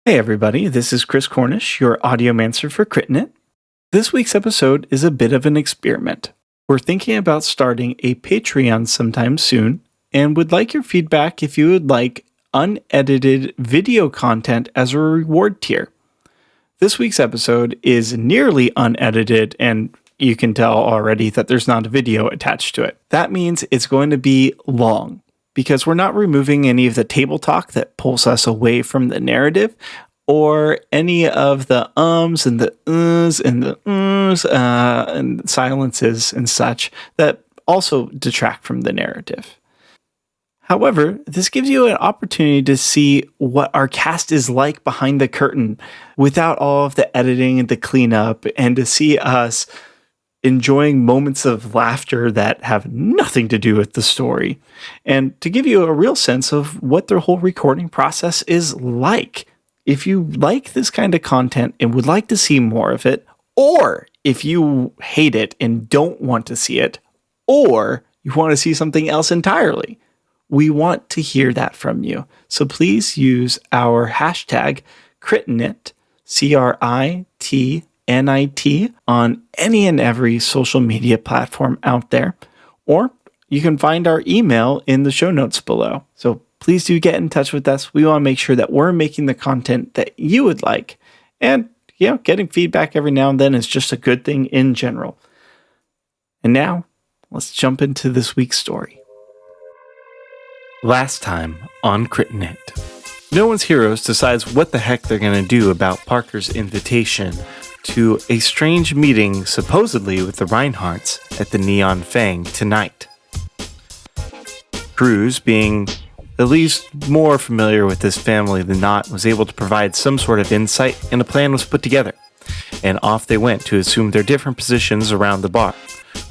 Hey everybody, this is Chris Cornish, your audiomancer for Critnet. This week's episode is a bit of an experiment. We're thinking about starting a Patreon sometime soon, and would like your feedback if you would like unedited video content as a reward tier. This week's episode is nearly unedited, and you can tell already that there's not a video attached to it. That means it's going to be long, because we're not removing any of the table talk that pulls us away from the narrative, or any of the ums and the uhs and the and silences and such that also detract from the narrative. However, this gives you an opportunity to see what our cast is like behind the curtain without all of the editing and the cleanup, and to see us enjoying moments of laughter that have nothing to do with the story, and to give you a real sense of what their whole recording process is like. If you like this kind of content and would like to see more of it, or if you hate it and don't want to see it, or you want to see something else entirely, we want to hear that from you. So please use our hashtag Critnet, CRITNIT, on any and every social media platform out there, or you can find our email in the show notes below. So please do get in touch with us. We want to make sure that we're making the content that you would like, and getting feedback every now and then is just a good thing in general. And now, let's jump into this week's story. Last time on Critnet. No One's Heroes decides what the heck they're going to do about Parker's invitation to a strange meeting, supposedly with the Rhineharts, at the Neon Fang tonight. Kruz, being at least more familiar with this family than not, was able to provide some sort of insight, and a plan was put together. And off they went to assume their different positions around the bar.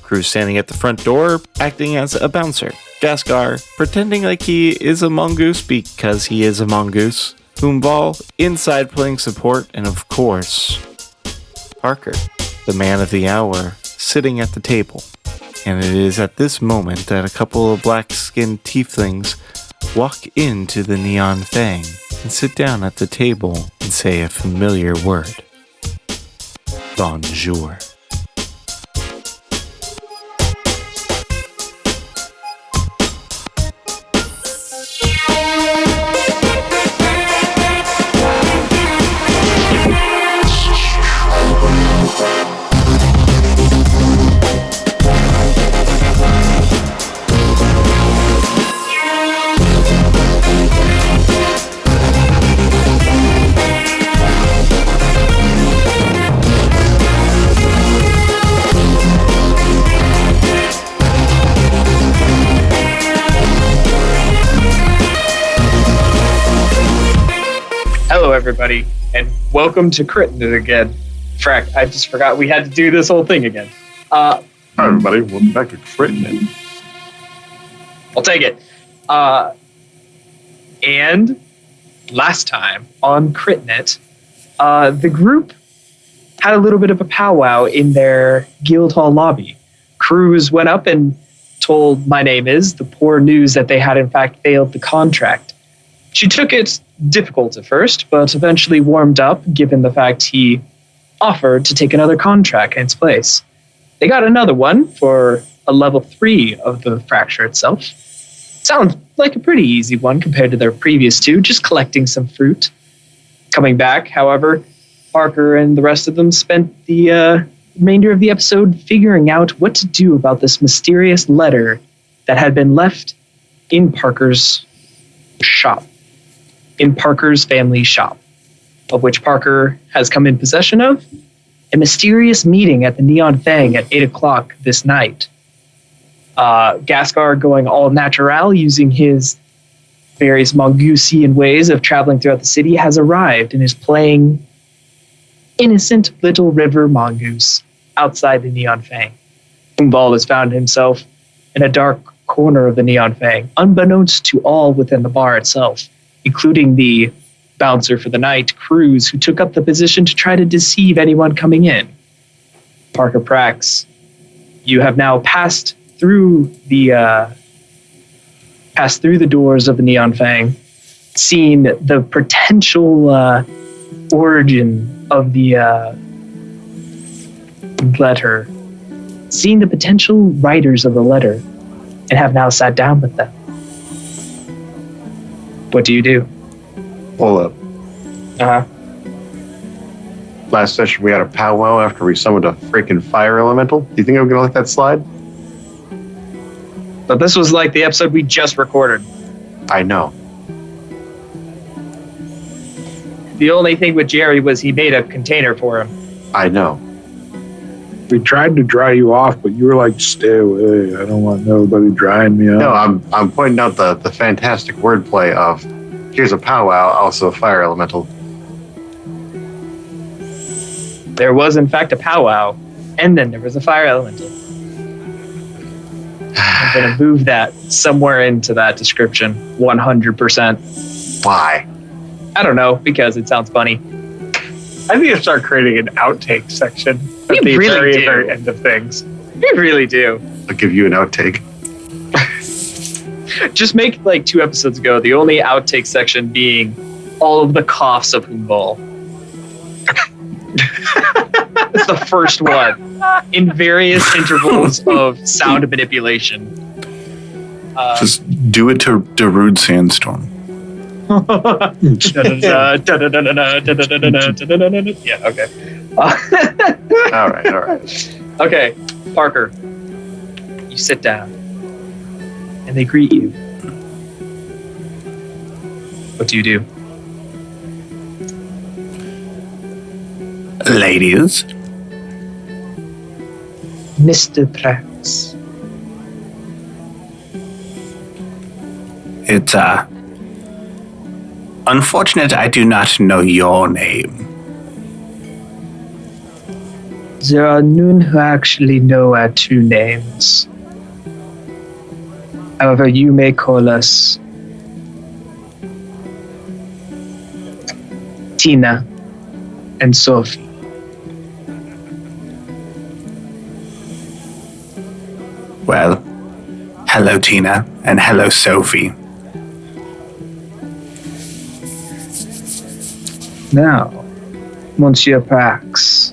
Kruz standing at the front door, acting as a bouncer. Ghastgar pretending like he is a mongoose because he is a mongoose. Vall inside playing support, and of course, Parker, the man of the hour, sitting at the table. And it is at this moment that a couple of black-skinned Teiflings walk into the Neon Fang and sit down at the table and say a familiar word. Bonjour. Hello, everybody, and welcome to Critnet again. Frack, I just forgot we had to do this whole thing again. Hi, everybody. Welcome back to Critnet. I'll take it. And last time on Critnet, the group had a little bit of a powwow in their guild hall lobby. Kruz went up and told My Name Is the poor news that they had in fact failed the contract. She took it difficult at first, but eventually warmed up, given the fact he offered to take another contract in its place. They got another one for a level 3 of the fracture itself. Sounds like a pretty easy one compared to their previous two, just collecting some fruit. Coming back, however, Parker and the rest of them spent the remainder of the episode figuring out what to do about this mysterious letter that had been left in Parker's shop. In Parker's family shop, of which Parker has come in possession of, a mysterious meeting at the Neon Fang at 8 o'clock this night. Ghastgar, going all natural, using his various Mongoosian ways of traveling throughout the city, has arrived and is playing innocent little river mongoose outside the Neon Fang. Vall has found himself in a dark corner of the Neon Fang, unbeknownst to all within the bar itself, including the bouncer for the night, Kruz, who took up the position to try to deceive anyone coming in. Parker Prax, you have now passed through the doors of the Neon Fang, seen the potential origin of the letter, seen the potential writers of the letter, and have now sat down with them. What do you do? Hold up. Uh-huh. Last session we had a powwow after we summoned a freaking fire elemental. Do you think I'm gonna let that slide? But this was like the episode we just recorded. I know. The only thing with Jerry was he made a container for him. I know. We tried to dry you off, but you were like, stay away. I don't want nobody drying me No, off. I'm pointing out the fantastic wordplay of here's a powwow, also a fire elemental. There was, in fact, a powwow, and then there was a fire elemental. I'm going to move that somewhere into that description, 100%. Why? I don't know, because it sounds funny. I think you start creating an outtake section We at the really very, do. very end of things. We really do. I'll give you an outtake. Just make, like, 2 episodes ago, the only outtake section being all of the coughs of Huum. It's the first one in various intervals of sound manipulation. Just do it to Darude Sandstorm. Yeah, okay. All right. Okay, Parker, you sit down, and they greet you. What do you do? Ladies, Mr. Prax. it's unfortunate I do not know your name. There are none who actually know our true names. However, you may call us Tina and Sophie. Well, hello Tina, and hello Sophie. Now, Monsieur Prax,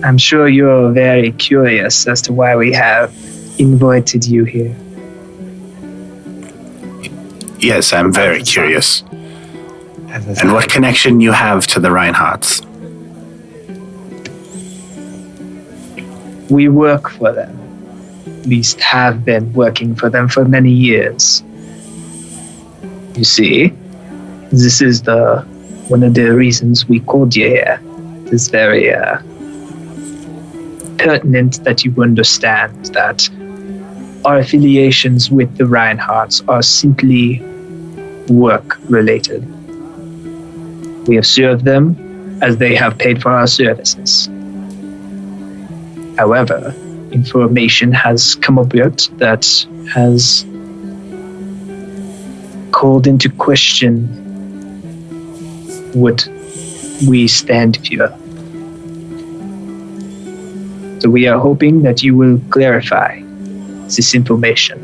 I'm sure you're very curious as to why we have invited you here. Yes, I'm very curious. And what connection you have to the Rhineharts? We work for them. At least have been working for them for many years. You see, this is one of the reasons we called you here. It is very pertinent that you understand that our affiliations with the Rhineharts are simply work-related. We have served them as they have paid for our services. However, information has come about that has called into question what we stand for. So we are hoping that you will clarify this information.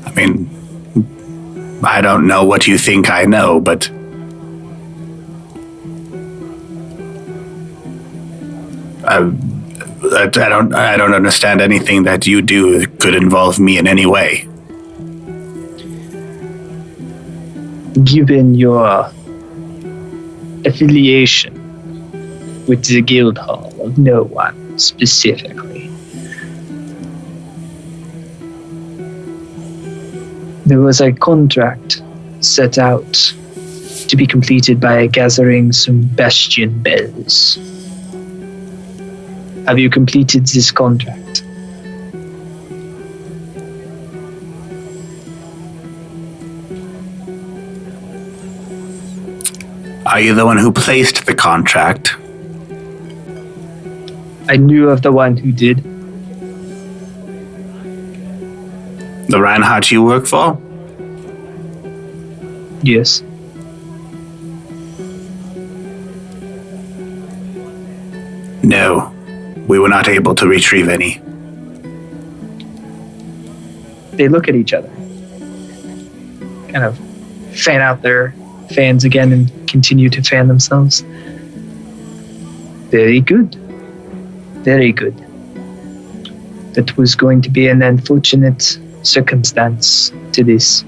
I mean, I don't know what you think I know, but I don't understand anything that you do that could involve me in any way. Given your affiliation with the guild hall of no one specifically, there was a contract set out to be completed by gathering some bastion bells. Have you completed this contract? Are you the one who placed the contract? I knew of the one who did. The Reinhardt you work for? Yes. No, we were not able to retrieve any. They look at each other, kind of fan out their fans again and continue to fan themselves. Very good. Very good. That was going to be an unfortunate circumstance to this.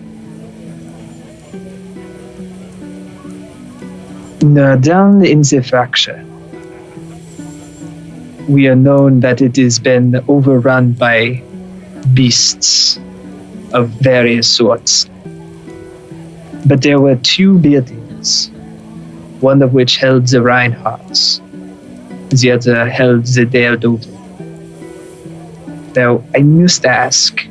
Now, down in the fracture, we are known that it has been overrun by beasts of various sorts. But there were 2 buildings, one of which held the Rhineharts, the other held the Daredevil. Now, I must ask,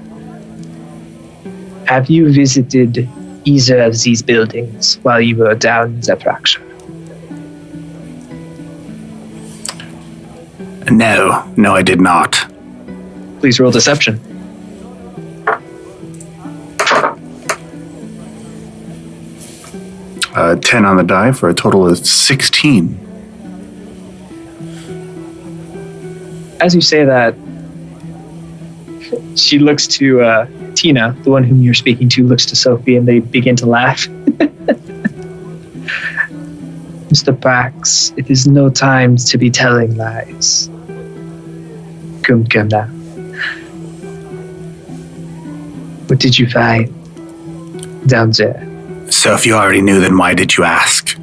have you visited either of these buildings while you were down in the fracture? No, I did not. Please roll deception. Uh, 10 on the die for a total of 16. As you say that, she looks to Tina, the one whom you're speaking to, looks to Sophie, and they begin to laugh. Mr. Prax, it is no time to be telling lies. Come now. What did you find down there? So if you already knew, then why did you ask?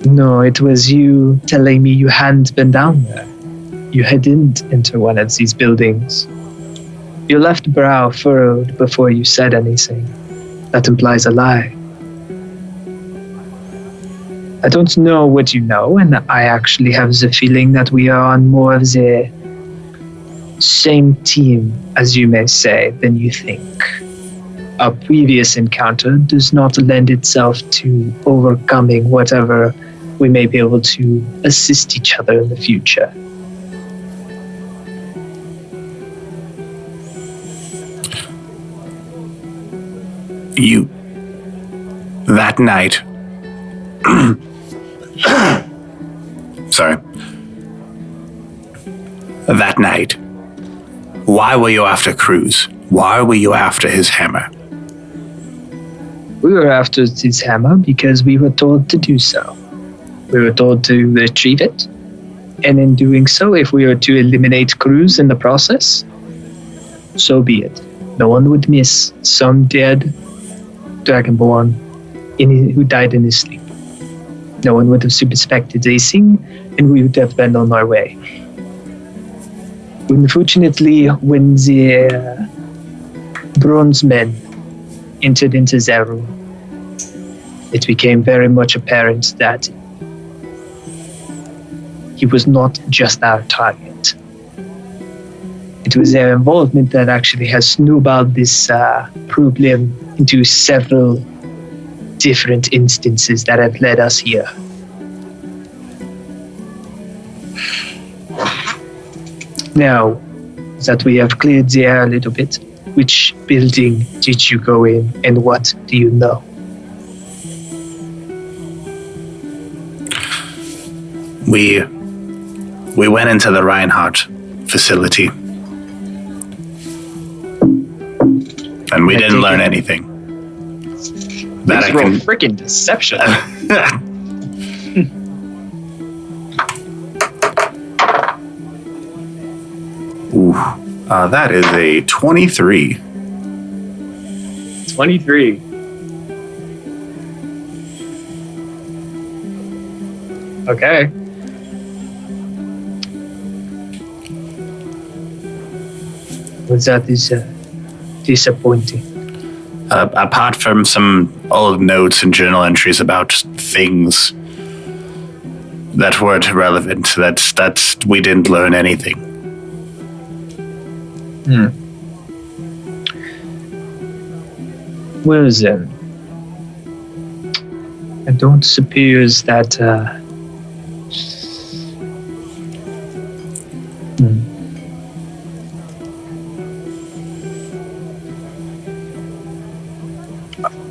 No, it was you telling me you hadn't been down there. You hadn't enter one of these buildings. Your left brow furrowed before you said anything. That implies a lie. I don't know what you know, and I actually have the feeling that we are on more of the same team, as you may say, than you think. Our previous encounter does not lend itself to overcoming whatever we may be able to assist each other in the future. That night. Sorry. That night. Why were you after Kruz? Why were you after his hammer? We were after his hammer because we were told to do so. We were told to retrieve it, and in doing so, if we were to eliminate Kruz in the process, so be it. No one would miss some dead Dragonborn who died in his sleep. No one would have suspected anything, and we would have been on our way. Unfortunately, when the bronze men entered into their room, it became very much apparent that he was not just our target. It was their involvement that actually has snowballed this problem into several different instances that have led us here. Now that we have cleared the air a little bit, which building did you go in, and what do you know? We went into the Rhinehart facility. And we didn't learn anything. That I can freaking deception. Ooh, that is a 23. 23. Okay. Well, that is disappointing. Apart from some old notes and journal entries about things that weren't relevant, that's we didn't learn anything. Well then, I don't suppose that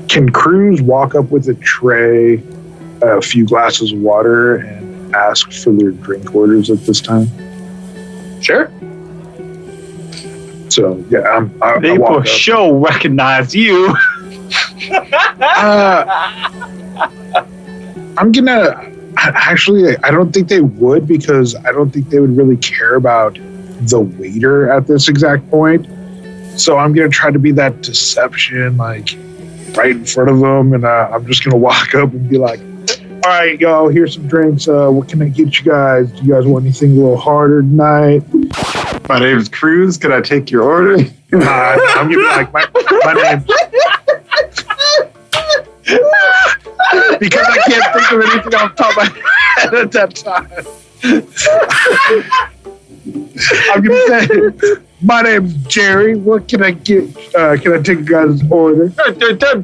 Can Kruz walk up with a tray, a few glasses of water, and ask for their drink orders at this time? Sure. So yeah, They I walk for up. sure recognize you. I'm gonna actually. I don't think they would because I don't think they would really care about the waiter at this exact point. So I'm gonna try to be that deception, like right in front of them, and I'm just gonna walk up and be like, "All right, y'all, here's some drinks. What can I get you guys? Do you guys want anything a little harder tonight?" My name's Kruz. Can I take your order? I'm gonna be like, my name. Because I can't think of anything off the top of my head at that time. I'm gonna say, my name's Jerry. What can I get? Can I take you guys' order?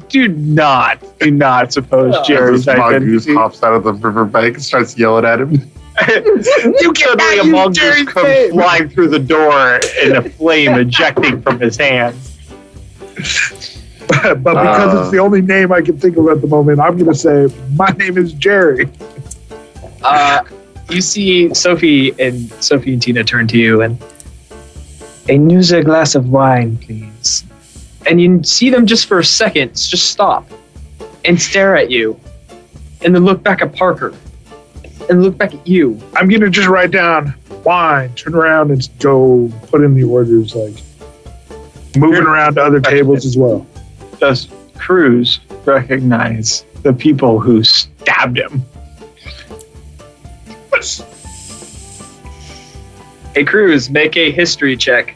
Do not suppose Jerry's This mongoose hops out of the riverbank and starts yelling at him. You suddenly a mongoose comes flying through the door in a flame ejecting from his hands. But because it's the only name I can think of at the moment, I'm going to say, my name is Jerry. You see Sophie and Tina turn to you and use a glass of wine, please. And you see them just for a second, just stop and stare at you and then look back at Parker and look back at you. I'm going to just write down wine, turn around and go put in the orders, like moving around to other tables as well. Does Kruz recognize the people who stabbed him? Hey, Kruz, make a history check.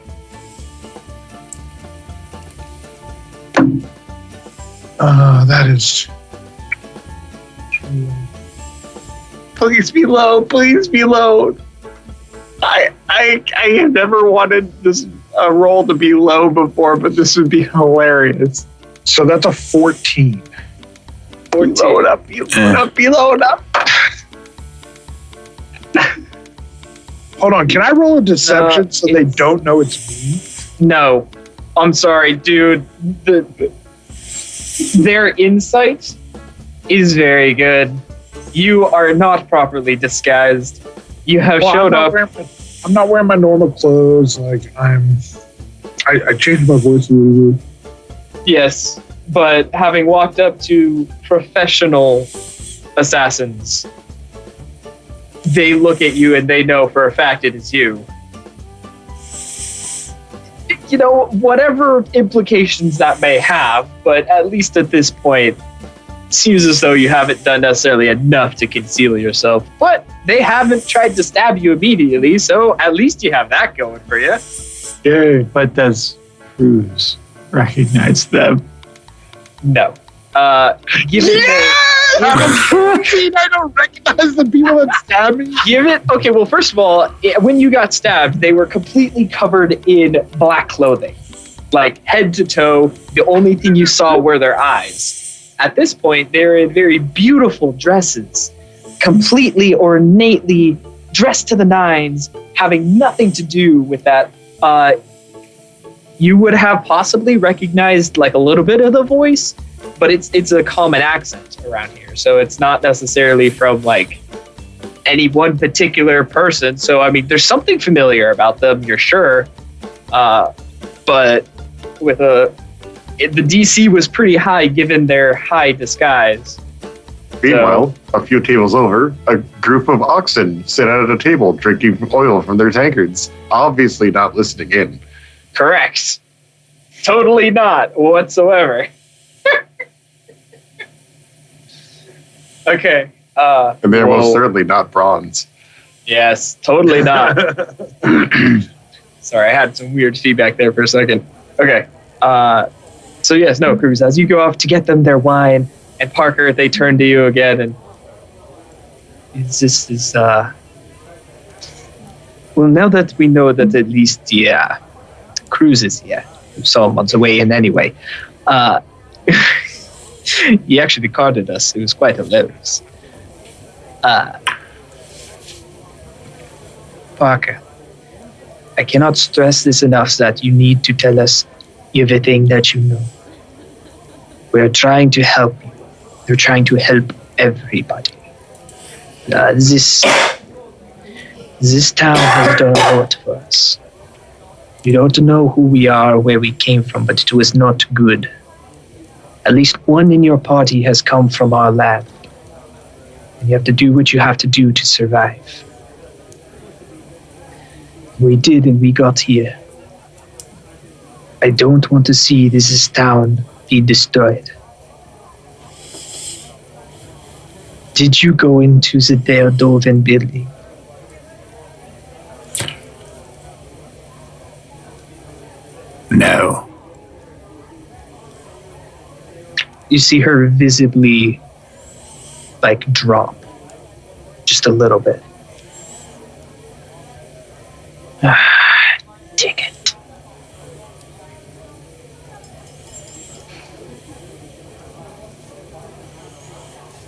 That is... Please be low. Please be low. I have never wanted this roll to be low before, but this would be hilarious. So that's a 14. 14. Be low up. Hold on, can I roll a deception so they don't know it's me? No. I'm sorry, dude. Their insight is very good. You are not properly disguised. You have showed up. I'm not wearing my normal clothes. Like, I changed my voice a little bit. Yes, but having walked up to professional assassins, they look at you and they know for a fact it is you. You know, whatever implications that may have, but at least at this point, it seems as though you haven't done necessarily enough to conceal yourself. But they haven't tried to stab you immediately, so at least you have that going for you. Yay. But does Kruz recognize them? No. Give it. I don't recognize the people that stabbed me. Give it. Okay. Well, first of all, when you got stabbed, they were completely covered in black clothing, like head to toe. The only thing you saw were their eyes. At this point, they're in very beautiful dresses, completely ornately dressed to the nines, having nothing to do with that. You would have possibly recognized like a little bit of the voice, but it's a common accent around here, so it's not necessarily from like any one particular person. So I mean, there's something familiar about them, you're sure, but with the DC was pretty high given their high disguise. Meanwhile, a few tables over, a group of oxen sit at a table drinking oil from their tankards, obviously not listening in. Correct. Totally not whatsoever. Okay. And they're most certainly not bronze. Yes, totally not. Sorry, I had some weird feedback there for a second. Okay. So yes, no, Kruz, as you go off to get them their wine, and Parker, they turn to you again, and well, now that we know that at least Kruz is here, so months away, and anyway, he actually carded us. It was quite hilarious. Parker, I cannot stress this enough that you need to tell us everything that you know. We're trying to help you. We're trying to help everybody. This town has done a lot for us. You don't know who we are or where we came from, but it was not good. At least one in your party has come from our land. And you have to do what you have to do to survive. We did, and we got here. I don't want to see this town be destroyed. Did you go into the Deodoven building? No. You see her visibly, drop. Just a little bit. Dang it.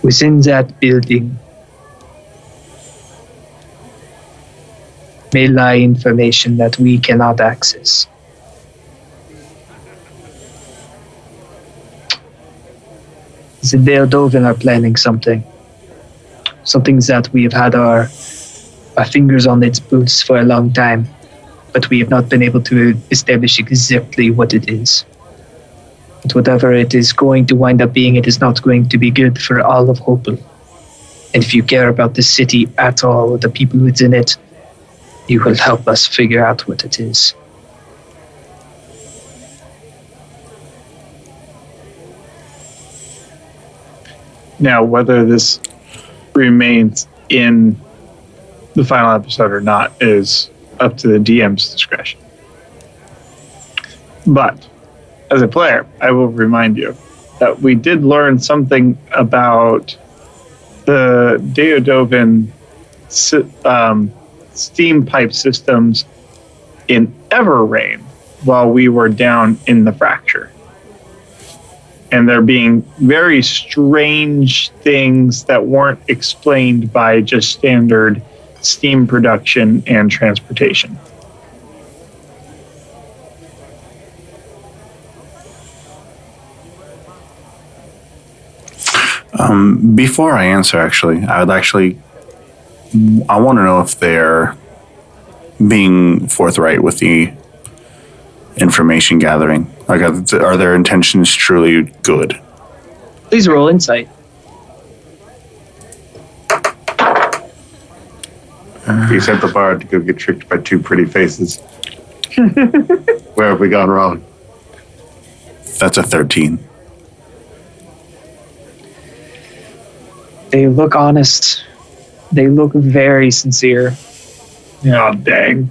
Within that building may lie information that we cannot access. The Deodoven are planning something. Something that we have had our fingers on its pulse for a long time, but we have not been able to establish exactly what it is. But whatever it is going to wind up being, it is not going to be good for all of Hopel. And if you care about the city at all, or the people within it, you will help us figure out what it is. Now, whether this remains in the final episode or not is up to the DM's discretion. But as a player, I will remind you that we did learn something about the Deodoven steam pipe systems in Everrain while we were down in the fracture. And there being very strange things that weren't explained by just standard steam production and transportation. Before I answer, I want to know if they're being forthright with the information gathering. Like, are their intentions truly good? Please roll insight. We sent the bard to go get tricked by two pretty faces. Where have we gone wrong? That's a 13. They look honest. They look very sincere. Oh, dang.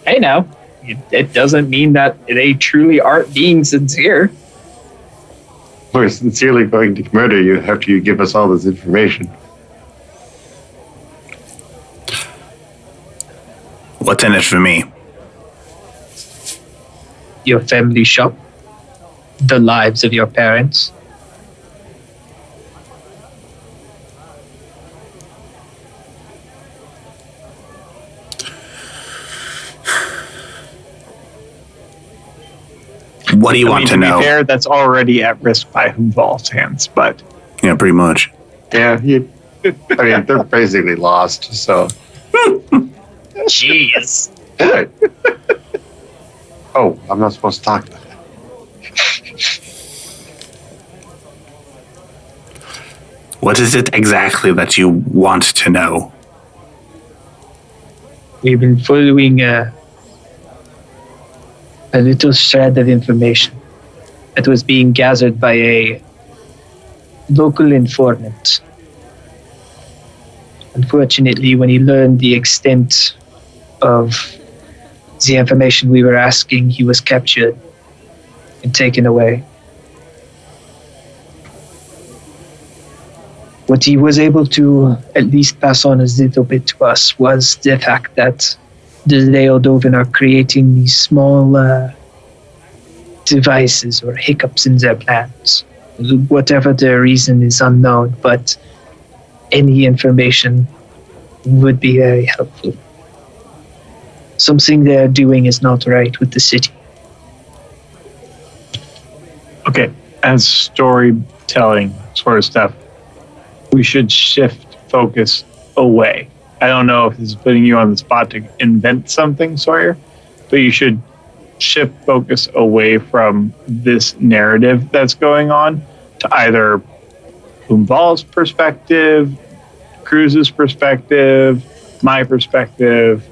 Hey, now, it doesn't mean that they truly aren't being sincere. We're sincerely going to murder you after you give us all this information. What's in it for me? Your family shop, the lives of your parents. What do you want to know? To be fair, that's already at risk by Vall's hands, but... Yeah, pretty much. Yeah, they're basically lost, so... Jeez. Oh, I'm not supposed to talk about that. What is it exactly that you want to know? We've been following a little shred of information that was being gathered by a local informant. Unfortunately, when he learned the extent of the information we were asking, he was captured and taken away. What he was able to at least pass on a little bit to us was the fact that the Deodoven are creating these small devices or hiccups in their plans. Whatever the reason is unknown, but any information would be very helpful. Something they're doing is not right with the city. Okay, as storytelling sort of stuff, we should shift focus away. I don't know if this is putting you on the spot to invent something, Sawyer, but you should shift focus away from this narrative that's going on to either Vall's perspective, Kruz's perspective, my perspective,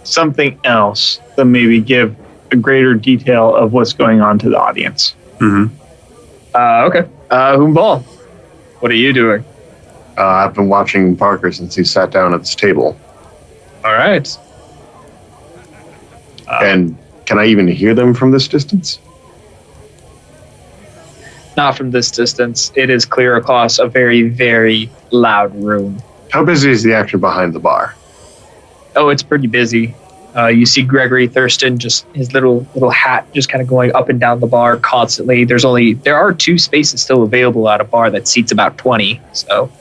something else that maybe give a greater detail of what's going on to the audience. Mm-hmm. Okay. Vall, what are you doing? I've been watching Parker since he sat down at this table. All right. And can I even hear them from this distance? Not from this distance. It is clear across a very, very loud room. How busy is the action behind the bar? Oh, it's pretty busy. You see Gregory Thurston, just his little hat just kind of going up and down the bar constantly. There are 2 spaces still available at a bar that seats about 20. So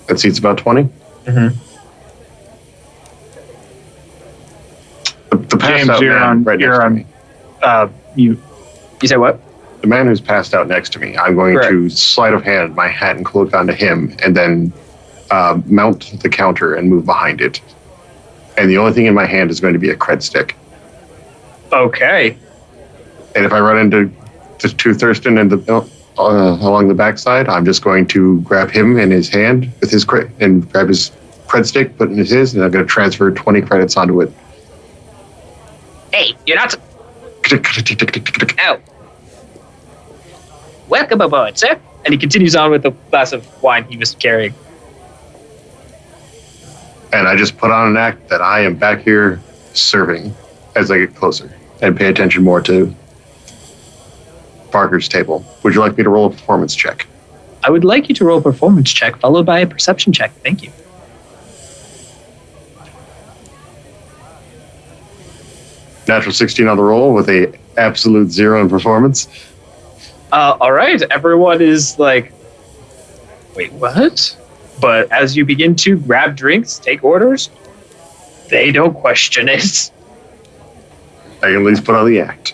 That seats about 20? Mm-hmm. The passed James, out you're man on. right You're next to on. me. You. You say what? The man who's passed out next to me, I'm going Correct. to sleight of hand my hat and cloak onto him and then mount the counter and move behind it. And the only thing in my hand is going to be a cred stick. Okay. And if I run into Thurston and along the backside, I'm just going to grab him in his hand with his and grab his cred stick, put it in his, and I'm going to transfer 20 credits onto it. Hey, you're not. Oh. Welcome aboard, sir. And he continues on with the glass of wine he was carrying. And I just put on an act that I am back here serving as I get closer and pay attention more to Parker's table. Would you like me to roll a performance check? I would like you to roll a performance check followed by a perception check. Thank you. Natural 16 on the roll with a absolute 0 in performance. All right. Everyone is like, wait, what? But as you begin to grab drinks, take orders, they don't question it. I can at least put on the act.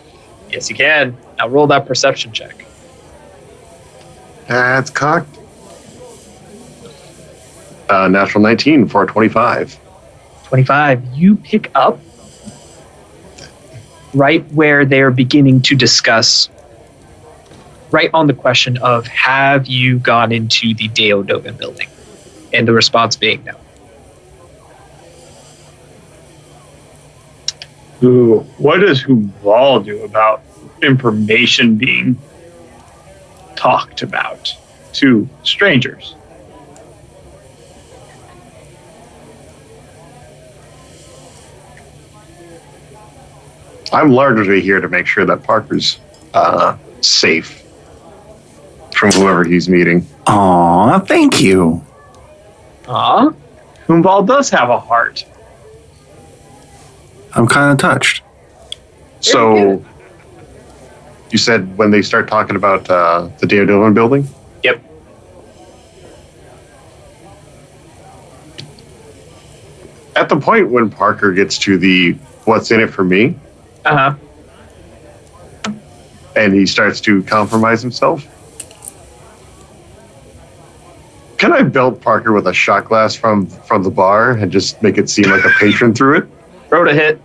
Yes, you can. Now roll that perception check. That's cocked. Natural 19 for 25. 25. You pick up right where they're beginning to discuss, right on the question of, have you gone into the Deodogan building? And the response being no. Ooh, what does Vall do about information being talked about to strangers? I'm largely here to make sure that Parker's safe from whoever he's meeting. Aw, thank you. Aw. Vall does have a heart. I'm kind of touched. So, you said when they start talking about the Deodogan building? Yep. At the point when Parker gets to the what's in it for me, Uh-huh. and he starts to compromise himself, can I belt Parker with a shot glass from the bar and just make it seem like a patron through it? Roll to hit.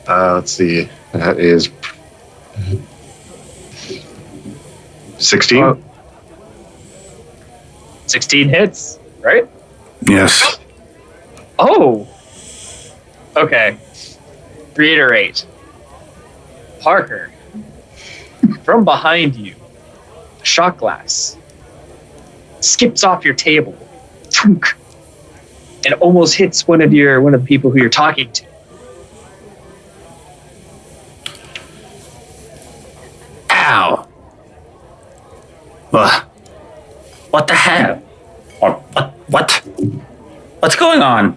Let's see. That is 16. 16 hits, right? Yes. Oh. Okay. Reiterate. Parker, from behind you, a shot glass skips off your table, thunk, and almost hits one of the people who you're talking to. Ow. What the hell? What? What's going on?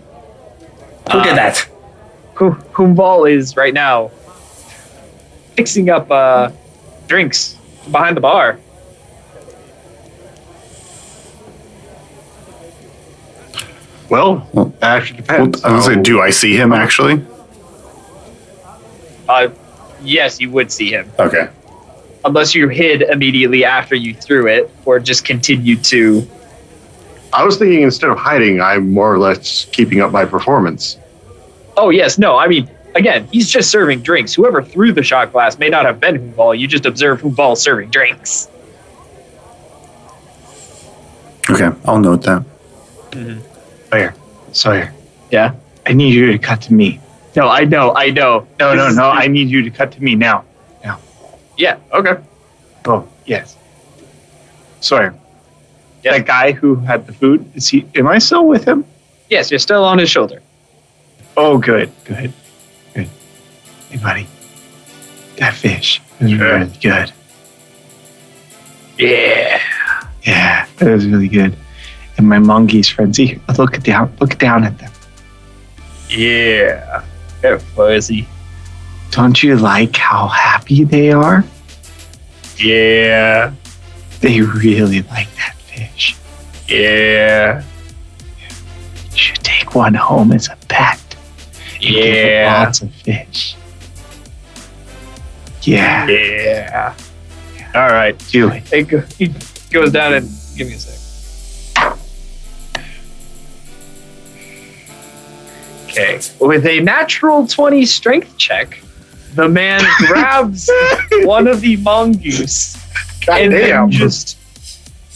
Who did that? Whom Vall is right now fixing up drinks behind the bar. Well, actually depends. I was gonna say, do I see him actually? Yes, you would see him. Okay. Unless you hid immediately after you threw it, or just continued to. I was thinking instead of hiding, I'm more or less keeping up my performance. Oh, yes. No, I mean, again, he's just serving drinks. Whoever threw the shot glass may not have been Vall. You just observed Vall serving drinks. Okay, I'll note that. Sawyer. Yeah? I need you to cut to me. No, I know. No. I need you to cut to me now. Yeah, okay. Oh, yes. Sawyer. Yeah. That guy who had the food, am I still with him? Yes, you're still on his shoulder. Oh, good. Hey, buddy. That fish is really good. Yeah. Yeah, that was really good. And my mongoose friends, look down at them. Yeah. They're fuzzy. Don't you like how happy they are? Yeah. They really like that fish. Yeah. You should take one home as a pet. And give it lots of fish. Yeah. Yeah. All right. Do it. He goes down and give me a sec. Okay. With a natural 20 strength check, the man grabs one of the mongoose and then just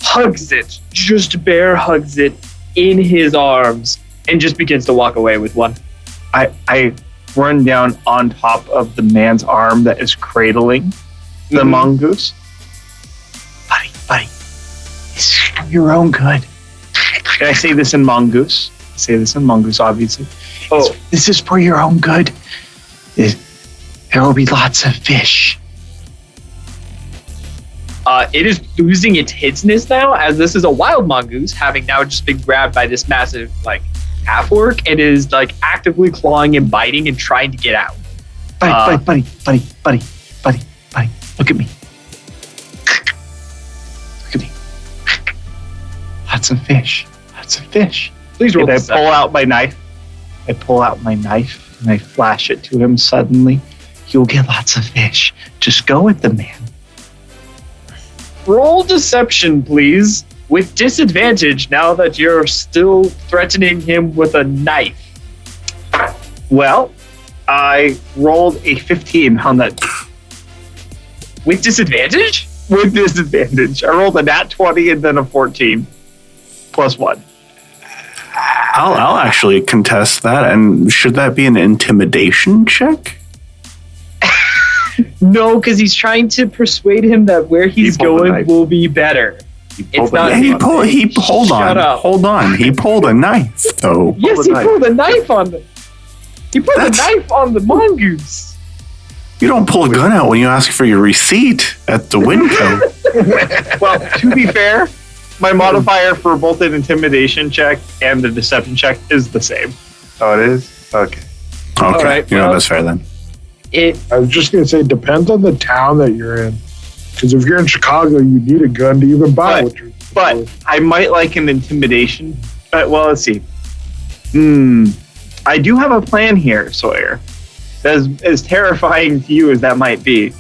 hugs it, just bear hugs it in his arms and just begins to walk away with one. I run down on top of the man's arm that is cradling the mongoose. Buddy, this is for your own good. And I say this in mongoose. Obviously. Oh, This is for your own good. There will be lots of fish. it is losing its hidsness now, as this is a wild mongoose, having now just been grabbed by this massive, half-orc, and is, actively clawing and biting and trying to get out. Buddy. Look at me. Lots of fish. Please roll And I this pull out my knife. And I flash it to him suddenly. You'll get lots of fish. Just go with the man. Roll deception, please, with disadvantage now that you're still threatening him with a knife. Well, I rolled a 15 on that. With disadvantage? With disadvantage. I rolled a nat 20 and then a 14. Plus 1. I'll actually contest that. And should that be an intimidation check? No, because he's trying to persuade him that where he's going will be better. It's not. Hold on. He pulled a knife, though. Yes, he pulled a knife on the. He put a knife on the mongoose. You don't pull a gun out when you ask for your receipt at the window. Well, to be fair, my modifier for both an intimidation check and the deception check is the same. Oh, it is? Okay. Okay, right, that's fair then. I was just going to say, depends on the town that you're in. Because if you're in Chicago, you need a gun to even buy what you're. But I might like an intimidation. Well, let's see. I do have a plan here, Sawyer. As terrifying to you as that might be,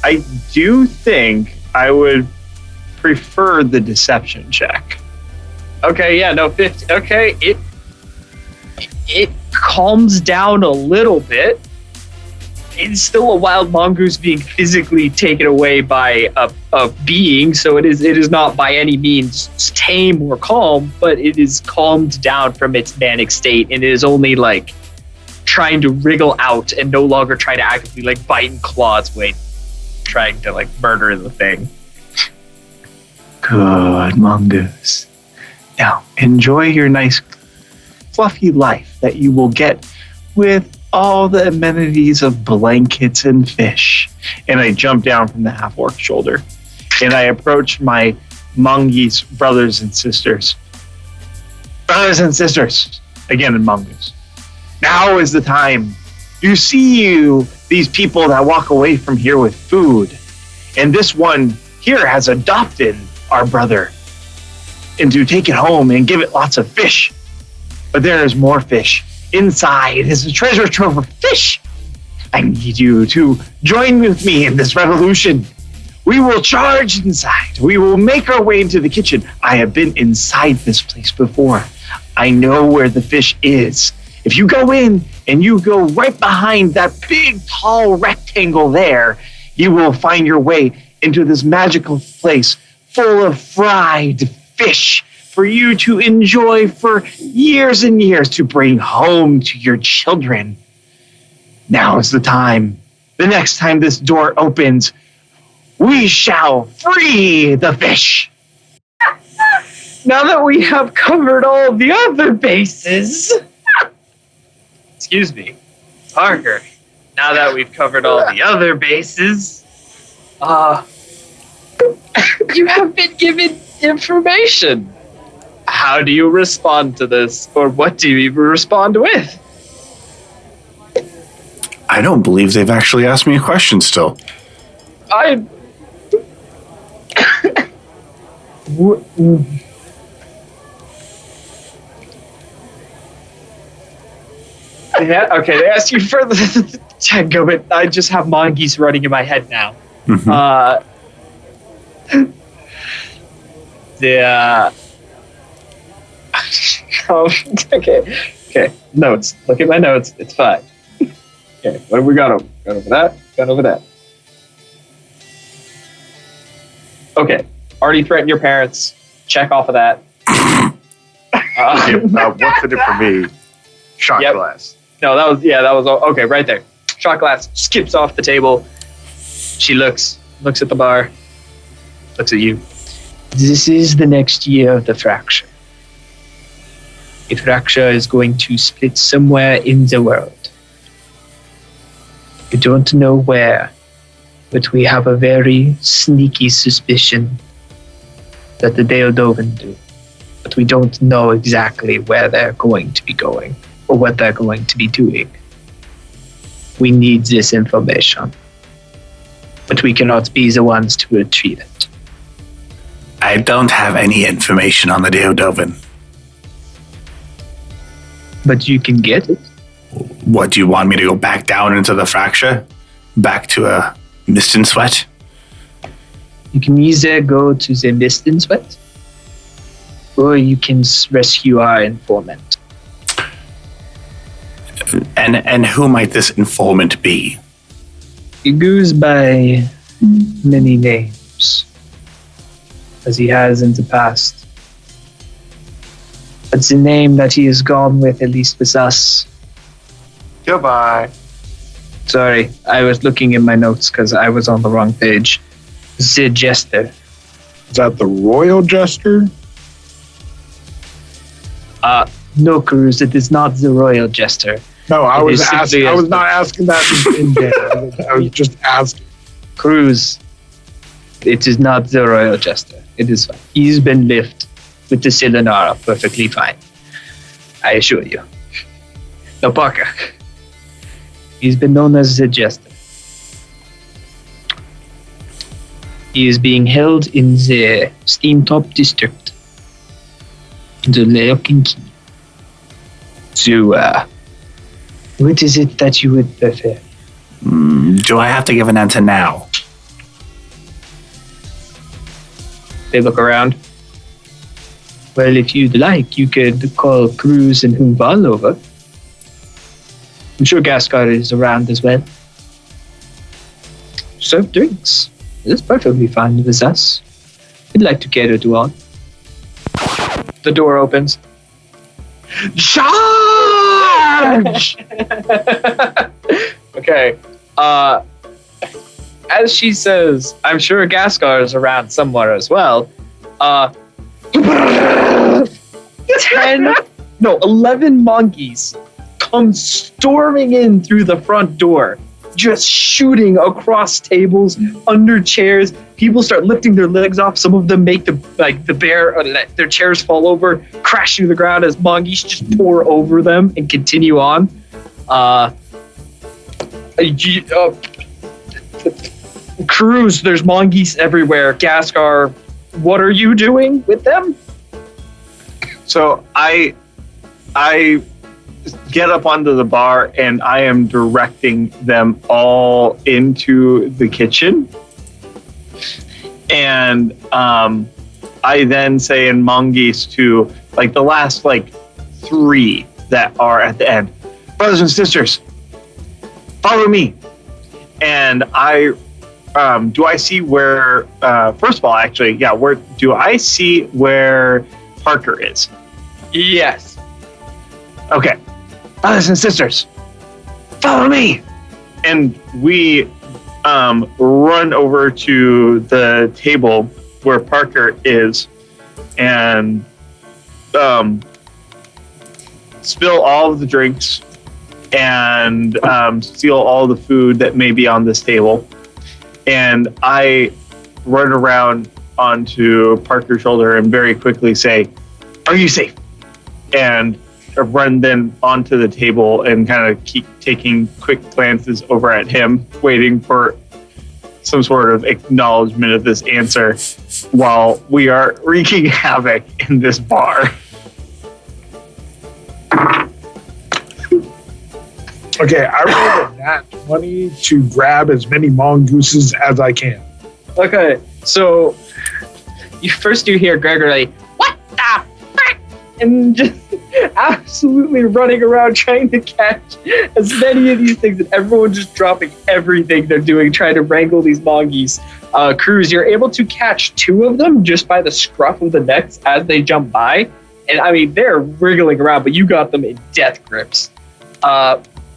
I do think I would prefer the deception check. Okay, yeah, no, 50. Okay, it calms down a little bit. It's still a wild mongoose being physically taken away by a being, so it is not by any means tame or calm, but it is calmed down from its manic state, and it is only trying to wriggle out and no longer try to actively bite and claw its way, trying to murder the thing. Good mongoose. Now enjoy your nice fluffy life that you will get with all the amenities of blankets and fish. And I jump down from the half-orc shoulder and I approach my mongoose brothers and sisters. Again in mongoose. Now is the time. You see these people that walk away from here with food. And this one here has adopted our brother and to take it home and give it lots of fish. But there is more fish. Inside is a treasure trove of fish. I need you to join with me in this revolution. We will charge inside. We will make our way into the kitchen. I have been inside this place before. I know where the fish is. If you go in and you go right behind that big, tall rectangle there, you will find your way into this magical place full of fried fish for you to enjoy for years and years to bring home to your children. Now is the time. The next time this door opens, we shall free the fish. Now that we have covered all the other bases, excuse me, Parker, now that we've covered all the other bases, you have been given information. How do you respond to this? Or what do you respond with? I don't believe they've actually asked me a question still. Yeah, okay, they asked you for the tango, but I just have mongoose running in my head now. Mm-hmm. Okay, notes. Look at my notes. It's fine. Okay, what have we got over? Got over that. Got over that. Okay, already threatened your parents. Check off of that. What's in it for me? Shot glass. No, that was okay. Right there. Shot glass skips off the table. She looks at the bar, looks at you. This is the next year of the fracture. The fracture is going to split somewhere in the world. We don't know where, but we have a very sneaky suspicion that the Deodovan do. But we don't know exactly where they're going to be going or what they're going to be doing. We need this information, but we cannot be the ones to retrieve it. I don't have any information on the Deodovan. But you can get it. What, do you want me to go back down into the fracture? Back to a mist and sweat? You can either go to the mist and sweat, or you can rescue our informant. And who might this informant be? He goes by many names, as he has in the past. But the name that he has gone with, at least with us. Goodbye. Sorry, I was looking in my notes because I was on the wrong page. The Jester. Is that the Royal Jester? No, Kruz, it is not the Royal Jester. No, I It was is simply asking. I as was not asking that in game. I was just asking. Kruz, it is not the Royal Jester. It is fine. He's been left with the Silenara perfectly fine. I assure you. No, Parker. He's been known as the Jester. He is being held in the Steamtop district. The Leokin Key. So, what is it that you would prefer? Do I have to give an answer now? They look around. Well, if you'd like, you could call Kruz and Vall over. I'm sure Ghastgar is around as well. Serve drinks. It's perfectly fine with us. We'd like to cater to all. The door opens. Charge! Okay. As she says, I'm sure Ghastgar is around somewhere as well. 11 monkeys come storming in through the front door, just shooting across tables, under chairs. People start lifting their legs off. Some of them make their chairs fall over, crash to the ground as monkeys just pour over them and continue on. Kruz, there's monkeys everywhere. Ghastgar, what are you doing with them? So I get up onto the bar and I am directing them all into the kitchen. And I then say in mongoose to the last 3 that are at the end. Brothers and sisters, follow me. And do I see where, first of all, actually, yeah, where do I see where Parker is? Yes. Okay. Brothers and sisters, follow me. And we run over to the table where Parker is and spill all of the drinks and steal all the food that may be on this table. And I run around onto Parker's shoulder and very quickly say, "Are you safe?" And I run then onto the table and kind of keep taking quick glances over at him, waiting for some sort of acknowledgement of this answer while we are wreaking havoc in this bar. Okay, I rolled a nat 20 to grab as many mongooses as I can. Okay, so you hear Gregory, "What the frick?" and just absolutely running around trying to catch as many of these things, and everyone just dropping everything they're doing, trying to wrangle these mongoose. Kruz, you're able to catch 2 of them just by the scruff of the necks as they jump by. And I mean, they're wriggling around, but you got them in death grips.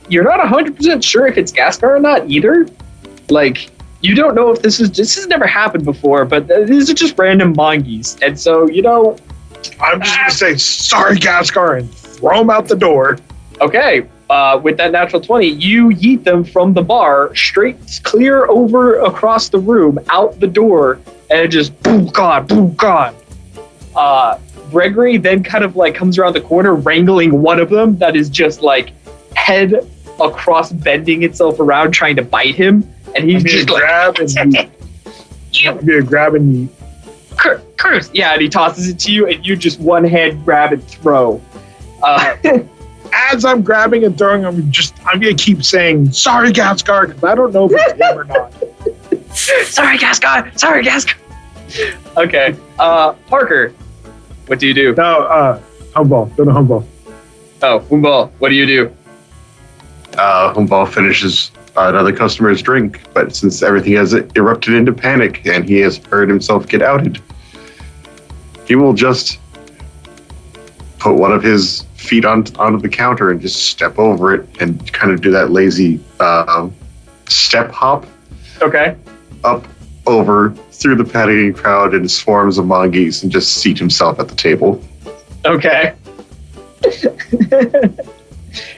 You're not 100% sure if it's Ghastgar or not either. Like, you don't know if this has never happened before, but these are just random mongoose. And so, I'm just going to say, sorry, Ghastgar, and throw them out the door. Okay, with that natural 20, you yeet them from the bar straight clear over across the room, out the door, and just boom, gone. Gregory then kind of like comes around the corner, wrangling one of them that is just like head across, bending itself around, trying to bite him, and he's just like, grab and yeet. I'm going to grab and yeet. Kruz, yeah, and he tosses it to you, and you just one hand grab and throw. As I'm grabbing and throwing, I'm going to keep saying, sorry, Ghastgar, because I don't know if it's him or not. Sorry, Ghastgar. Okay, Parker, what do you do? No, Humball. Go to Humball. Oh, Humball, what do you do? Humball finishes another customer's drink, but since everything has erupted into panic and he has heard himself get outed, he will just put one of his feet onto the counter and just step over it and kind of do that lazy step hop. Okay. Up, over, through the panicking crowd and swarms of mongoose and just seat himself at the table. Okay.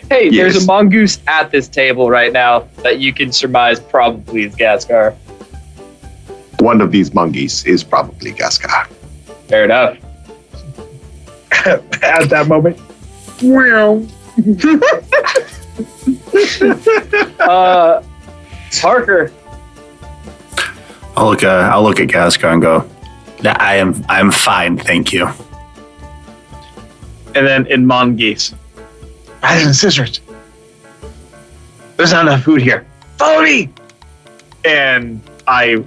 Hey, Yes. There's a mongoose at this table right now that you can surmise probably is Ghastgar. One of these mongoose is probably Ghastgar. Fair enough. At that moment, Parker. I'll look at Ghastgar and go, I'm fine, thank you. And then in mongoose, brothers and sisters, there's not enough food here. Follow me! And I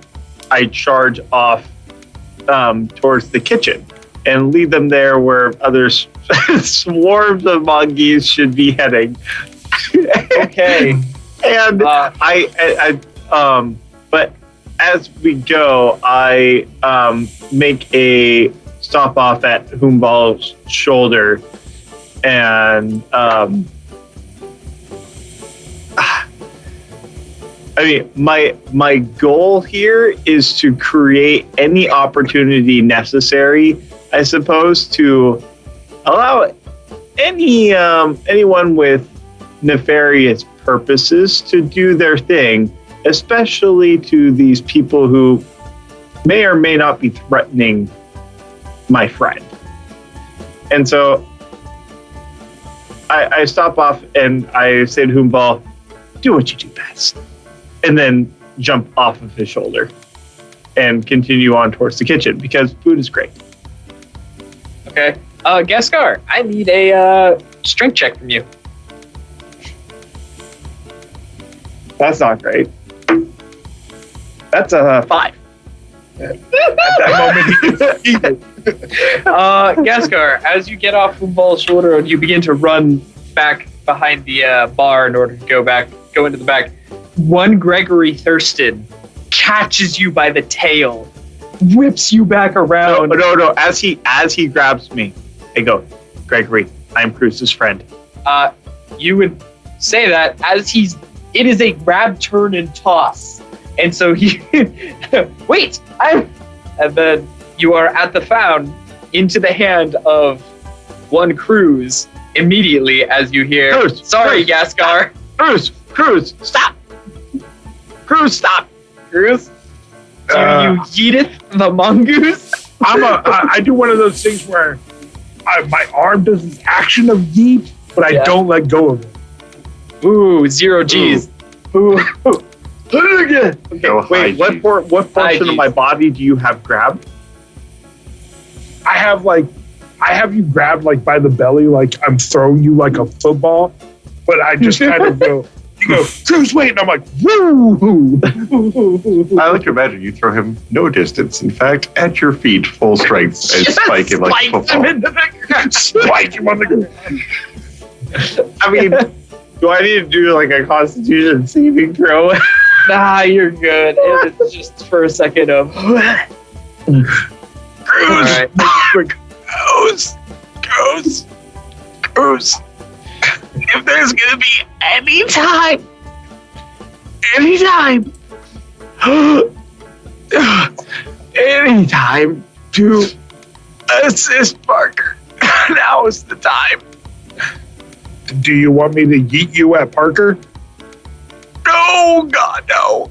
charge off towards the kitchen and lead them there where other swarms of mongoose should be heading. Okay. And but as we go, I make a stop off at Humball's shoulder, and I mean, my goal here is to create any opportunity necessary, I suppose, to allow anyone with nefarious purposes to do their thing, especially to these people who may or may not be threatening my friend. And so I stop off and I say to Humball, do what you do best. And then jump off of his shoulder and continue on towards the kitchen because food is great. Okay. Ghastgar, I need a strength check from you. That's not great. That's a 5. at that moment, Ghastgar, as you get off Vall's shoulder and you begin to run back behind the bar in order to go into the back. One Gregory Thurston catches you by the tail, whips you back around. No. As he grabs me, I go, Gregory, I'm Cruz's friend. You would say that as it is a grab, turn, and toss. And so he, wait, and then you are at the found into the hand of one Kruz immediately as you hear, Kruz, sorry, Ghastgar. Kruz, stop. Kruz, stop. Kruz, do you yeeteth the mongoose? I do one of those things where my arm does the action of yeet, but I don't let go of it. Ooh, 0 G's. Ooh. Okay, Wait, what portion of my body do you have grabbed? I have you grabbed like by the belly, like I'm throwing you like a football, but I just kind of go, you go, Cruz, wait, and I'm like, woo! I like to imagine you throw him no distance. In fact, at your feet, full strength, and spike him like a football. Spike him on the ground. I mean, do I need to do like a Constitution saving throw? Nah, you're good. It's just for a second of... Cruz! Right. Cruz. If there's gonna be any time to assist Parker, now is the time. Do you want me to yeet you at Parker? No, God, no.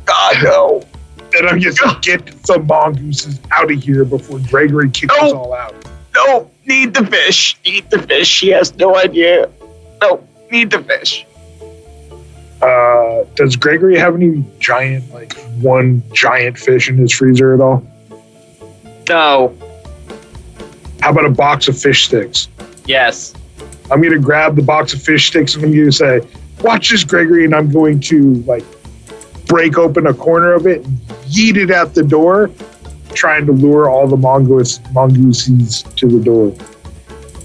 Then I'm just gonna get some mongooses out of here before Gregory kicks us all out. No, need the fish. He has no idea. No, need the fish. Does Gregory have any one giant fish in his freezer at all? No. How about a box of fish sticks? Yes. I'm going to grab the box of fish sticks and I'm going to say, watch this, Gregory, and I'm going to break open a corner of it and yeet it out the door, trying to lure all the mongooses to the door.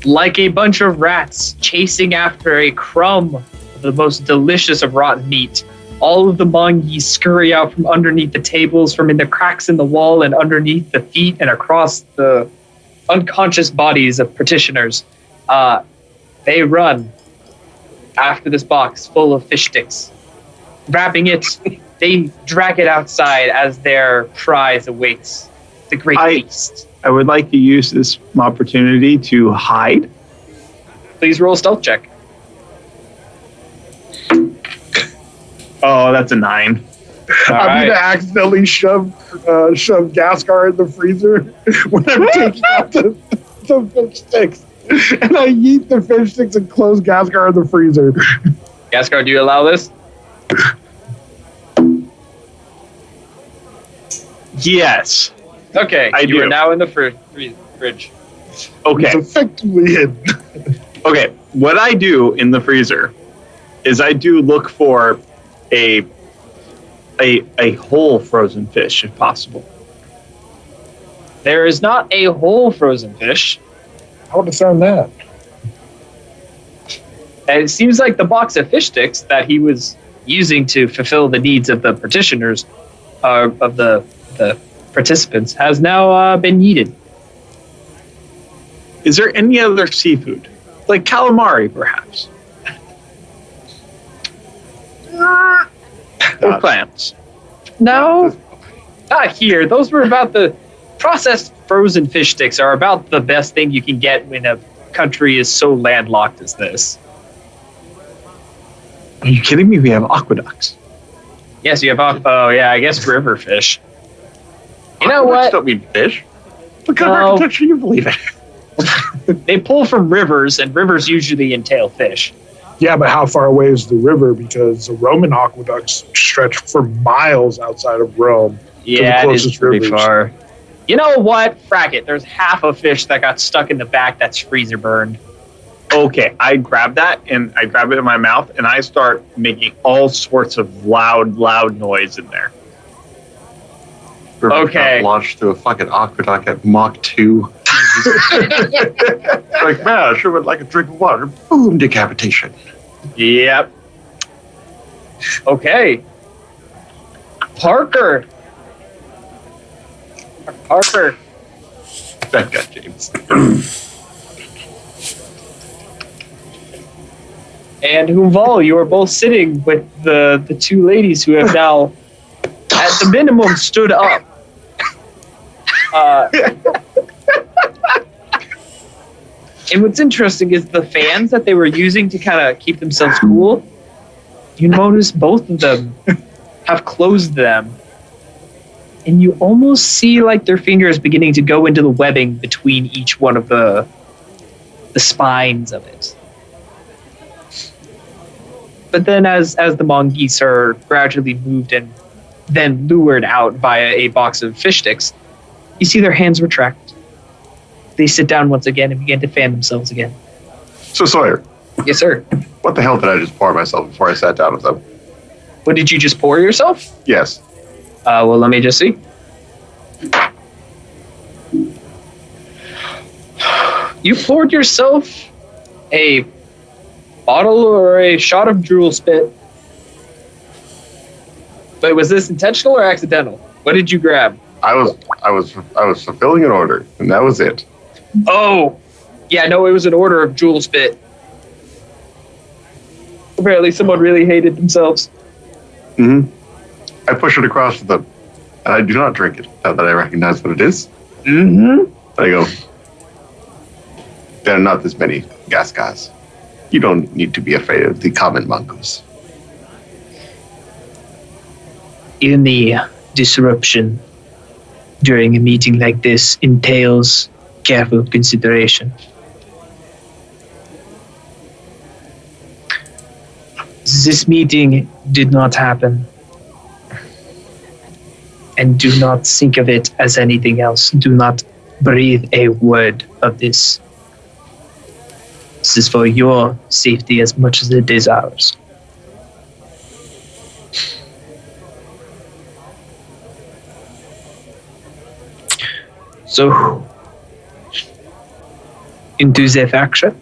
Like a bunch of rats chasing after a crumb of the most delicious of rotten meat, all of the mongoose scurry out from underneath the tables, from in the cracks in the wall and underneath the feet and across the unconscious bodies of petitioners. They run after this box full of fish sticks. Grabbing it, they drag it outside as their prize awaits the great feast. I would like to use this opportunity to hide. Please roll a stealth check. Oh, that's a 9. I'm going to accidentally shove Ghastgar in the freezer when I'm taking out the fish sticks. And I yeet the fish sticks and close Ghastgar in the freezer. Ghastgar, do you allow this? Yes. Okay, you are now in the fridge. Okay. It's effectively hidden. Okay, what I do in the freezer is I do look for a whole frozen fish, if possible. There is not a whole frozen fish. I would have thrown that. And it seems like the box of fish sticks that he was using to fulfill the needs of the petitioners, of the participants, has now been yeeted. Is there any other seafood? Like calamari, perhaps? Or clams? No, not here. Those were about the processed frozen fish sticks are about the best thing you can get when a country is so landlocked as this. Are you kidding me? We have aqueducts. Yes, you have. Oh, yeah, I guess river fish. You know Aqueducts what? don't mean fish. What kind of architecture you believe in? They pull from rivers, and rivers usually entail fish. Yeah, but how far away is the river? Because the Roman aqueducts stretch for miles outside of Rome. Yeah, it is pretty far. You know what? Frack it. There's half a fish that got stuck in the back that's freezer burned. Okay, I grab that and I grab it in my mouth and I start making all sorts of loud noise in there. Okay. Launched through a fucking aqueduct at Mach 2. Like, man, I sure would like a drink of water. Boom, decapitation. Yep. Okay. Parker. That got James. And Vall, you are both sitting with the two ladies who have now, at the minimum, stood up. And what's interesting is the fans that they were using to kind of keep themselves cool, you notice both of them have closed them. And you almost see like their fingers beginning to go into the webbing between each one of the spines of it. But then as the mongoose are gradually moved and then lured out via a box of fish sticks, you see their hands retract. They sit down once again and begin to fan themselves again. So, Sawyer. Yes, sir. What the hell did I just pour myself before I sat down with them? What did you just pour yourself? Yes. Well, let me just see. You poured yourself a bottle or a shot of drool spit. But was this intentional or accidental? What did you grab? I was fulfilling an order, and that was it. Oh, yeah, no, it was an order of drool spit. Apparently someone really hated themselves. Mm-hmm. I push it across to them, and I do not drink it, now that I recognize what it is. Mm-hmm. I go, there are not this many Ghastgars. You don't need to be afraid of the common mongoose. Even the disruption during a meeting like this entails careful consideration. This meeting did not happen. And do not think of it as anything else. Do not breathe a word of this. This is for your safety as much as it is ours. So, into the faction,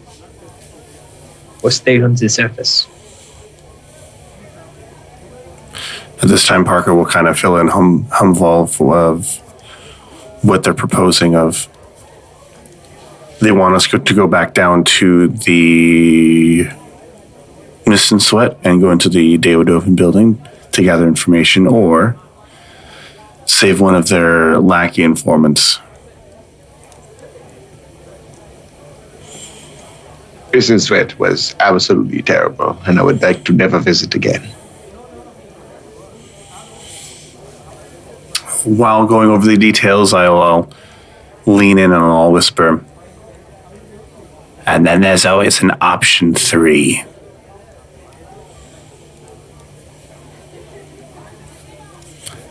or stay on the surface? At this time, Parker will kind of fill in Vall of what they're proposing of. They want us to go back down to the Mist and Sweat and go into the Daodovan building to gather information, or save one of their lackey informants. Mist and Sweat was absolutely terrible, and I would like to never visit again. While going over the details, I'll lean in and I'll whisper. And then there's always an option 3.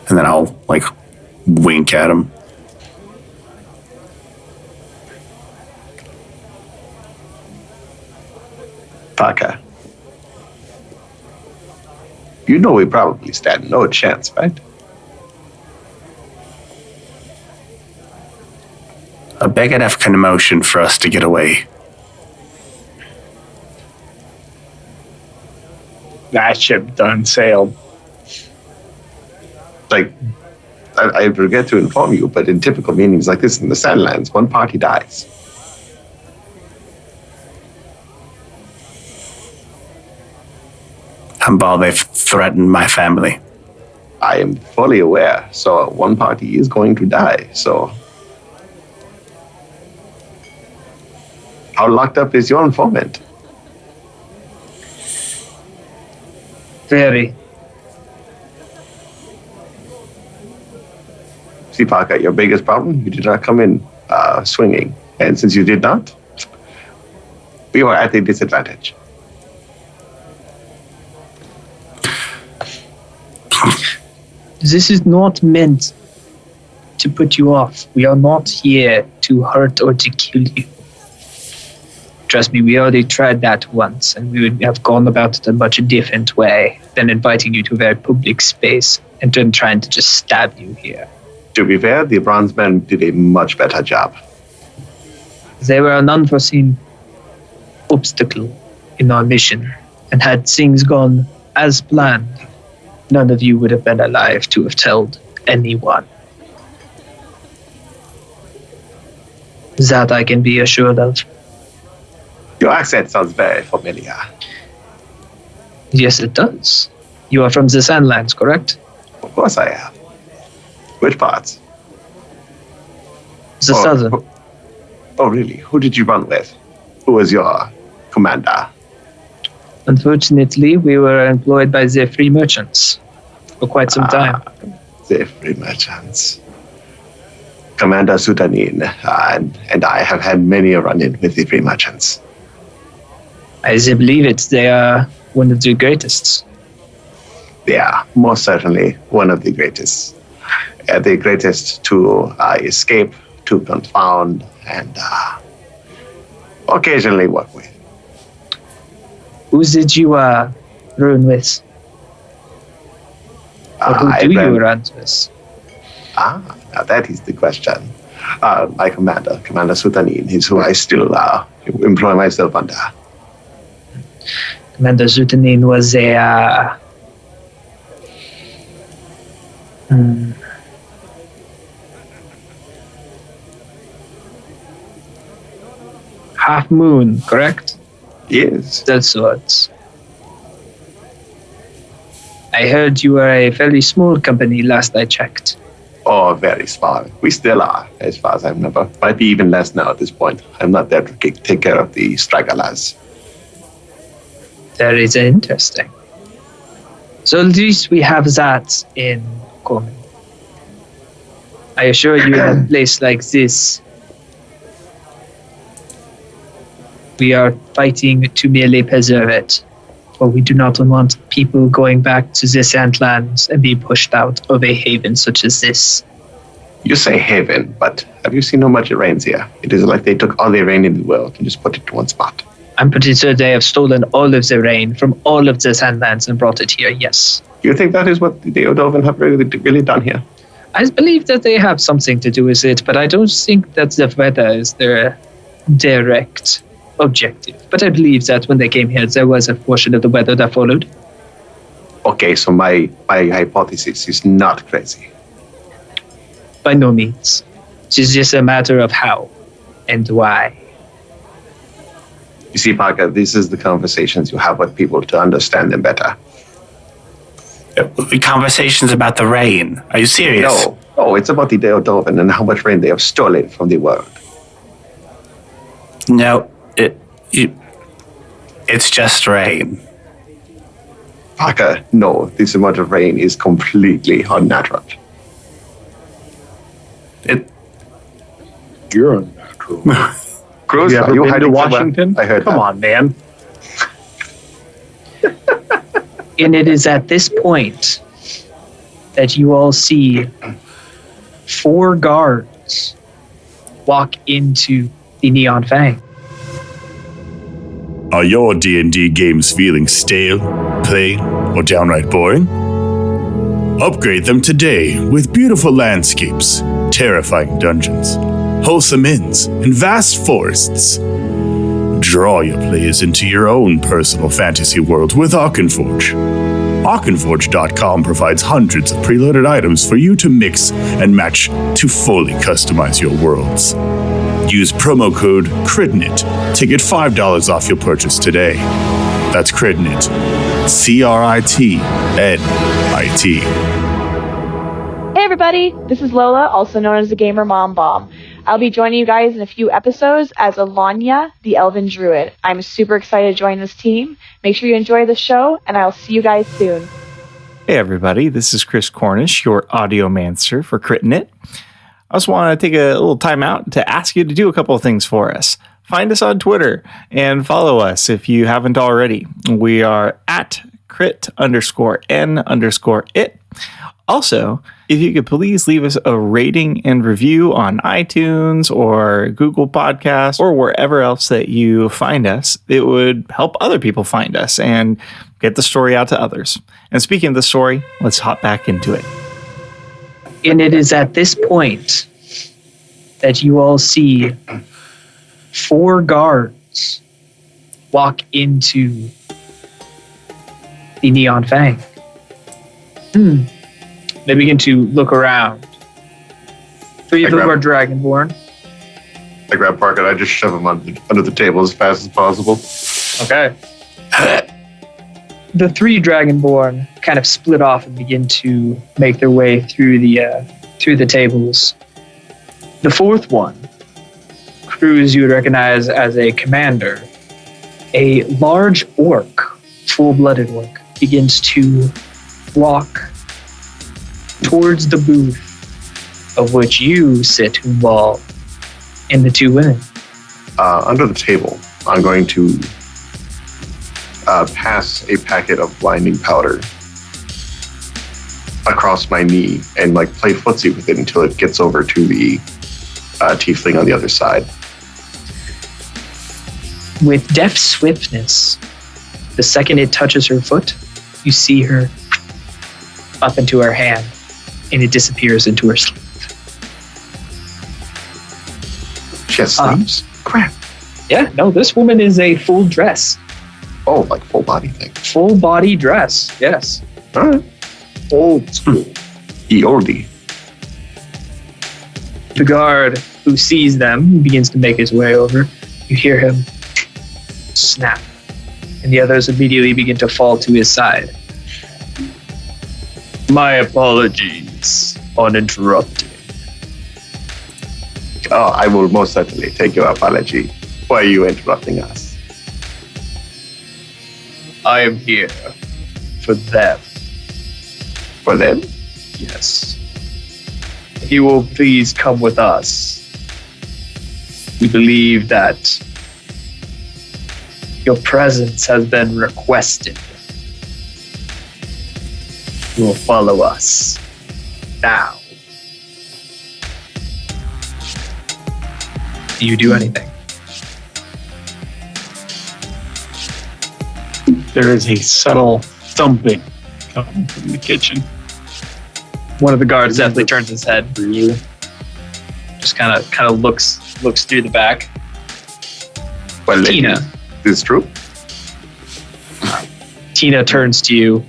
And then I'll, wink at him. Parker. You know we probably stand no chance, right? A big enough commotion for us to get away. That ship done sailed. I forget to inform you, but in typical meetings like this in the Sandlands, one party dies. And Vall, they've threatened my family. I am fully aware, so one party is going to die, so... How locked up is your informant? Very. See, Parker, your biggest problem, you did not come in swinging. And since you did not, we were at a disadvantage. This is not meant to put you off. We are not here to hurt or to kill you. Trust me, we already tried that once, and we would have gone about it a much different way than inviting you to a very public space and then trying to just stab you here. To be fair, the bronze men did a much better job. They were an unforeseen obstacle in our mission, and had things gone as planned, none of you would have been alive to have told anyone. That I can be assured of. Your accent sounds very familiar. Yes, it does. You are from the Sandlands, correct? Of course I am. Which parts? The southern. Oh, really? Who did you run with? Who was your commander? Unfortunately, we were employed by the free merchants for quite some time. The free merchants. Commander Sutanin and I have had many a run-in with the free merchants. I believe it. They are one of the greatest. They are most certainly one of the greatest. The greatest to escape, to confound, and occasionally work with. Who did you run with? Or who do you run with? Now that is the question. My commander, Commander Sutanin, is who I still employ myself under. Commander Sutanin was a... Half Moon, correct? Yes. That's what. I heard you were a fairly small company last I checked. Oh, very small. We still are, as far as I remember. Might be even less now at this point. I'm not there to take care of the stragglers. That is interesting. So at least we have that in common. I assure you, in a place like this, we are fighting to merely preserve it. For we do not want people going back to the Sandlands and be pushed out of a haven such as this. You say haven, but have you seen how much it rains here? It is like they took all the rain in the world and just put it to one spot. I'm pretty sure they have stolen all of the rain from all of the Sandlands and brought it here, yes. Do you think that is what the Deodovan have really done here? I believe that they have something to do with it, but I don't think that the weather is their direct objective. But I believe that when they came here, there was a portion of the weather that followed. Okay, so my hypothesis is not crazy. By no means. It is just a matter of how and why. You see, Parker, this is the conversations you have with people to understand them better. Conversations about the rain. Are you serious? No, it's about the Deodovan and how much rain they have stolen from the world. No, it's just rain. Parker, no, this amount of rain is completely unnatural. You're unnatural. Kruz, you ever are you been to hiding Washington? somewhere? I heard Come that. on, man. And it is at this point that you all see 4 guards walk into the Neon Fang. Are your D&D games feeling stale, plain, or downright boring? Upgrade them today with beautiful landscapes, terrifying dungeons, wholesome inns, and vast forests. Draw your players into your own personal fantasy world with Arkenforge. Arkenforge.com provides hundreds of preloaded items for you to mix and match to fully customize your worlds. Use promo code CRITNIT to get $5 off your purchase today. That's CRITNIT. CRITNIT. Hey everybody, this is Lola, also known as the Gamer Mom Bomb. I'll be joining you guys in a few episodes as Ellanya, the Elven Druid. I'm super excited to join this team. Make sure you enjoy the show, and I'll see you guys soon. Hey everybody, this is Chris Cornish, your audiomancer for Critting It. I just want to take a little time out to ask you to do a couple of things for us. Find us on Twitter and follow us if you haven't already. We are at crit_n_it. Also, if you could please leave us a rating and review on iTunes or Google Podcasts or wherever else that you find us, it would help other people find us and get the story out to others. And speaking of the story, let's hop back into it. And it is at this point that you all see 4 guards walk into the Neon Fang. They begin to look around. 3 of them are Dragonborn. I grab Parker and I just shove him under the table as fast as possible. Okay. The 3 Dragonborn kind of split off and begin to make their way through the tables. The 4th one, Kruz, you would recognize as a commander. A large orc, full-blooded orc, begins to walk towards the booth of which you sit, Vall, and the 2 women. Under the table, I'm going to pass a packet of blinding powder across my knee and like play footsie with it until it gets over to the tiefling on the other side. With deft swiftness, the second it touches her foot, you see her up into her hand, and it disappears into her sleeve. She has sleeves? Crap. Yeah, no, this woman is a full dress. Oh, like full body thing. Full body dress, yes. All right. Old school. Eordi. The guard who sees them begins to make his way over. You hear him snap, and the others immediately begin to fall to his side. My apologies on interrupting. Oh, I will most certainly take your apology. Why are you interrupting us? I am here for them. For them? Yes. If you will please come with us. We believe that your presence has been requested. You will follow us now. Do you do anything? There is a subtle thumping coming from the kitchen. One of the guards definitely turns his head. Just kind of looks through the back. Well, Tina. This is true. Tina turns to you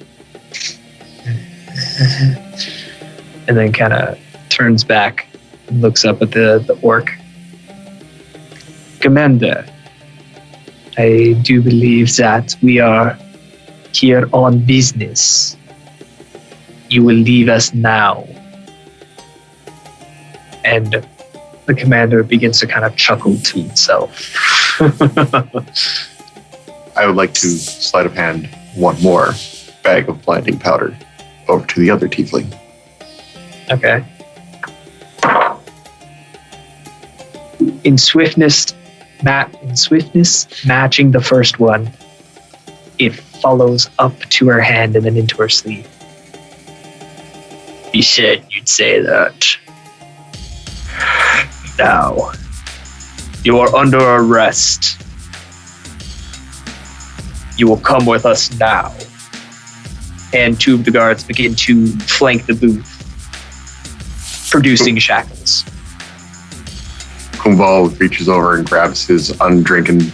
and then kind of turns back and looks up at the orc. Commander, I do believe that we are here on business. You will leave us now. And the commander begins to kind of chuckle to himself. I would like to sleight of hand one more bag of blinding powder over to the other tiefling. Okay. In swiftness, matching the first one, it follows up to her hand and then into her sleeve. You said you'd say that. Now, you are under arrest. You will come with us now. And 2 of the guards begin to flank the booth, producing shackles. Vall reaches over and grabs his undrinking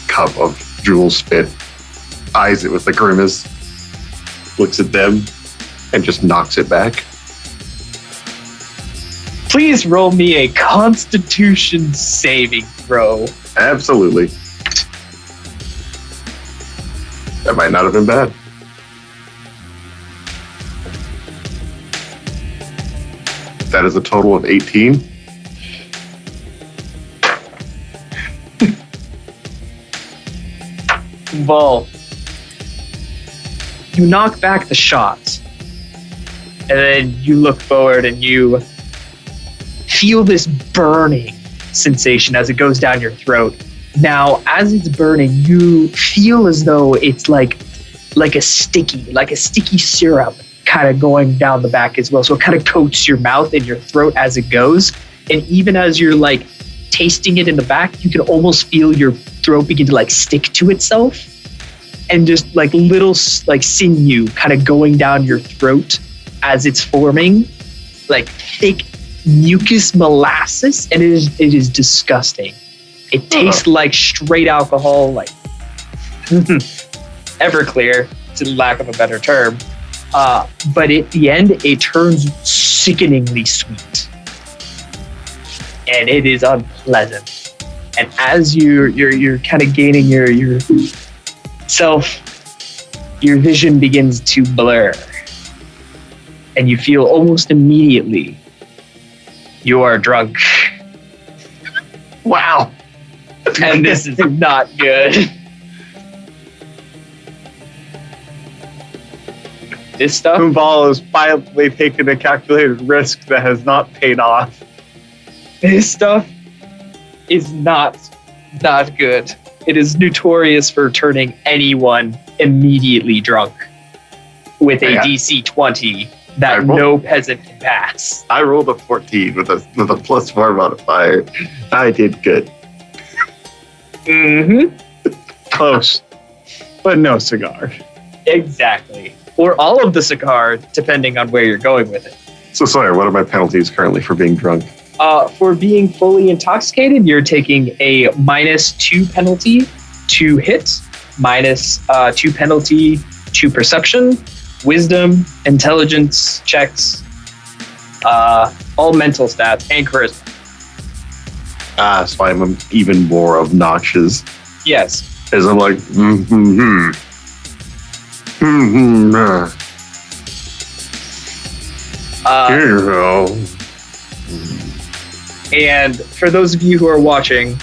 cup of jewel spit, eyes it with a grimace, looks at them, and just knocks it back. Please roll me a Constitution saving throw. Absolutely. That might not have been bad. That is a total of 18. Vall, you knock back the shot, and then you look forward and you feel this burning sensation as it goes down your throat. Now, as it's burning, you feel as though it's like a sticky syrup kind of going down the back as well. So it kind of coats your mouth and your throat as it goes. And even as you're like tasting it in the back, you can almost feel your throat begin to like stick to itself, and just like little like sinew kind of going down your throat as it's forming, like thick mucus molasses, and it is disgusting. It tastes like straight alcohol, like Everclear, to lack of a better term. But at the end, it turns sickeningly sweet, and it is unpleasant. And as you're kind of gaining your self, your vision begins to blur, and you feel almost immediately you are drunk. Wow. And this is not good. This stuff? Vall has finally taken a calculated risk that has not paid off. This stuff is not good. It is notorious for turning anyone immediately drunk with a DC 20 that no peasant can pass. I rolled a 14 with a +4 modifier. I did good. Mm-hmm. Close, but no cigar. Exactly. Or all of the cigar, depending on where you're going with it. So, Sawyer, what are my penalties currently for being drunk? For being fully intoxicated, you're taking a -2 penalty to hit, -2 penalty to perception, wisdom, intelligence checks, all mental stats, and charisma. So I'm even more obnoxious. Yes. As I'm like, And for those of you who are watching,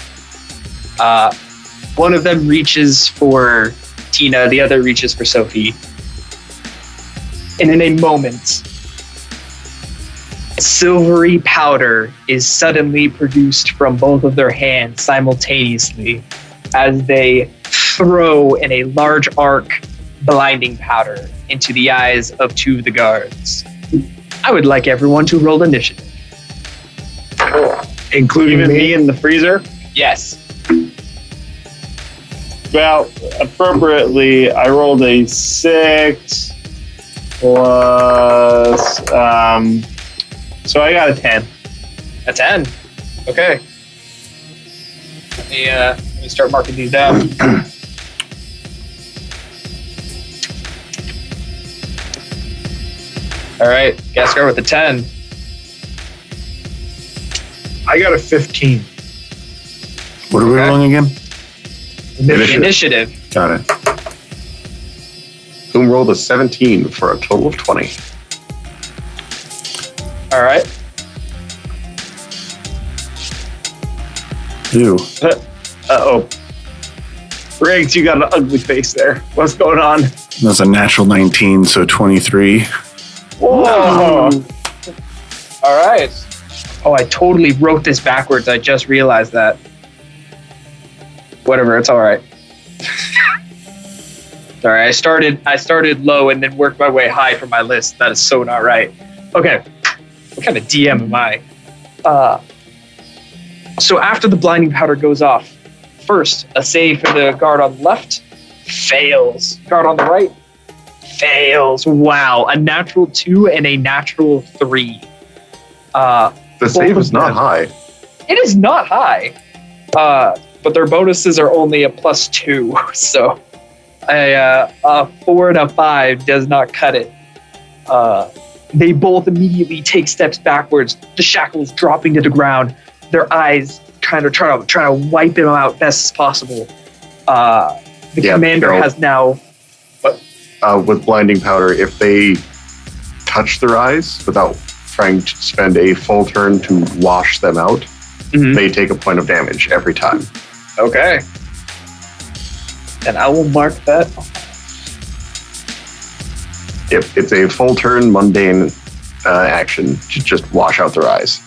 one of them reaches for Tina, the other reaches for Sophie. And in a moment, silvery powder is suddenly produced from both of their hands simultaneously as they throw in a large arc blinding powder into the eyes of two of the guards. I would like everyone to roll initiative. Including me in the freezer? Yes. Well, appropriately, I rolled a 6 plus, so I got a 10. A 10. Okay. Let me start marking these down. All right, Ghastgar with the 10. I got a 15. What are we rolling again? Initiative. Got it. Huum rolled a 17 for a total of 20. All right. Ew. Uh-oh. Riggs, you got an ugly face there. What's going on? That's a natural 19, so 23. Whoa! All right. Oh, I totally wrote this backwards. I just realized that. Whatever, it's all right. Sorry, I started low and then worked my way high for my list. That is so not right. Okay, what kind of DM am I? So after the blinding powder goes off, first a save for the guard on the left, fails. Guard on the right, fails. Wow, a natural 2 and a natural 3. The save is not high. It is not high, but their bonuses are only a +2, so a 4 and a 5 does not cut it. They both immediately take steps backwards, the shackles dropping to the ground, their eyes kind of trying to wipe them out best as possible. The commander has now... with blinding powder, if they touch their eyes without trying to spend a full turn to wash them out, they take a point of damage every time. Okay. And I will mark that. If it's a full turn mundane action, to just wash out their eyes.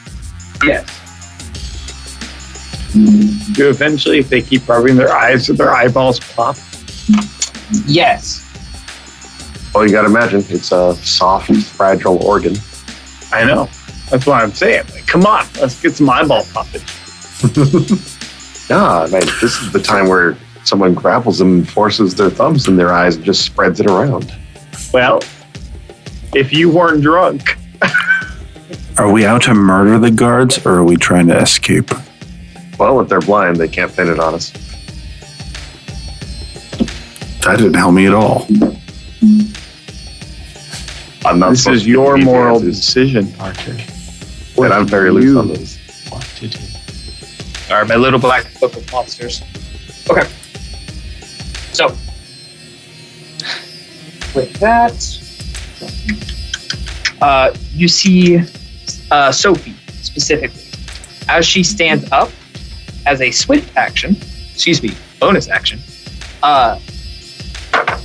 Yes. Do eventually, if they keep rubbing their eyes, do their eyeballs pop? Yes. Well, you gotta imagine, it's a soft, fragile organ. I know. That's what I'm saying. Like, come on, let's get some eyeball popping. Yeah, man, this is the time where someone grapples them and forces their thumbs in their eyes and just spreads it around. Well, if you weren't drunk. Are we out to murder the guards, or are we trying to escape? Well, if they're blind, they can't pin it on us. That didn't help me at all. I'm not. This is your moral decision, Parker. And I'm very loose on this. Want to do? All right, my little black book of monsters. Okay. So, with that, you see Sophie specifically. As she stands up as a swift action, bonus action,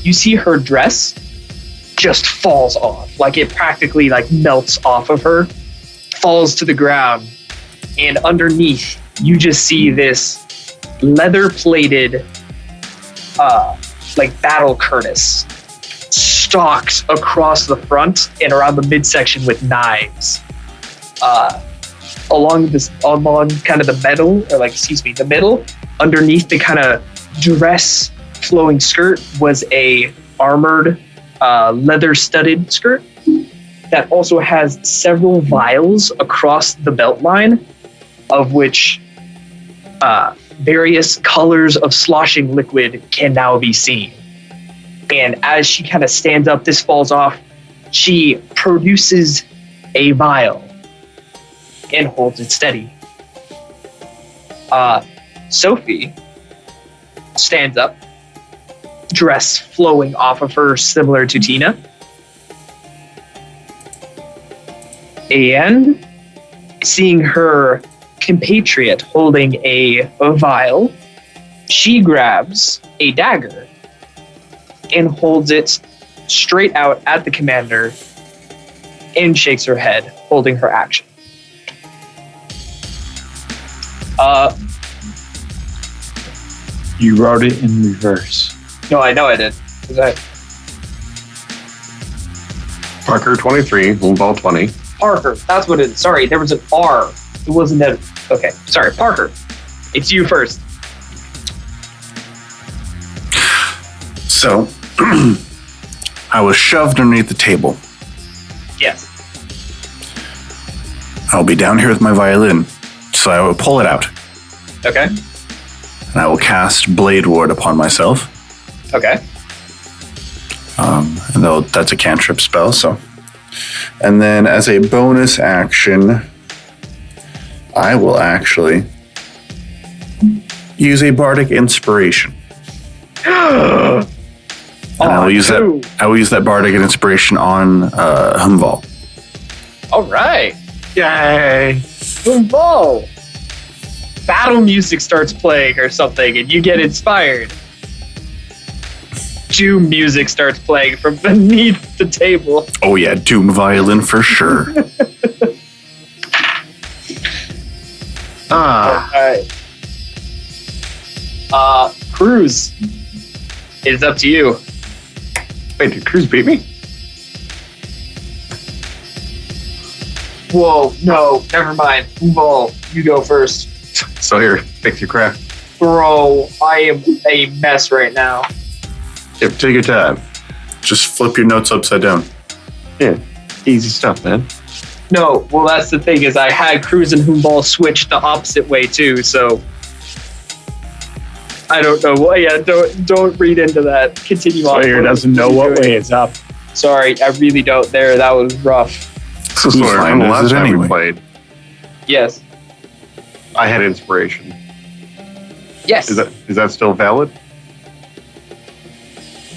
you see her dress just falls off. Like it practically like melts off of her, falls to the ground, and underneath you just see this leather-plated like battle Curtis stalks across the front and around the midsection with knives. Along kind of the middle, the middle, underneath the kind of dress flowing skirt was a armored leather-studded skirt that also has several vials across the belt line, of which various colors of sloshing liquid can now be seen. And as she kind of stands up, this falls off, she produces a vial and holds it steady. Sophie stands up, dress flowing off of her similar to Tina. And seeing her compatriot holding a vial, she grabs a dagger and holds it straight out at the commander and shakes her head, holding her action. You wrote it in reverse. No, I know I did. Parker 23, Vall 20. Parker, that's what it is. Sorry, there was an R. It wasn't a... Okay, sorry, Parker. It's you first. So, I was shoved underneath the table. Yes. I'll be down here with my violin, so I will pull it out. Okay. And I will cast Blade Ward upon myself. Okay. And though that's a cantrip spell, so. And then as a bonus action, I will actually use a bardic inspiration. And I will use that bardic inspiration on Vall. All right. Yay! Vall. Battle music starts playing or something, and you get inspired. Doom music starts playing from beneath the table. Oh yeah, Doom violin for sure. All right. Kruz, it's up to you. Wait, did Kruz beat me? Whoa, no, never mind. Vall, you go first. So here, fix your craft. Bro, I am a mess right now. Yep, take your time. Just flip your notes upside down. Yeah, easy stuff, man. No, well, that's the thing is I had Kruz and Vall switched the opposite way too, so I don't know. Well, yeah, don't read into that. Continue on. Sawyer doesn't know what way it's up. Sorry, I really don't. That was rough. So Whose Sawyer, line from the is last it time anyway? we played, Yes. I had inspiration. Yes. Is that still valid?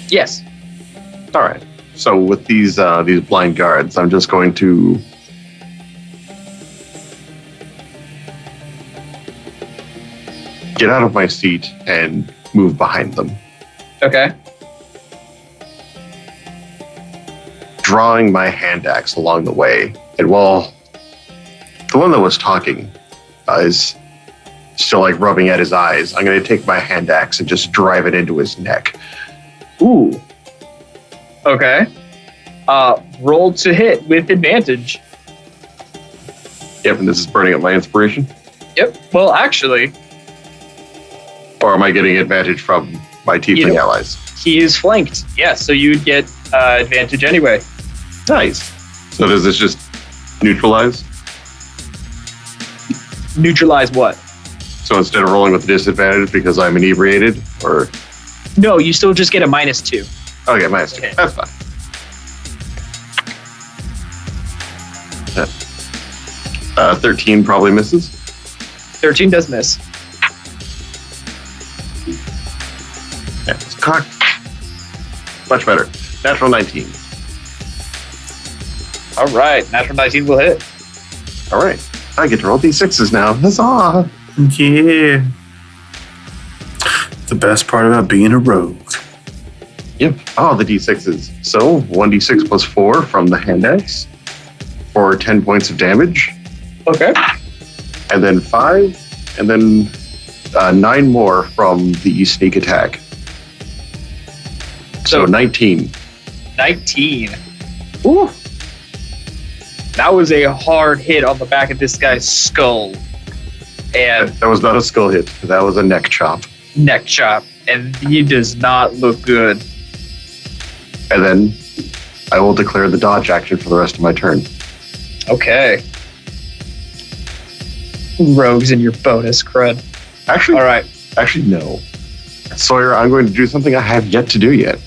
Yes. All right. So with these blind guards, I'm just going to get out of my seat and move behind them, Okay. drawing my hand axe along the way. And while the one that was talking is still like rubbing at his eyes, I'm going to take my hand axe and just drive it into his neck. Ooh. Okay. Roll to hit with advantage. Yep, and this is burning up my inspiration. Yep. Well, actually, Or am I getting advantage from my tiefling allies? he is flanked. Yes, so you'd get advantage anyway. Nice. So does this just neutralize? Neutralize what? So instead of rolling with disadvantage because I'm inebriated, or No, you still just get a -2. okay, -2. Okay. That's fine. 13 probably misses. 13 does miss. Yeah, it's cocked. Much better. Natural 19. All right, natural 19 will hit. All right. I get to roll D6s now. Huzzah! Yeah. The best part about being a rogue. Yep. Oh, the D6s. So 1d6 plus 4 from the hand axe for 10 points of damage. Okay. And then 5, and then 9 more from the sneak attack. So 19. 19. Ooh. That was a hard hit on the back of this guy's skull. And That was not a skull hit. That was a neck chop. neck chop. And he does not look good. And then I will declare the dodge action for the rest of my turn. Okay. Rogues in your bonus crud. Actually, All right. Actually, no. Sawyer, I'm going to do something I have yet to do yet.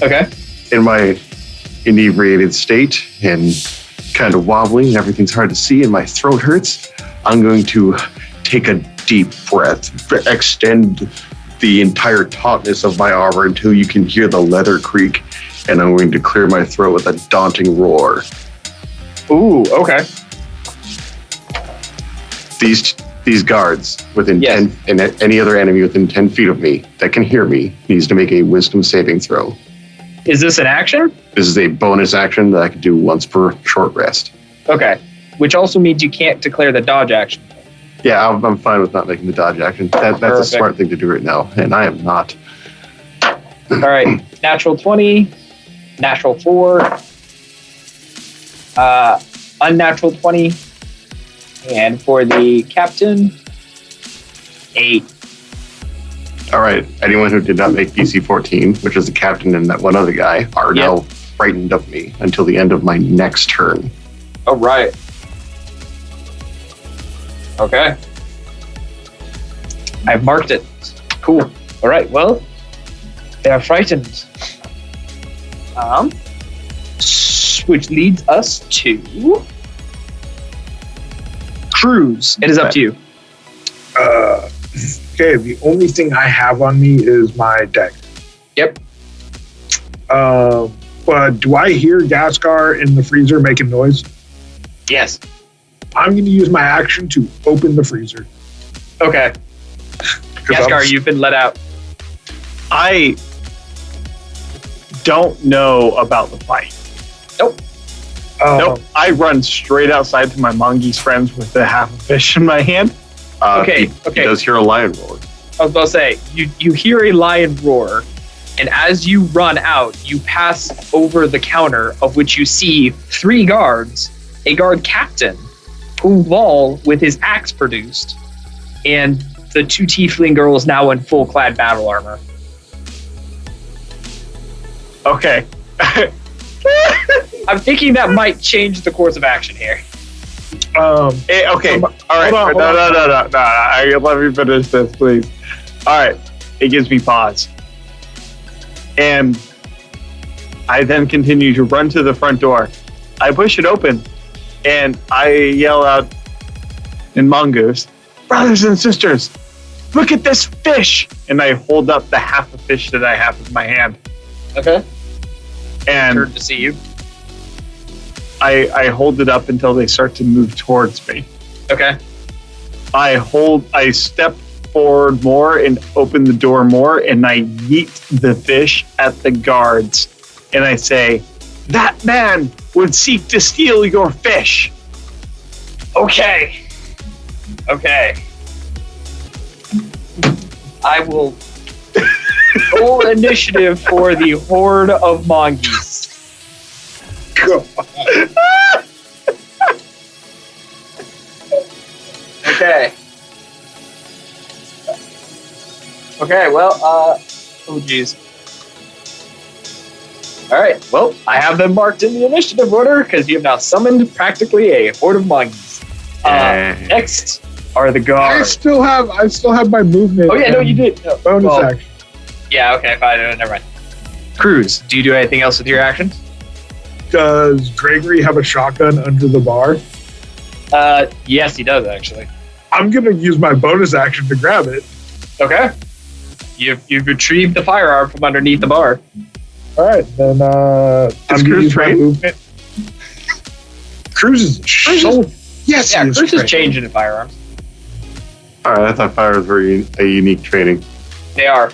Okay. In my inebriated state and kind of wobbly and everything's hard to see and my throat hurts, I'm going to take a deep breath, extend the entire tautness of my armor until you can hear the leather creak, and I'm going to clear my throat with a daunting roar. Ooh, okay. These guards within Yes. 10, and any other enemy within 10 feet of me that can hear me needs to make a wisdom saving throw. Is this an action? This is a bonus action that I can do once per short rest. Okay. Which also means you can't declare the dodge action. Yeah, I'm fine with not making the dodge action. That's a Perfect. smart thing to do right now, and I am not. All right. Natural 20, natural 4, unnatural 20, and for the captain, 8. All right, anyone who did not make DC 14, which is the captain and that one other guy, are now frightened of me until the end of my next turn. All right. Okay. I've marked it. Cool. All right. Well, they are frightened. Which leads us to Kruz. It is up to you. Okay, the only thing I have on me is my deck. Yep. But do I hear Ghastgar in the freezer making noise? Yes. I'm going to use my action to open the freezer. Okay. 'Cause Ghastgar, you've been let out. I don't know about the fight. Nope. Nope. I run straight outside to my mongoose friends with the half a fish in my hand. Okay, He okay. does hear a lion roar. I was about to say, you hear a lion roar, and as you run out, you pass over the counter, of which you see 3 guards, a guard captain, whom Vall with his axe produced, and the 2 tiefling girls now in full clad battle armor. Okay. I'm thinking that might change the course of action here. Okay. All right. hold on. No. Let me finish this, please. All right. It gives me pause. And I then continue to run to the front door. I push it open and I yell out in mongoose, "Brothers and sisters, look at this fish!" And I hold up the half a fish that I have in my hand. Okay. And Turn to see you. I hold it up until they start to move towards me. Okay. I step forward more and open the door more, and I yeet the fish at the guards. And I say, "That man would seek to steal your fish." Okay. I will roll initiative for the horde of mongoose. Okay. Well, oh geez. All right, well, I have them marked in the initiative order because you have now summoned practically a horde of mongoose. Next are the I guards. still have my movement. Oh yeah, no, and you did. No, Bonus well, action. Yeah, okay, fine. Never mind. Kruz, do you do anything else with your actions? Does Gregory have a shotgun under the bar? Yes, he does actually. I'm gonna use my bonus action to grab it. Okay. You've retrieved the firearm from underneath the bar. All right, then I'm gonna Kruz use my trained? movement. Kruz is yes, Yeah, he is Kruz is trained. changing the firearms. All right, I thought fires were a unique training. They are.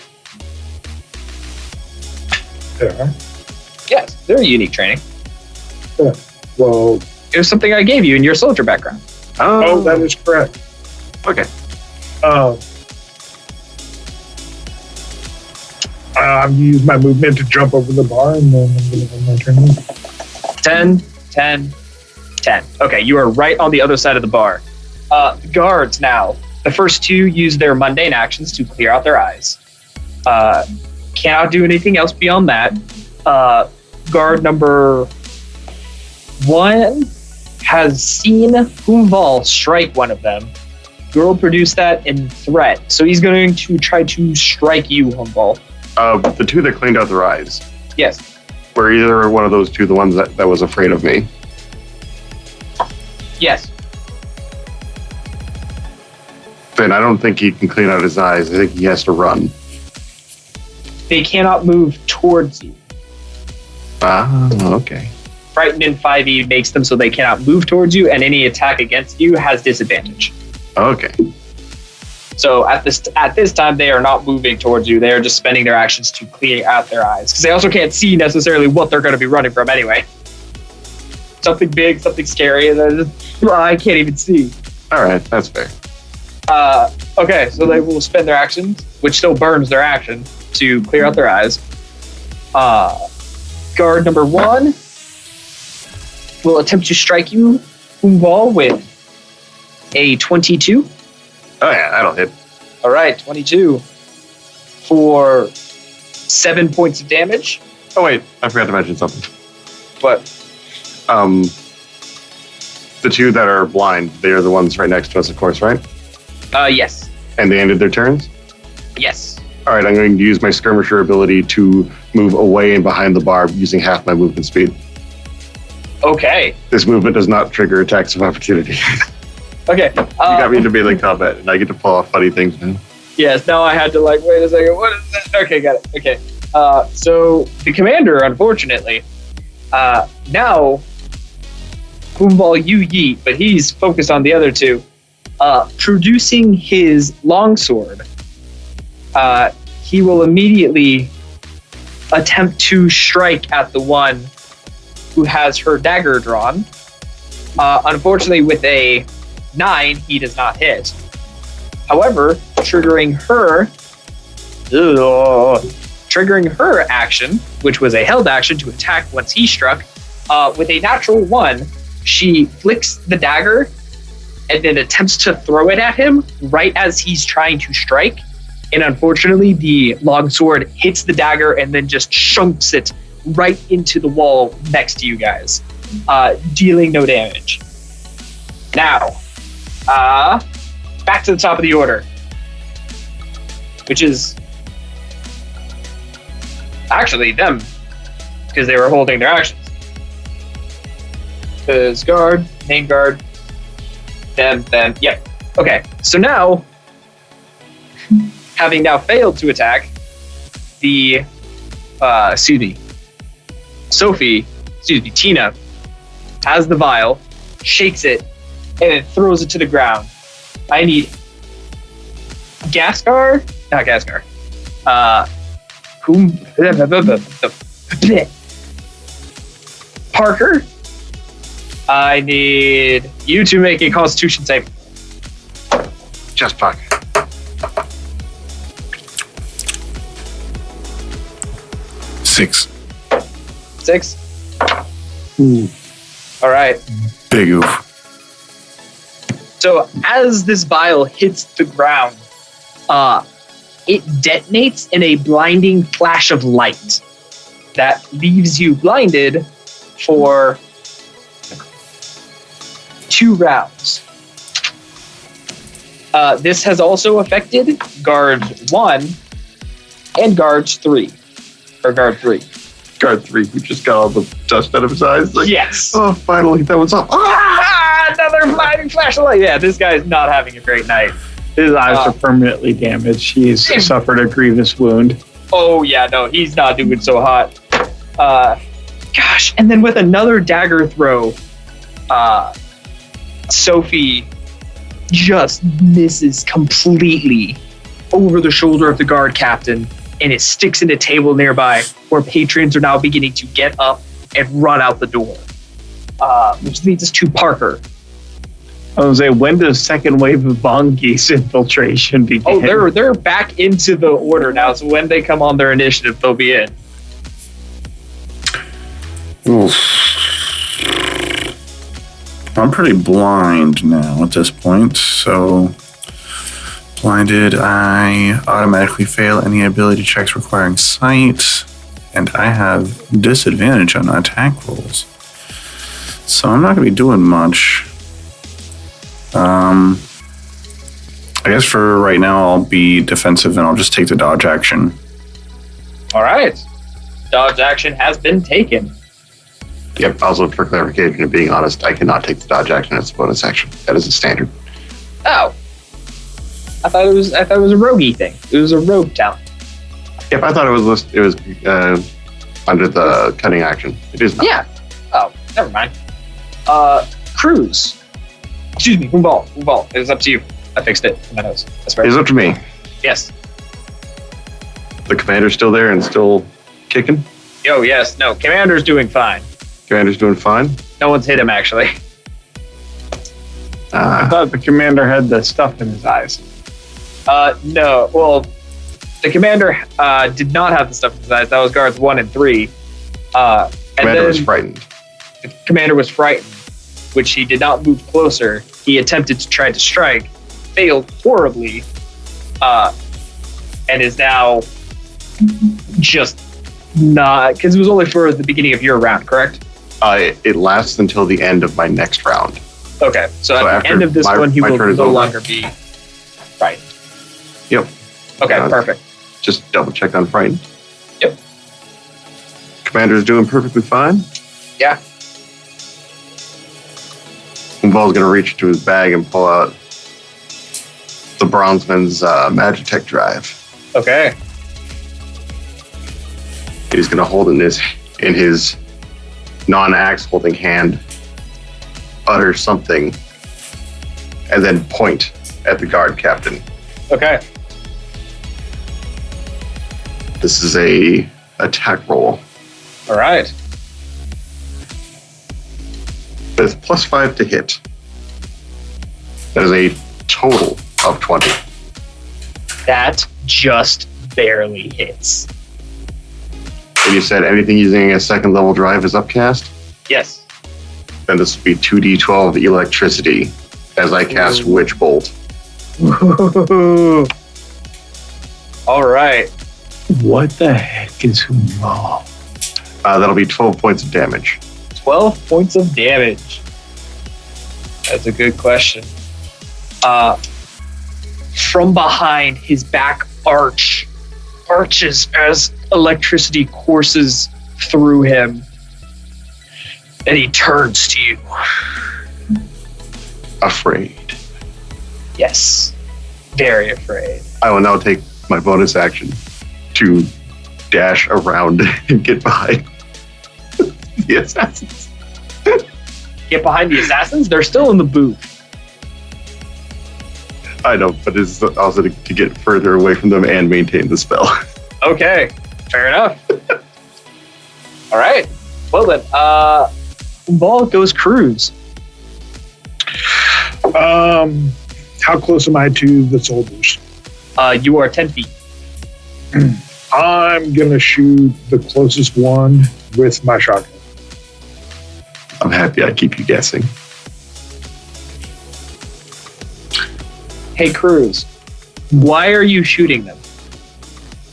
Yeah. Yes, they're a unique training. Well, It was something I gave you in your soldier background. oh, that is correct. Okay. I'm gonna use my movement to jump over the bar, and then I'm gonna end my turn. 10, 10, 10. Okay, you are right on the other side of the bar. Guards now. The first two use their mundane actions to clear out their eyes. Cannot do anything else beyond that. Guard number 1 has seen Vall strike one of them. Girl produced that in threat, so he's going to try to strike you, Vall. The two that cleaned out their eyes. Yes. Were either one of those two the ones that was afraid of me? Yes. Then I don't think he can clean out his eyes. I think he has to run. They cannot move towards you. Ah, okay. Frightened in 5e makes them so they cannot move towards you, and any attack against you has disadvantage. Okay. So at this time, they are not moving towards you. They are just spending their actions to clear out their eyes, because they also can't see necessarily what they're going to be running from anyway. Something big, something scary, and then I can't even see. All right, that's fair. Okay, so they will spend their actions, which still burns their action, to clear out their eyes. Guard number 1 will attempt to strike you, Vall, with a 22. Oh yeah, that'll hit. All right, 22 for 7 points of damage. Oh wait, I forgot to mention something. But The two that are blind, they are the ones right next to us, of course, right? yes, And they ended their turns? yes. All right, I'm going to use my skirmisher ability to move away and behind the bar using half my movement speed. Okay, This movement does not trigger attacks of opportunity. okay. You got me into melee combat, and I get to pull off funny things now. Yes, now I had to wait a second. What is that? Okay, got it. Okay. So the commander, unfortunately, now Vall, you yeet, but he's focused on the other two. Producing his longsword, he will immediately attempt to strike at the one who has her dagger drawn. Unfortunately, with a 9, he does not hit. However, triggering her action, which was a held action to attack once he struck, with a natural 1, she flicks the dagger and then attempts to throw it at him right as he's trying to strike. And unfortunately, the longsword hits the dagger and then just chunks it right into the wall next to you guys, dealing no damage. Now, back to the top of the order, which is actually them, because they were holding their actions. Because guard, main guard, them, yep. Okay, so now, having now failed to attack, Tina has the vial, shakes it, and then throws it to the ground. I need Ghastgar? Not Ghastgar. Parker? I need you to make a Constitution save. Just Puck. Six. 6? All right. Big oof. So as this vial hits the ground, it detonates in a blinding flash of light that leaves you blinded for 2 rounds. This has also affected guards 1 and guards 3. Or guard 3. Guard 3, who just got all the dust out of his eyes. Like, yes. oh, finally, that was up. Another blinding flashlight. Yeah, this guy's not having a great night. His eyes are permanently damaged. He's suffered a grievous wound. Oh, yeah, no, he's not doing so hot. Gosh, and then with another dagger throw, Sophie just misses completely over the shoulder of the guard captain, and it sticks in a table nearby where patrons are now beginning to get up and run out the door. Which leads us to Parker. I was say, when does second wave of Bongi's infiltration begin? Oh, they're back into the order now, so when they come on their initiative, they'll be in. I'm pretty blind now at this point, so blinded, I automatically fail any ability checks requiring sight, and I have disadvantage on attack rolls. So I'm not going to be doing much. I guess for right now, I'll be defensive and I'll just take the dodge action. All right. Dodge action has been taken. Yep, also for clarification and being honest, I cannot take the dodge action as a bonus action. That is a standard. Oh. I thought it was a roguey thing. It was a rogue talent. Yep, I thought it was under the cutting action. It is not. Yeah. Oh, never mind. Kruz. Excuse me, Vall. It was up to you. I fixed it in my notes. That's right. It's up to me. Yes. The commander's still there and still kicking? Yo, yes. No, Commander's doing fine. Commander's doing fine? No one's hit him, actually. I thought the commander had the stuff in his eyes. No. Well, the commander did not have the stuff in his eyes. That was guards 1 and 3. Commander was frightened. The commander was frightened, which he did not move closer. He attempted to try to strike, failed horribly, and is now just not, because it was only for the beginning of your round, correct? It lasts until the end of my next round. Okay, so at the end of this one, he will no longer be frightened. Yep. Okay, perfect. Just double check on frightened. Yep. Commander's doing perfectly fine. Yeah. Vall's going to reach into his bag and pull out the Bronzeman's Magitech drive. Okay. He's going to hold in his non-axe holding hand, utter something, and then point at the guard captain. Okay. This is a attack roll. All right. With +5 to hit. That is a total of 20. That just barely hits. And you said anything using a second level drive is upcast? Yes. Then this would be 2d12 electricity as I cast Witch Bolt. All right. What the heck is Huum? That'll be 12 points of damage. 12 points of damage. That's a good question. From behind, his back arches as electricity courses through him. And he turns to you. Afraid. Yes. Very afraid. I will now take my bonus action to dash around and get behind the assassins. Get behind the assassins? They're still in the booth. I know, but it's also to get further away from them and maintain the spell. Okay. Fair enough. All right. Well then, Vall goes Kruz. How close am I to the soldiers? You are 10 feet. I'm gonna shoot the closest one with my shotgun. I'm happy I keep you guessing. Hey, Kruz. Why are you shooting them?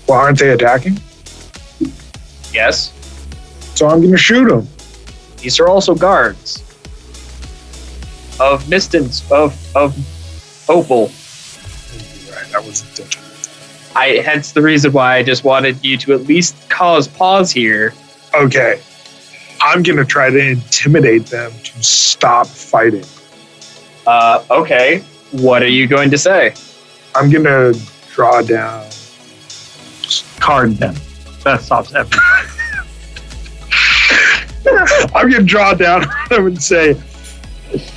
Well, aren't they attacking? Yes. So I'm gonna shoot them. These are also guards. Of Mistons, of Opal. That was intentional. Hence the reason why I just wanted you to at least cause pause here. Okay. I'm going to try to intimidate them to stop fighting. Okay. What are you going to say? I'm going to draw down. Card them. That stops everything. I'm going to draw down on them and say,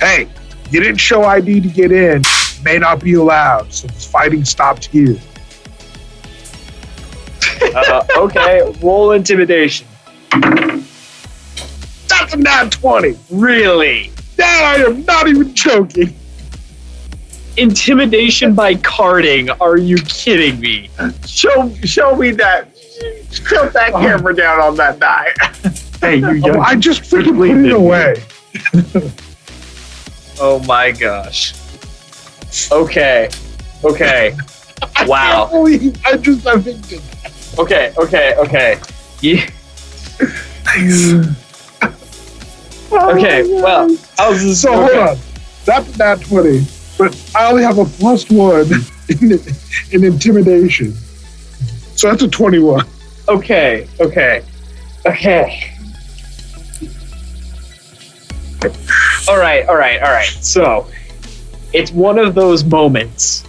hey, you didn't show ID to get in. May not be allowed. So the fighting stopped here. Okay. Roll intimidation. That's a nat 20. Really? That I am not even joking. Intimidation by carding? Are you kidding me? Show me that. Tilt that camera down on that die. Hey, you young. I just freaking put it away. Oh my gosh. Okay. Wow. I just evicted. Okay. Yeah. Okay, well, how's this? So hold on. That's nat 20, but I only have a +1 in intimidation. So that's a 21. Okay. All right. So, it's one of those moments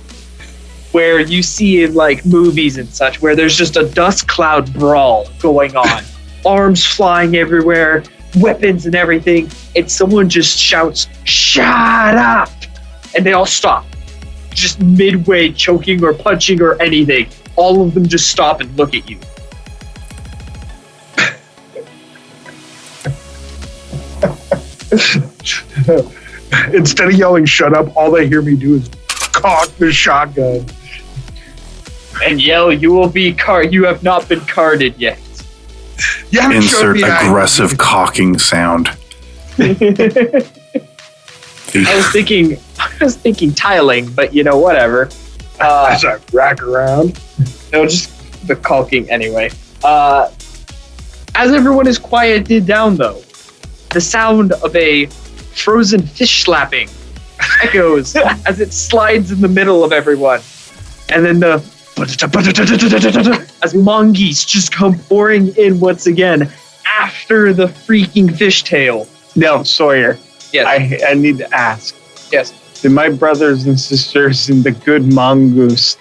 where you see in like movies and such where there's just a dust cloud brawl going on, arms flying everywhere, weapons and everything, and someone just shouts, "Shut up!" and they all stop, just midway choking or punching or anything. All of them just stop and look at you. Instead of yelling "shut up," all they hear me do is cock the shotgun and yell, "You will be you have not been carded yet." You haven't showed Insert me aggressive cocking sound. I was thinking tiling, but you know, whatever. As I rack around. No, just the caulking anyway. As everyone is quieted down, though, the sound of a frozen fish slapping echoes as it slides in the middle of everyone. And then as mongoose just come pouring in once again after the freaking fishtail. No, Sawyer. Yes. I need to ask. Yes. Did my brothers and sisters in the good mongoose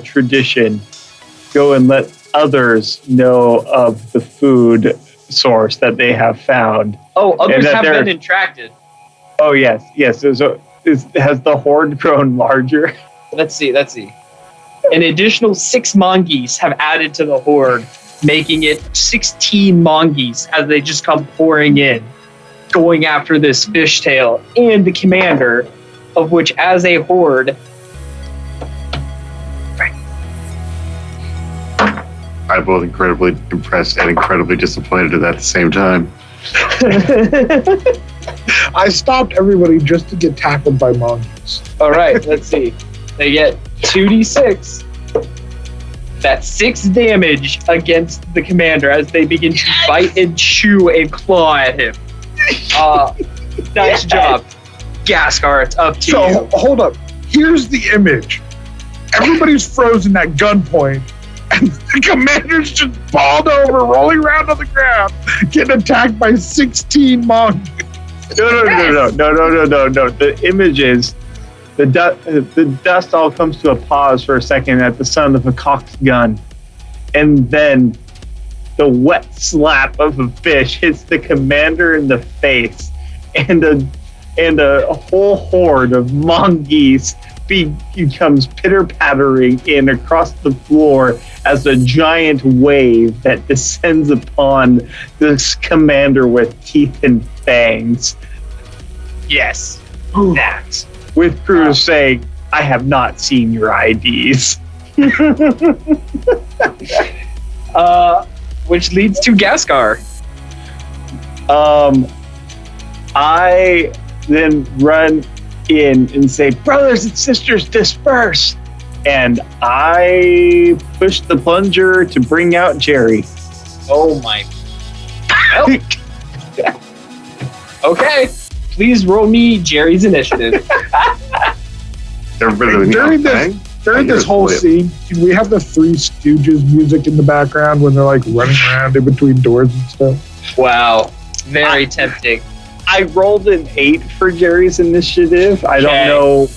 tradition go and let others know of the food source that they have found? Oh, others have been attracted. Oh, yes. Has the horde grown larger? Let's see. An additional 6 mongoose have added to the horde, making it 16 mongoose as they just come pouring in, going after this fishtail and the commander, of which as a horde... I'm both incredibly impressed and incredibly disappointed at the same time. I stopped everybody just to get tackled by mongoose. All right, let's see. They get 2d6. That's 6 damage against the commander as they begin to bite and chew and claw at him. Nice job. Ghastgar, it's up to you. So, hold up. Here's the image. Everybody's frozen at gunpoint, and the commander's just balled over, rolling around on the ground, getting attacked by 16 mongoose. No. The image is the dust all comes to a pause for a second at the sound of a cocked gun, and then the wet slap of a fish hits the commander in the face, and a whole horde of mongoose becomes pitter-pattering in across the floor as a giant wave that descends upon this commander with teeth and fangs. Yes, that. With Kruz saying, "I have not seen your IDs." Which leads to Ghastgar. I then run in and say, "Brothers and sisters, disperse!" And I push the plunger to bring out Jerry. Oh my. Okay. Please roll me Jerry's initiative. During this whole scene, can we have the Three Stooges music in the background when they're like running around in between doors and stuff? Wow. Very tempting. I rolled an 8 for Jerry's initiative. I don't know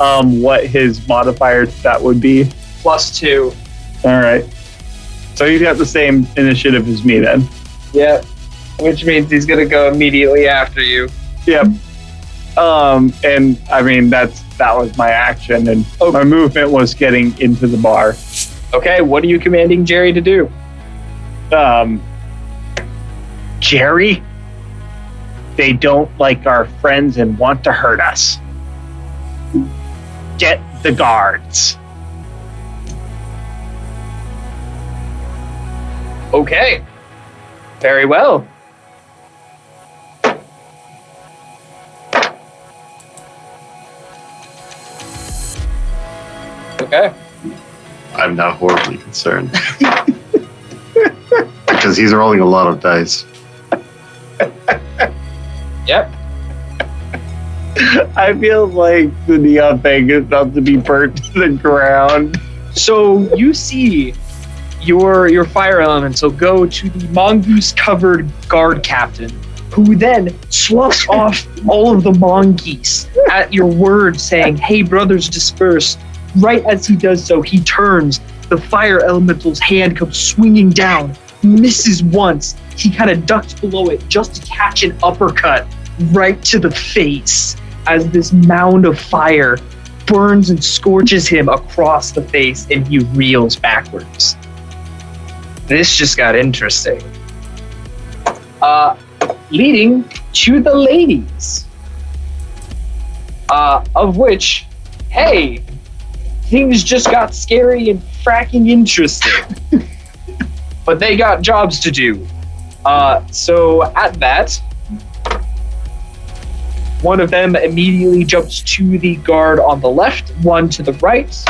what his modifier to that would be. +2. All right. So he's got the same initiative as me then. Yep. Which means he's going to go immediately after you. Yep. And I mean, that was my action, and my movement was getting into the bar. Okay, what are you commanding Jerry to do? Jerry, they don't like our friends and want to hurt us. Get the guards. Okay. Very well. Okay. I'm not horribly concerned. Because he's rolling a lot of dice. Yep. I feel like the neon thing is about to be burnt to the ground. So you see your fire elemental go to the mongoose-covered guard captain, who then sloughs off all of the mongoose at your word, saying, "Hey, brothers, disperse." Right as he does so, he turns. The fire elemental's hand comes swinging down, misses once. He kind of ducks below it just to catch an uppercut right to the face as this mound of fire burns and scorches him across the face, and he reels backwards. This just got interesting. Leading to the ladies. Of which, hey, things just got scary and fracking interesting. But they got jobs to do. So at that, one of them immediately jumps to the guard on the left, one to the right.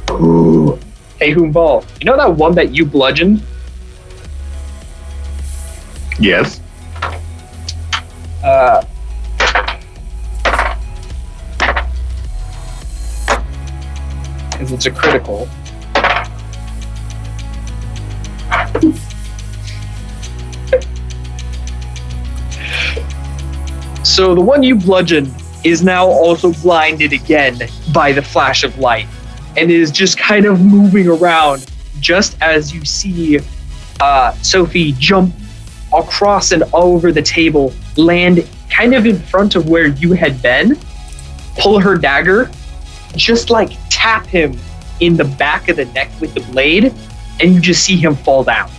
Ooh. Hey, Huum Vall, you know that one that you bludgeoned? Yes. Because it's a critical. So the one you bludgeoned is now also blinded again by the flash of light, and is just kind of moving around just as you see Sophie jump across and over the table, land kind of in front of where you had been, pull her dagger, just like tap him in the back of the neck with the blade, and you just see him fall down.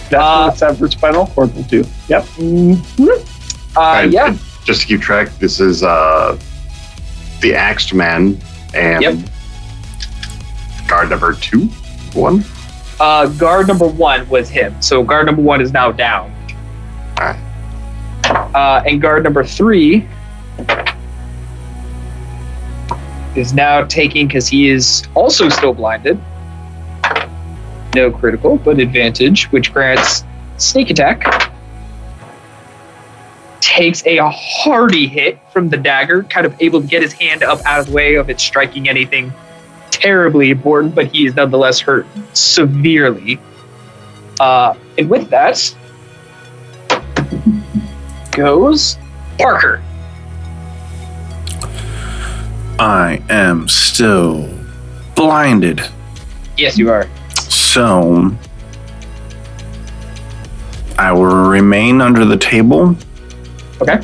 That's what it's at for spinal cord will do. Yep. Yeah. Just to keep track, this is the Axed Man and guard number 2? 1? Guard number 1 was him. So guard number 1 is now down. Alright. And guard number 3 is now taking, because he is also still blinded. No critical, but advantage, which grants sneak attack. Takes a hearty hit from the dagger, kind of able to get his hand up out of the way of it striking anything terribly important, but he is nonetheless hurt severely. And with that goes Parker. I am still blinded. Yes, you are. So I will remain under the table. Okay.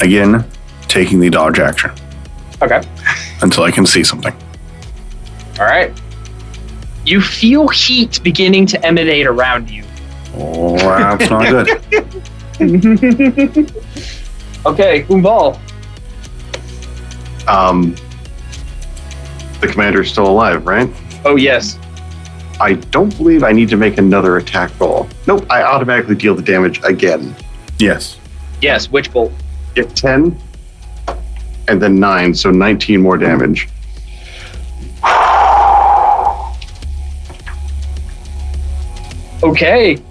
Again, taking the dodge action. Okay. Until I can see something. All right. You feel heat beginning to emanate around you. Oh, that's not good. Okay, Huum Vall. The commander's still alive, right? Oh, yes. I don't believe I need to make another attack roll. Nope, I automatically deal the damage again. Yes. Yes, Witch Bolt. Get 10, and then 9, so 19 more damage. Okay.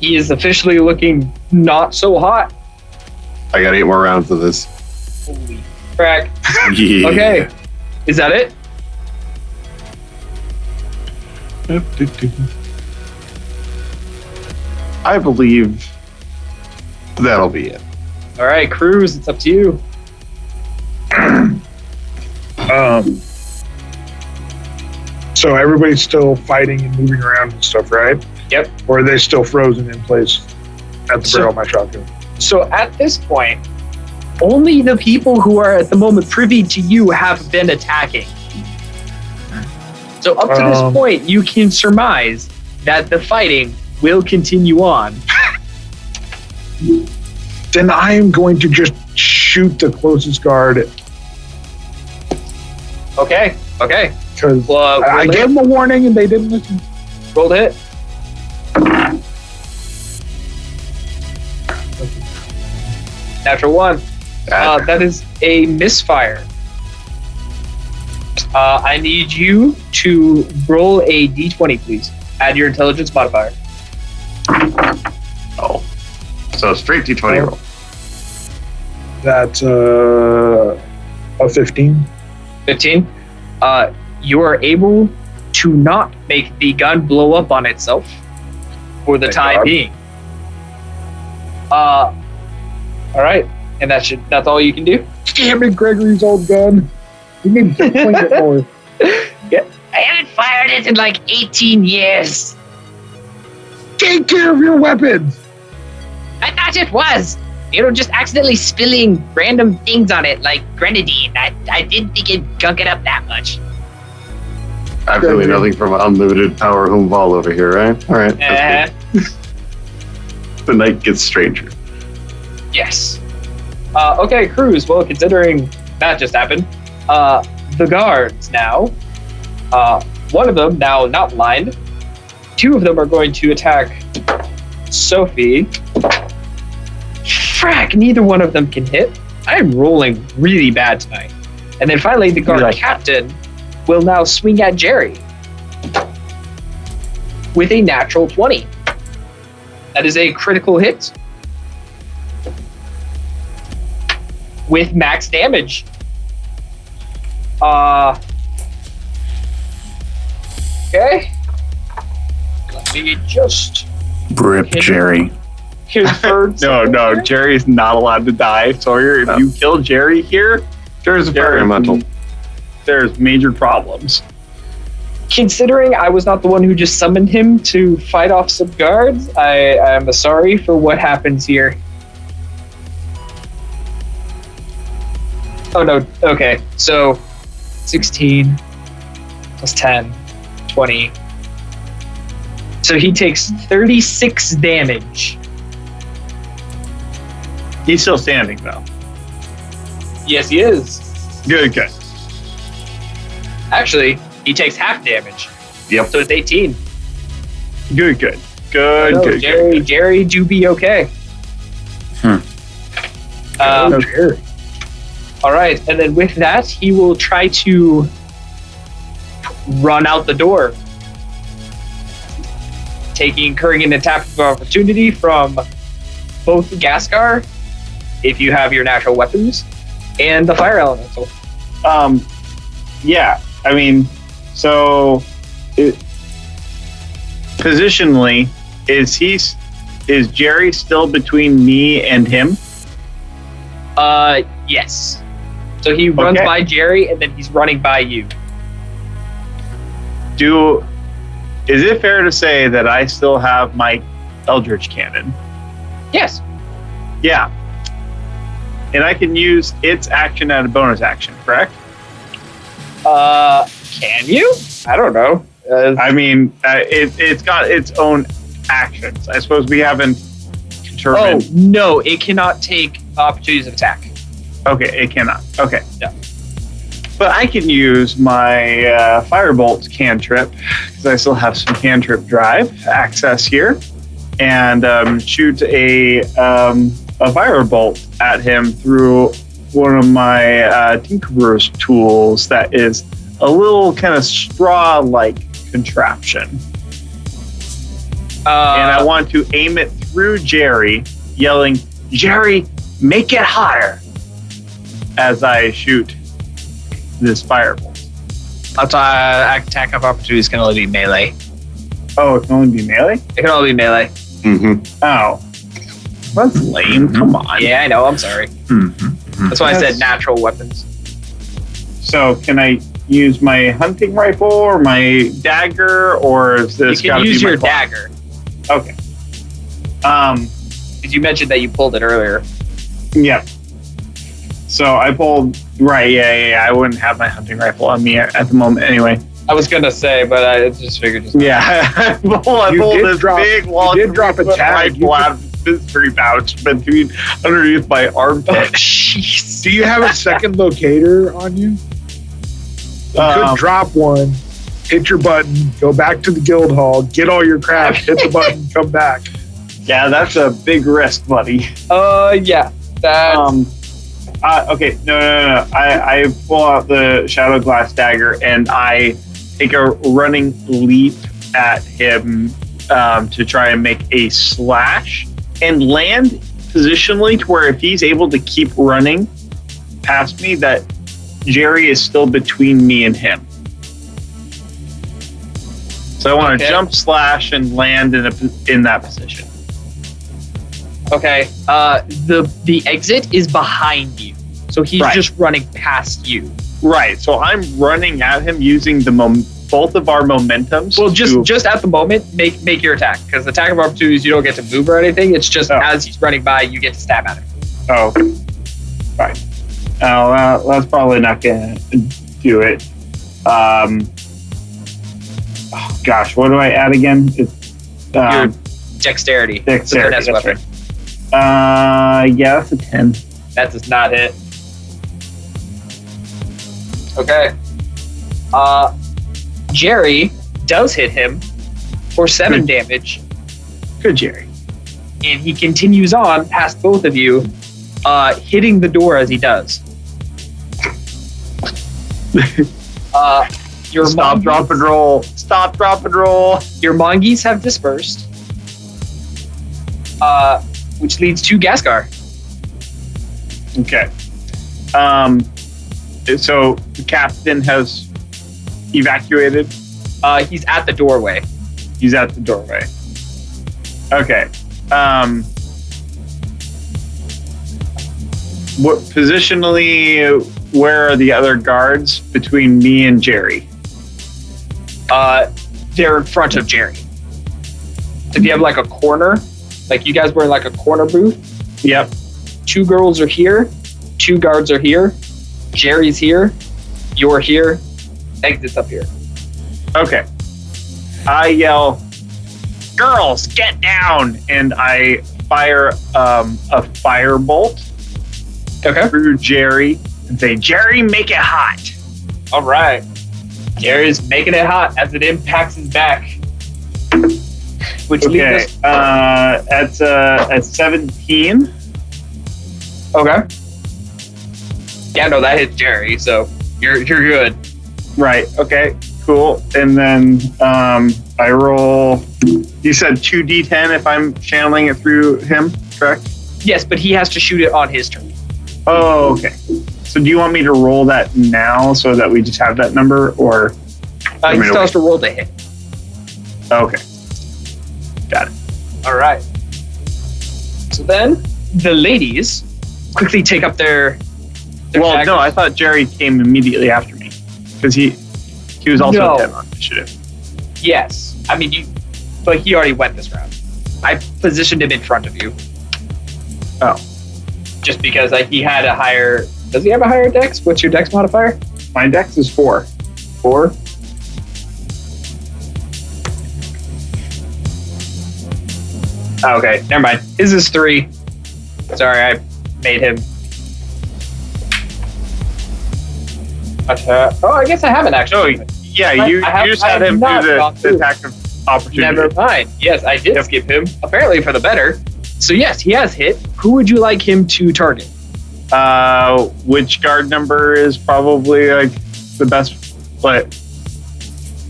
He is officially looking not so hot. I got 8 more rounds of this. Holy crack. Yeah. Okay. Is that it? I believe that'll be it. All right, Kruz, it's up to you. So everybody's still fighting and moving around and stuff, right? Yep. Or are they still frozen in place at the barrel of my shotgun? So at this point, only the people who are at the moment privy to you have been attacking. So up to this point, you can surmise that the fighting will continue on. Then I am going to just shoot the closest guard Okay. because Well, I gave them a warning and they didn't listen. roll to hit. Natural 1. That is a misfire. I need you to roll a d20, please. Add your intelligence modifier. Oh. So straight D20 roll. That's a 15. 15. You are able to not make the gun blow up on itself for the Thank time God. being. All right, and that's all you can do. Damn it, Gregory's old gun. You need to clean it more. I haven't fired it in like 18 years. Take care of your weapons. I thought it was. You know, just accidentally spilling random things on it like grenadine. I didn't think it'd gunk it up that much. Absolutely nothing from unlimited power Huum Vall over here, right? All right. that's good. The night gets stranger. Yes. Okay, Kruz. Well, considering that just happened, the guards now, one of them now not blind, 2 of them are going to attack Sophie. Frack, neither one of them can hit. I'm rolling really bad tonight. And then finally, the guard captain will now swing at Jerry with a natural 20. That is a critical hit with max damage. Okay. Let me just Rip Jerry. confirm. No, Jerry's not allowed to die. Sawyer, if you kill Jerry here, There's a experimental. there's major problems. Considering I was not the one who just summoned him to fight off some guards, I am sorry for what happens here. Oh no, okay. So 16 plus 10, 20. So he takes 36 damage. He's still standing, though. Yes, he is. Good. Actually, he takes half damage. Yep. So it's 18. Good. Jerry do be okay. Jerry. All right, and then with that, he will try to run out the door, incurring an attack of opportunity from both Ghastgar, if you have your natural weapons, and the fire elemental. Yeah. I mean, so positionally, is Jerry still between me and him? Yes. So he runs Okay. by Jerry, and then he's running by you. Is it fair to say that I still have my Eldritch Cannon? Yes. Yeah. And I can use its action as a bonus action, correct? Can you? I don't know. I mean, it's got its own actions. I suppose we haven't Oh, determined. no, it cannot take opportunities of attack. Okay, it cannot. Okay. Yeah. But I can use my Firebolt cantrip, because I still have some cantrip drive access here, and shoot a Firebolt at him through one of my Tinkerer's tools that is a little kind of straw-like contraption. and I want to aim it through Jerry, yelling, "Jerry, make it hotter!" as I shoot this fireball. Attack of opportunity can only be melee. Oh, it can only be melee? It can only be melee. Oh. That's lame. Come on. Yeah, I know. I'm sorry. That's why I said natural weapons. So, can I use my hunting rifle or my dagger, or is this You can use your dagger. Okay. Because you mentioned that you pulled it earlier. Yeah. So I pulled. Right. Yeah. I wouldn't have my hunting rifle on me at the moment, anyway. I was gonna say, but I just figured. Yeah. I pulled this big long. You did drop a tag. Rifle out of this mystery pouch between underneath my armpit. Jeez. Do you have a second locator on you? You could drop one, hit your button, go back to the guild hall, get all your crap, hit the button, come back. Yeah, that's a big risk, buddy. Yeah. That's... Okay, no. I pull out the shadow glass dagger and I take a running leap at him to try and make a slash and land positionally to where if he's able to keep running past me, that Jerry is still between me and him. So I want to jump, slash, and land in that position. Okay. The exit is behind you, so he's just running past you. Right. So I'm running at him using both of our momentums. Well, just at the moment, make your attack, because attack of opportunities you don't get to move or anything. It's just as he's running by, you get to stab at him. Oh, fine. Oh, that's probably not gonna do it. Oh gosh, what do I add again? It's your dexterity. Dexterity. That's weapon. Right. Yeah, that's a 10. That does not hit. Okay. Jerry does hit him for 7 damage. Good, Jerry. And he continues on past both of you, hitting the door as he does. Your Stop, drop, and roll. Stop, drop, and roll. Your mongeese have dispersed, which leads to Ghastgar. Okay. So the captain has evacuated. He's at the doorway. He's at the doorway. Okay. What positionally? Where are the other guards between me and Jerry? They're in front of Jerry. If you have like a corner, like you guys were in like a corner booth. Yep. 2 girls are here. 2 guards are here. Jerry's here. You're here. Exit's up here. Okay. I yell, "Girls, get down!" And I fire a firebolt through Jerry and say, "Jerry, make it hot." All right. Jerry's making it hot as it impacts his back. Which leads us... at 17. Okay. Yeah, no, that hits Jerry, so you're good. Right. Okay. Cool. And then I roll. You said 2d10 if I'm channeling it through him, correct? Yes, but he has to shoot it on his turn. Oh, okay. So do you want me to roll that now so that we just have that number, or? He still has to roll to hit. Okay. Got it. All right. So then the ladies quickly take up their well, daggers. no, I thought Jerry came immediately after me because he was also 10 on initiative. Yes. I mean, but he already went this round. I positioned him in front of you. Oh. Just because he had a higher... Does he have a higher dex? What's your dex modifier? My dex is 4. 4? Oh, okay, never mind. His is 3. Sorry, I made him... I guess I haven't actually. Oh, yeah, you just had him do the attack of opportunity. Never mind. Yes, I did skip him, apparently for the better. So yes, he has hit. Who would you like him to target? Which guard number is probably like the best play?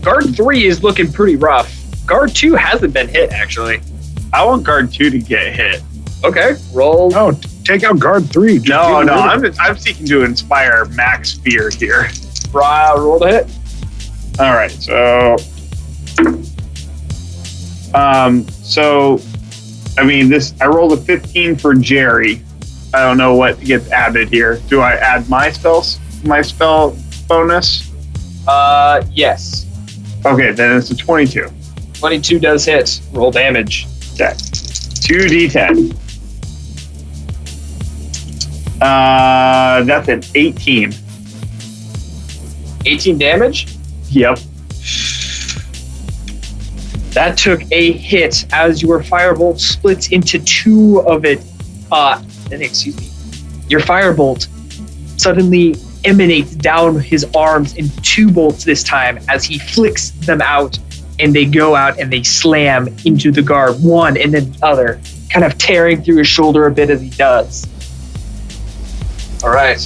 Guard 3 is looking pretty rough. Guard 2 hasn't been hit, actually. I want guard 2 to get hit. Okay, roll. No, take out guard 3. Just No, get rid of it. I'm seeking to inspire max fear here. Roll to hit. All right, so I mean, I rolled a 15 for Jerry. I don't know what gets added here. Do I add my spell bonus? Yes. Okay, then it's a 22. 22 does hit. Roll damage. Okay. 2d10. That's an 18. 18 damage? Yep. That took a hit as your firebolt splits into two of it. Excuse me. Your firebolt suddenly emanates down his arms in two bolts this time as he flicks them out, and they go out and they slam into the guard, one and then the other, kind of tearing through his shoulder a bit as he does. All right.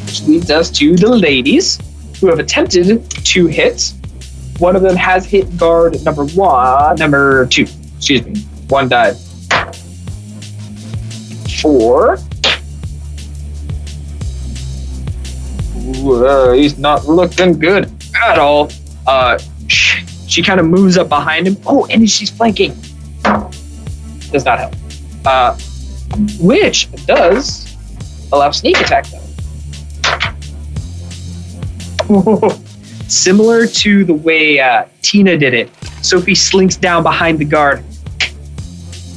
Which leads us to the ladies, who have attempted to hit. One of them has hit guard number 2. Excuse me. One died. 4. Ooh, he's not looking good at all. She kind of moves up behind him. Oh, and she's flanking. Does not help. Which does allow sneak attack, though. Similar to the way Tina did it, Sophie slinks down behind the guard.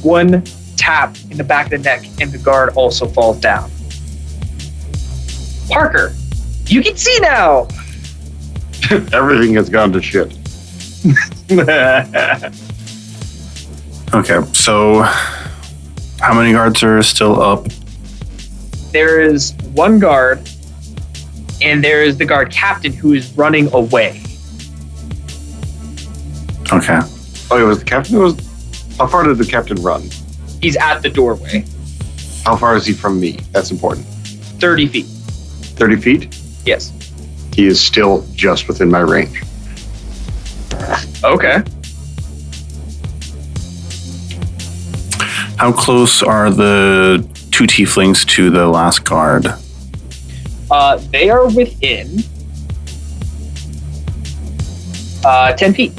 One tap in the back of the neck, and the guard also falls down. Parker, you can see now. Everything has gone to shit. Okay, so how many guards are still up? There is one guard, and there is the guard captain who is running away. Okay. Oh, it was the captain? How far did the captain run? He's at the doorway, How far is he from me? That's important. 30 feet. 30 feet? Yes. He is still just within my range. Okay. How close are the two tieflings to the last guard? They are within 10 feet.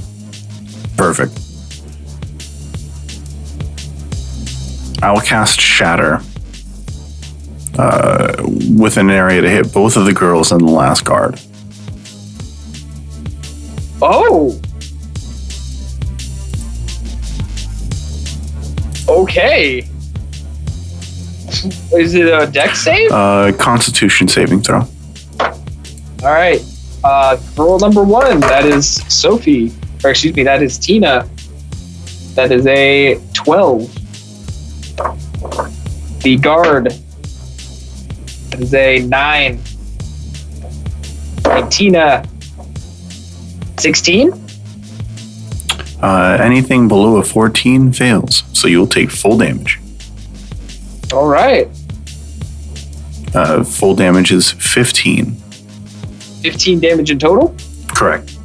Perfect. I'll cast Shatter within an area to hit both of the girls and the last guard. Oh! Okay. Is it a dex save? Constitution saving throw. All right. Girl number 1, that is Sophie. Or excuse me, that is Tina. That is a 12. The guard. That is a 9. And Tina. 16? Anything below a 14 fails, so you'll take full damage. All right. Full damage is 15. 15 damage in total? Correct.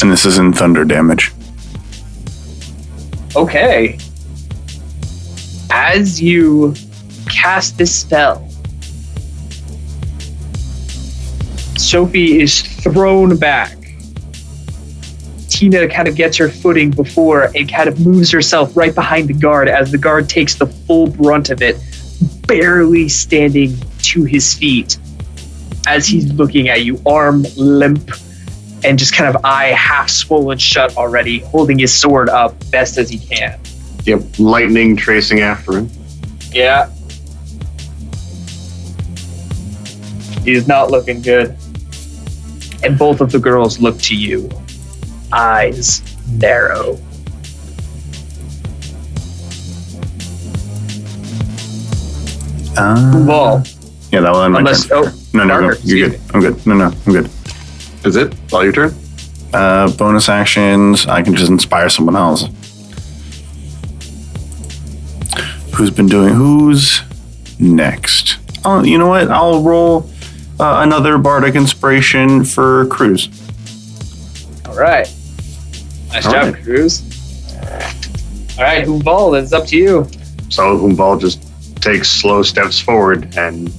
And this is in thunder damage. Okay. As you cast this spell, Sophie is thrown back. Tina kind of gets her footing before and kind of moves herself right behind the guard as the guard takes the full brunt of it, barely standing to his feet as he's looking at you, arm limp and just kind of eye half swollen shut already, holding his sword up best as he can. Yep, lightning tracing after him. Yeah. He's not looking good. And both of the girls look to you. Eyes narrow. Vall. Yeah, that one. Unless, No, Parker, go. You're good. I'm good. No, I'm good. Is it? All your turn? Bonus actions. I can just inspire someone else. Who's next? Oh, you know what? I'll roll another bardic inspiration for Kruz. All right. Nice job, Kruz. All right, Vall, it's up to you. So Vall just takes slow steps forward and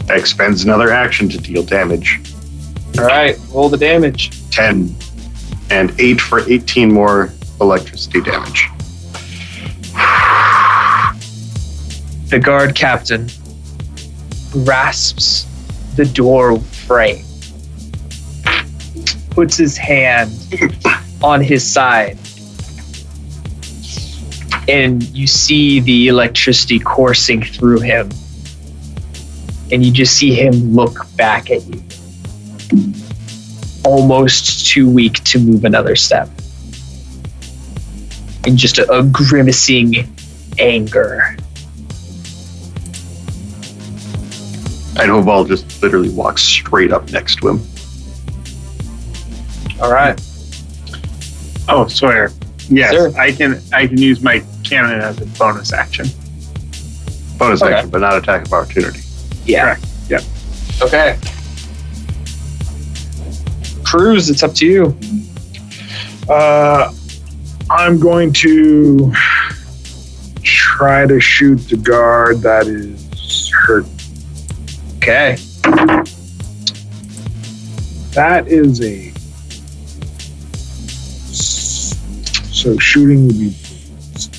expends another action to deal damage. All right, roll the damage. 10 and 8 for 18 more electricity damage. The guard captain grasps the door frame, puts his hand on his side, and you see the electricity coursing through him. And you just see him look back at you. Almost too weak to move another step. And just a grimacing anger. And Vall just literally walks straight up next to him. All right. Oh, Sawyer. Yes, Sir. I can use my cannon as a bonus action. Bonus Okay. action, but not attack of opportunity. Yeah. Correct. Yep. Okay. Kruz, it's up to you. I'm going to try to shoot the guard that is hurt. Okay. That is a... So shooting would be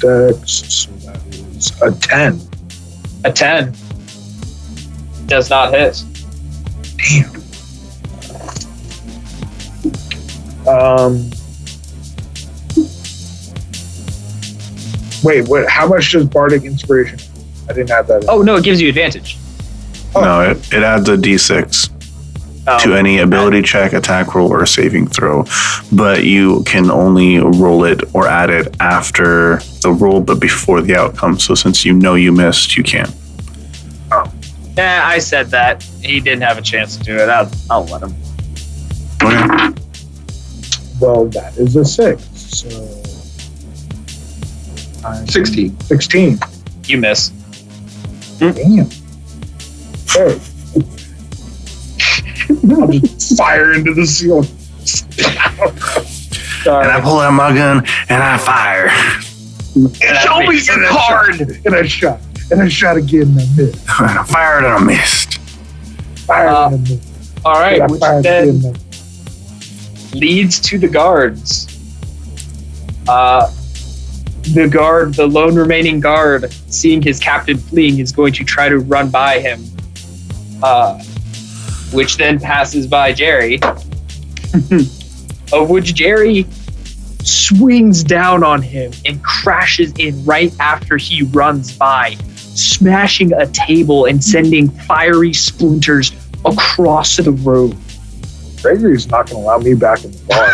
dex, so that is a 10. A 10. Does not hit. Damn. Wait, what? How much does Bardic Inspiration? I didn't have that. Oh, no, it gives you advantage. No, it adds a d6 Oh, to any ability check, attack roll, or saving throw. But you can only roll it or add it after the roll, but before the outcome. So since you know you missed, you can't. Yeah, I said that. He didn't have a chance to do it. I'll let him. Okay. Well, that is a 6. So 16. 16. You miss. Damn. Hey. I'll just fire into the ceiling. And I pull out my gun and I fire. Show me your card! And I shot. And I shot again and I missed. And I fired and I missed. Fired and I missed. All right, And I which fired then again and I leads to the guards. The guard, the lone remaining guard, seeing his captain fleeing, is going to try to run by him, which then passes by Jerry, of which Jerry swings down on him and crashes in right after he runs by, smashing a table and sending fiery splinters across the road. Gregory's not going to allow me back in the bar.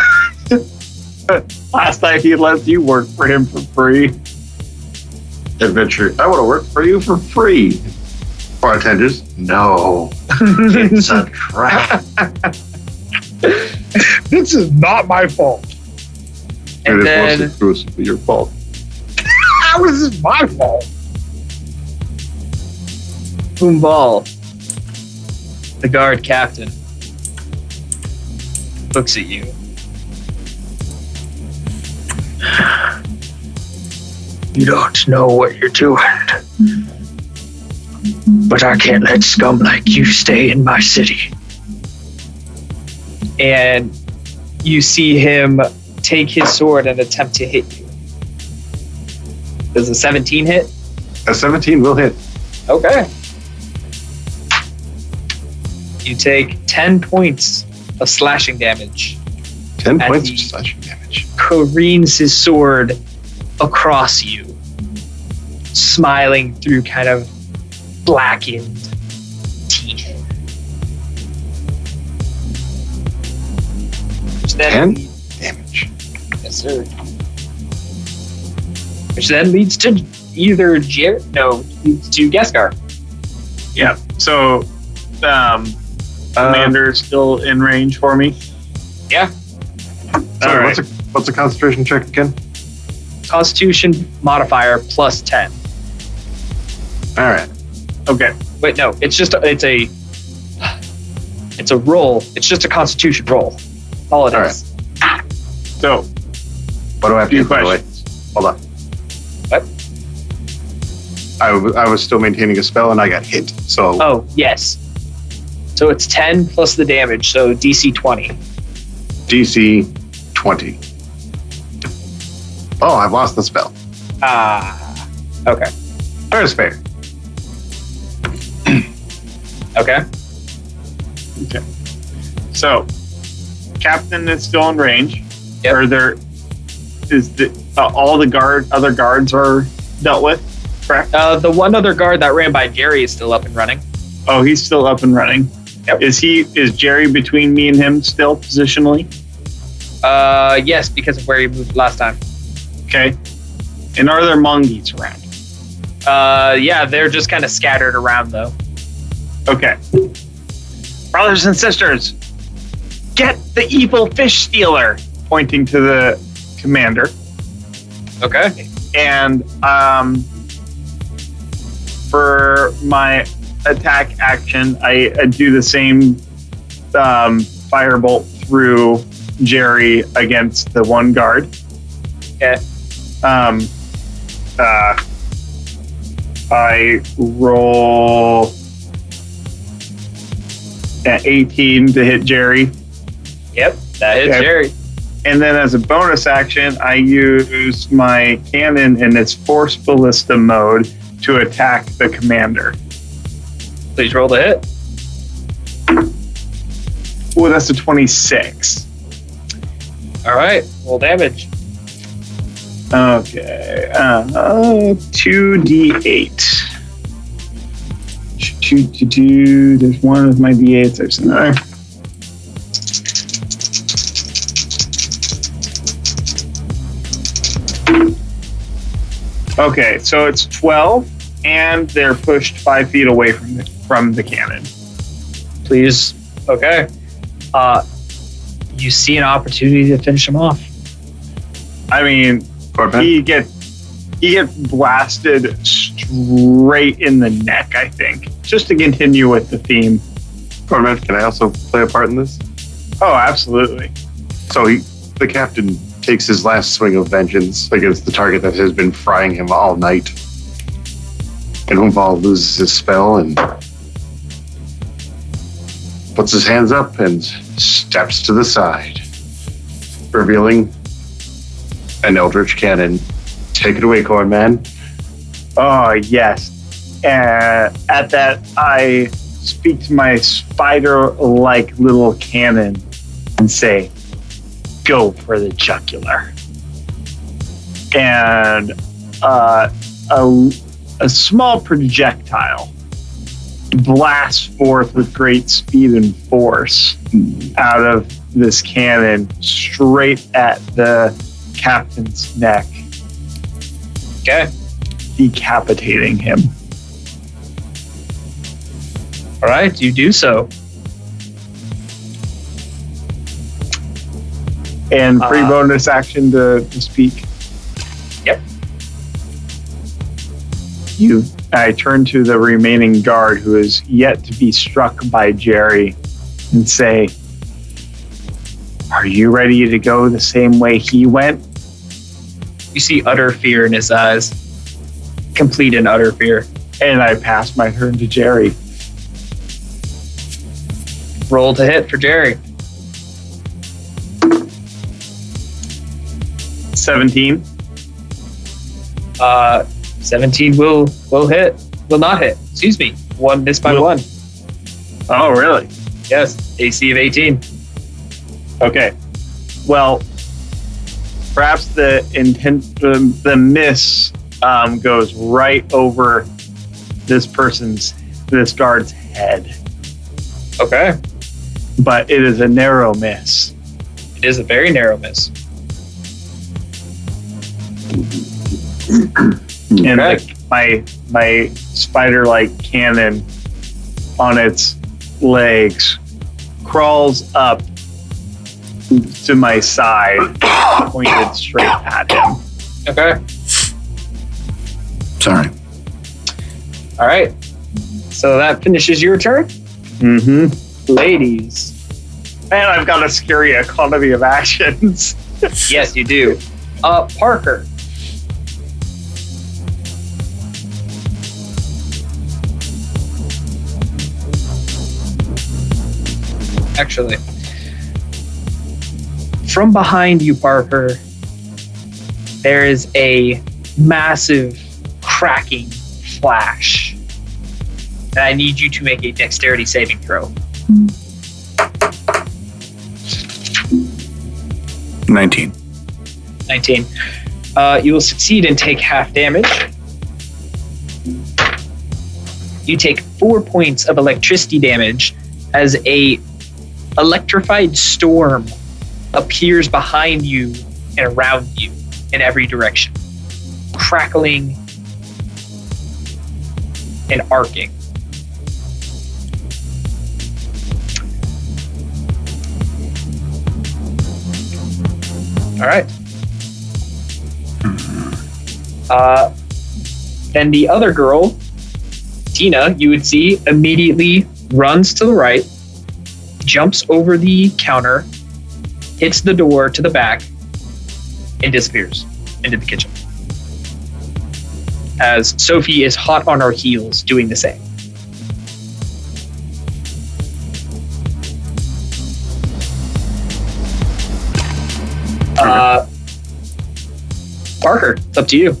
Last time he let you work for him for free. Adventure. I want to work for you for free. Bartenders, no. It's a trap. This is not my fault. And It then was exclusively your fault. How is this my fault? Vall, the guard captain, looks at you. You don't know what you're doing, but I can't let scum like you stay in my city. And you see him take his sword and attempt to hit you. Does a 17 hit? A 17 will hit. Okay. You take 10 points of slashing damage. 10 As points he- of slashing damage. Careens his sword across you, smiling through kind of blackened teeth. Which then 10 damage. Yes, sir. Which then leads to either leads to Ghastgar. Yeah. So, Commander's still in range for me. Yeah. Sorry, All right. what's a concentration check again? Constitution modifier plus 10. All right. Okay. Wait, no, it's a It's a roll. It's just a Constitution roll. All it is. So, What do I have to Few do, by the way? Hold on. What? I was still maintaining a spell and I got hit. So Oh, yes. So it's 10 plus the damage, so DC 20. DC 20. Oh, I've lost the spell. Okay. That's fair. Okay. okay. So, Captain is still in range. Yep. Are there is the all the other guards are dealt with? Correct. The one other guard that ran by Jerry is still up and running. Oh, he's still up and running. Yep. Is Jerry between me and him still positionally? Yes, because of where he moved last time. Okay. And are there mongeese around? Yeah, they're just kind of scattered around though. Okay. Brothers and sisters, get the evil fish stealer, pointing to the commander. Okay. And for my attack action, I do the same firebolt through Jerry against the one guard. Okay. I roll at 18 to hit Jerry. Yep, that hits Okay. Jerry. And then as a bonus action, I use my cannon in its force ballista mode to attack the commander. Please roll the hit. Oh, that's a 26. All right, roll damage. Okay. 2d8. There's one of my d8s. There's another. Okay, so it's 12, and they're pushed 5 feet away from the cannon. Please. Okay. You see an opportunity to finish him off. I mean, Corbin? he gets blasted straight in the neck, I think. Just to continue with the theme. Corbin, can I also play a part in this? Oh, absolutely. So the captain takes his last swing of vengeance against the target that has been frying him all night. And Vall loses his spell and puts his hands up and steps to the side, revealing an eldritch cannon. Take it away, Cornman. Oh, yes. At that, I speak to my spider-like little cannon and say, go for the jugular. And a small projectile blasts forth with great speed and force out of this cannon straight at the captain's neck, Okay. decapitating him. All right, you do so. And free bonus action to speak. Yep. I turn to the remaining guard who is yet to be struck by Jerry and say, are you ready to go the same way he went? You see utter fear in his eyes. Complete and utter fear. And I pass my turn to Jerry. Roll to hit for Jerry. 17. 17 will hit. Will not hit. Excuse me. One missed by one. Oh, really? Yes. AC of 18. Okay. Well, perhaps the miss goes right over this guard's head, Okay. but it is a narrow miss. It is a very narrow miss. And Okay. my spider-like cannon on its legs crawls up to my side, pointed straight at him. Okay. Sorry. All right. So that finishes your turn. Mm-hmm. Ladies. And I've got a scary economy of actions. Yes, you do. Parker. Actually, from behind you, Parker, there is a massive cracking flash. And I need you to make a dexterity saving throw. 19. 19. You will succeed and take half damage. You take 4 points of electricity damage as a electrified storm appears behind you and around you in every direction, crackling and arcing. All right. Then the other girl, Tina, you would see immediately runs to the right, jumps over the counter, hits the door to the back, and disappears into the kitchen. As Sophie is hot on her heels doing the same. Parker, it's up to you.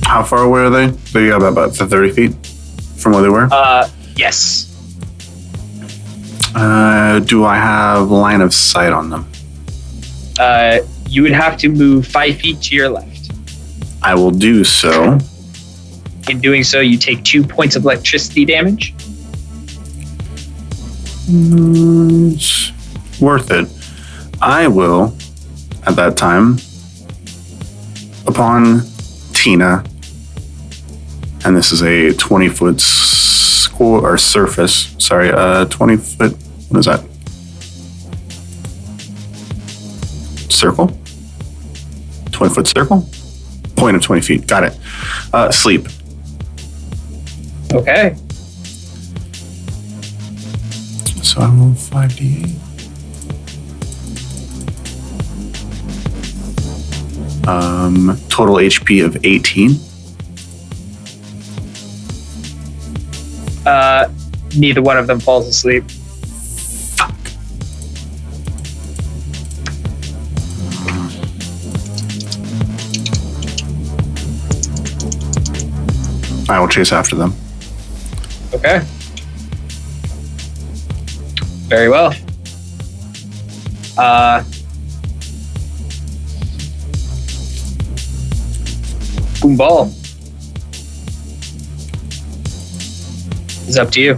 How far away are they? They got about 30 feet from where they were? Yes. Do I have line of sight on them? You would have to move 5 feet to your left. I will do so. In doing so, you take 2 points of electricity damage. It's worth it. I will, at that time, upon Tina, and this is a 20-foot score or surface. Sorry, 20-foot. What is that? Circle? 20-foot circle? Point of 20 feet. Got it. Sleep. Okay. So I roll 5d8. Total HP of 18. Neither one of them falls asleep. Fuck. I will chase after them. Okay. Very well. Vall. It's up to you.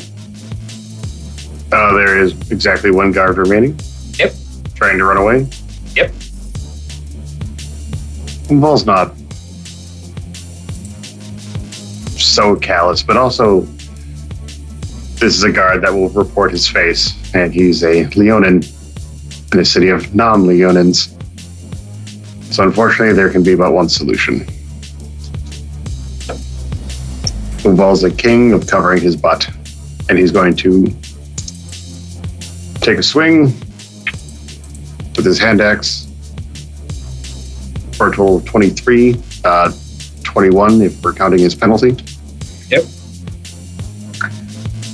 There is exactly one guard remaining. Yep. Trying to run away. Yep. Vall's not so callous, but also this is a guard that will report his face, and he's a Leonin in a city of non-Leonins. So unfortunately, there can be but one solution. Vall's a king of covering his butt, and he's going to take a swing with his hand axe for a total of 23, 21 if we're counting his penalty. Yep.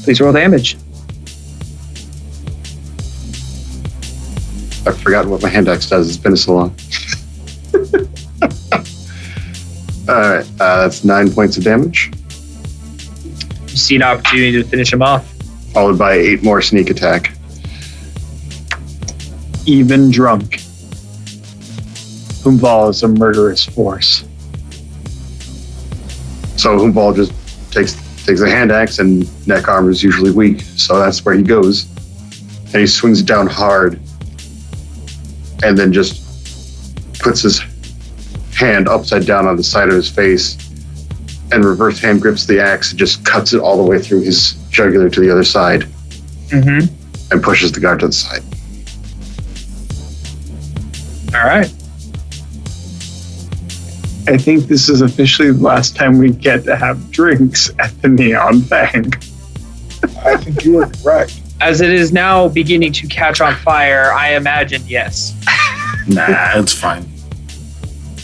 Please roll damage. I've forgotten what my hand axe does. It's been so long. All right, that's 9 points of damage. You see an opportunity to finish him off. Followed by 8 more sneak attack. Even drunk, Vall is a murderous force. So Vall just takes a hand axe, and neck armor is usually weak, so that's where he goes. And he swings it down hard, and then just puts his hand upside down on the side of his face, and reverse hand grips the axe and just cuts it all the way through his jugular to the other side, Mm-hmm. and pushes the guard to the side. All right. I think this is officially the last time we get to have drinks at the Neon Fang. I think you were correct. As it is now beginning to catch on fire, I imagine yes. Nah, it's fine.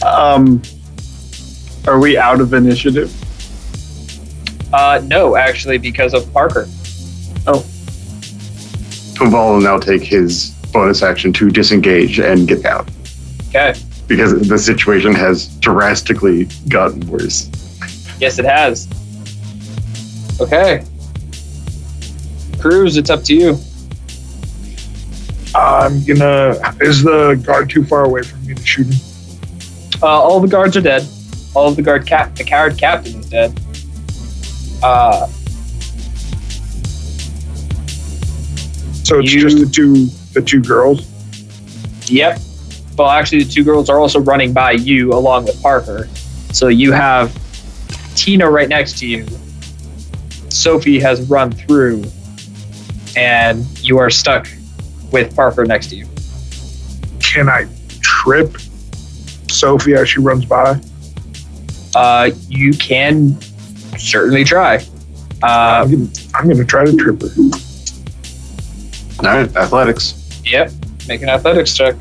Are we out of initiative? No, actually, because of Parker. Vall will now take his bonus action to disengage and get out. Okay. Because the situation has drastically gotten worse. Yes, it has. Okay. Kruz, it's up to you. I'm gonna. Is the guard too far away from me to shoot him? All the guards are dead. All of the guard the coward captain is dead. So it's just the two girls. Yep. Well, actually, the two girls are also running by you along with Parker. So you have Tina right next to you. Sophie has run through, and you are stuck with Parker next to you. Can I trip Sophie as she runs by? You can certainly try. I'm gonna try to trip her. All right, athletics. Yep. Make an athletics check.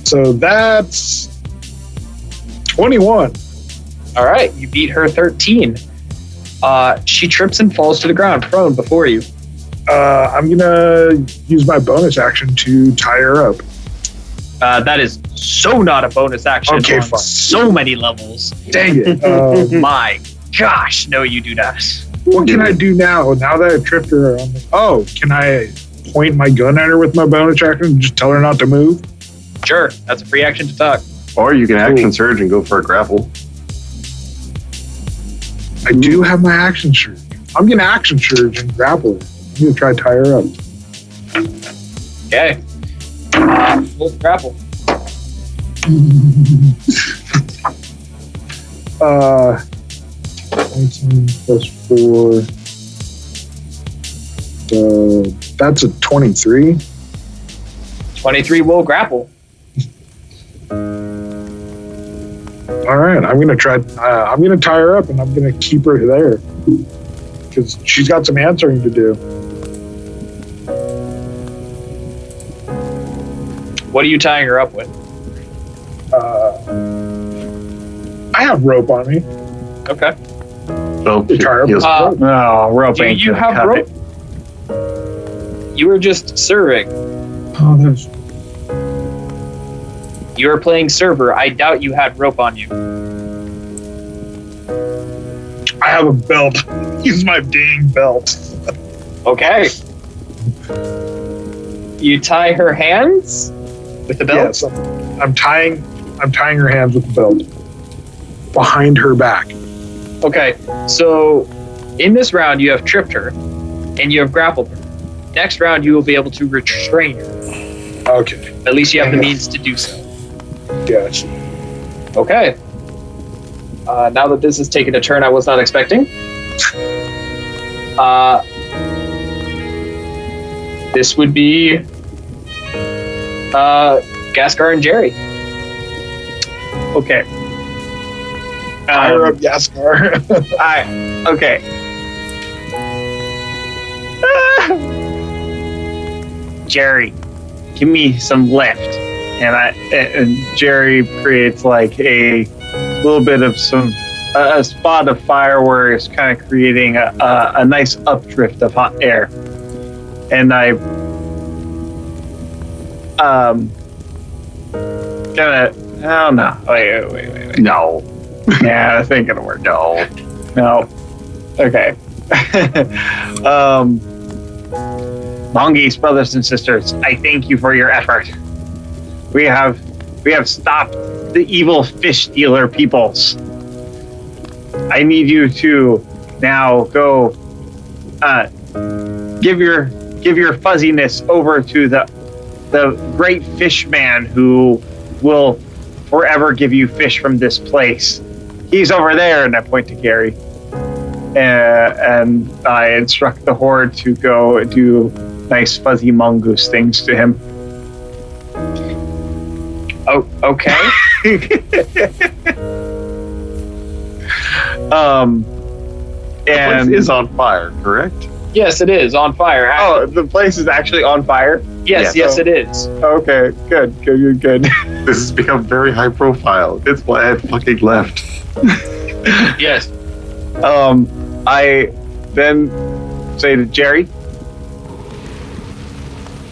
So that's 21. All right, you beat her 13. She trips and falls to the ground, prone before you. I'm gonna use my bonus action to tie her up. That is so not a bonus action Okay, on fine. so many levels. Dang it. My gosh, no, you do not. What can I do now? Now that I tripped her, can I point my gun at her with my bonus action and just tell her not to move? Sure, that's a free action to talk. Or you can action surge and go for a grapple. I do have my action surge. I'm gonna action surge and grapple her. I'm gonna try to tie her up. Okay. We'll grapple. 19 plus 4. That's a 23. 23 will grapple. All right, I'm gonna try. I'm gonna tie her up and I'm gonna keep her there because she's got some answering to do. What are you tying her up with? I have rope on me. Okay. So Tie her up with rope. No, rope Do ain't you gonna have cut rope? it. You were just serving. Oh, that's. You were playing server. I doubt you had rope on you. I have a belt. Use my dang belt. Okay. You tie her hands with the belt? Yes, I'm tying her hands with the belt behind her back. Okay, so in this round you have tripped her and you have grappled her. Next round you will be able to restrain her. Okay. At least you have the means to do so. Yes. Okay. Now that this has taken a turn I was not expecting. This would be Ghastgar and Jerry. Okay. Tie her up, Ghastgar. Okay. Jerry, give me some lift. And Jerry creates like a little bit of a spot of fire where it's kind of creating a nice updrift of hot air. And I oh no. Wait. No. Yeah, I think it'll work. No. Okay. Mongeese brothers and sisters, I thank you for your effort. We have stopped the evil fish dealer peoples. I need you to now go give your fuzziness over to the great fish man who will forever give you fish from this place. He's over there, and I point to Gary. And I instruct the horde to go do nice fuzzy mongoose things to him. Oh, okay. Place And is on fire, correct? Yes, it is on fire. oh, the place is actually on fire. Yes, it is. Okay, good. This has become very high profile. It's why I fucking left. Yes. I then say to Jerry,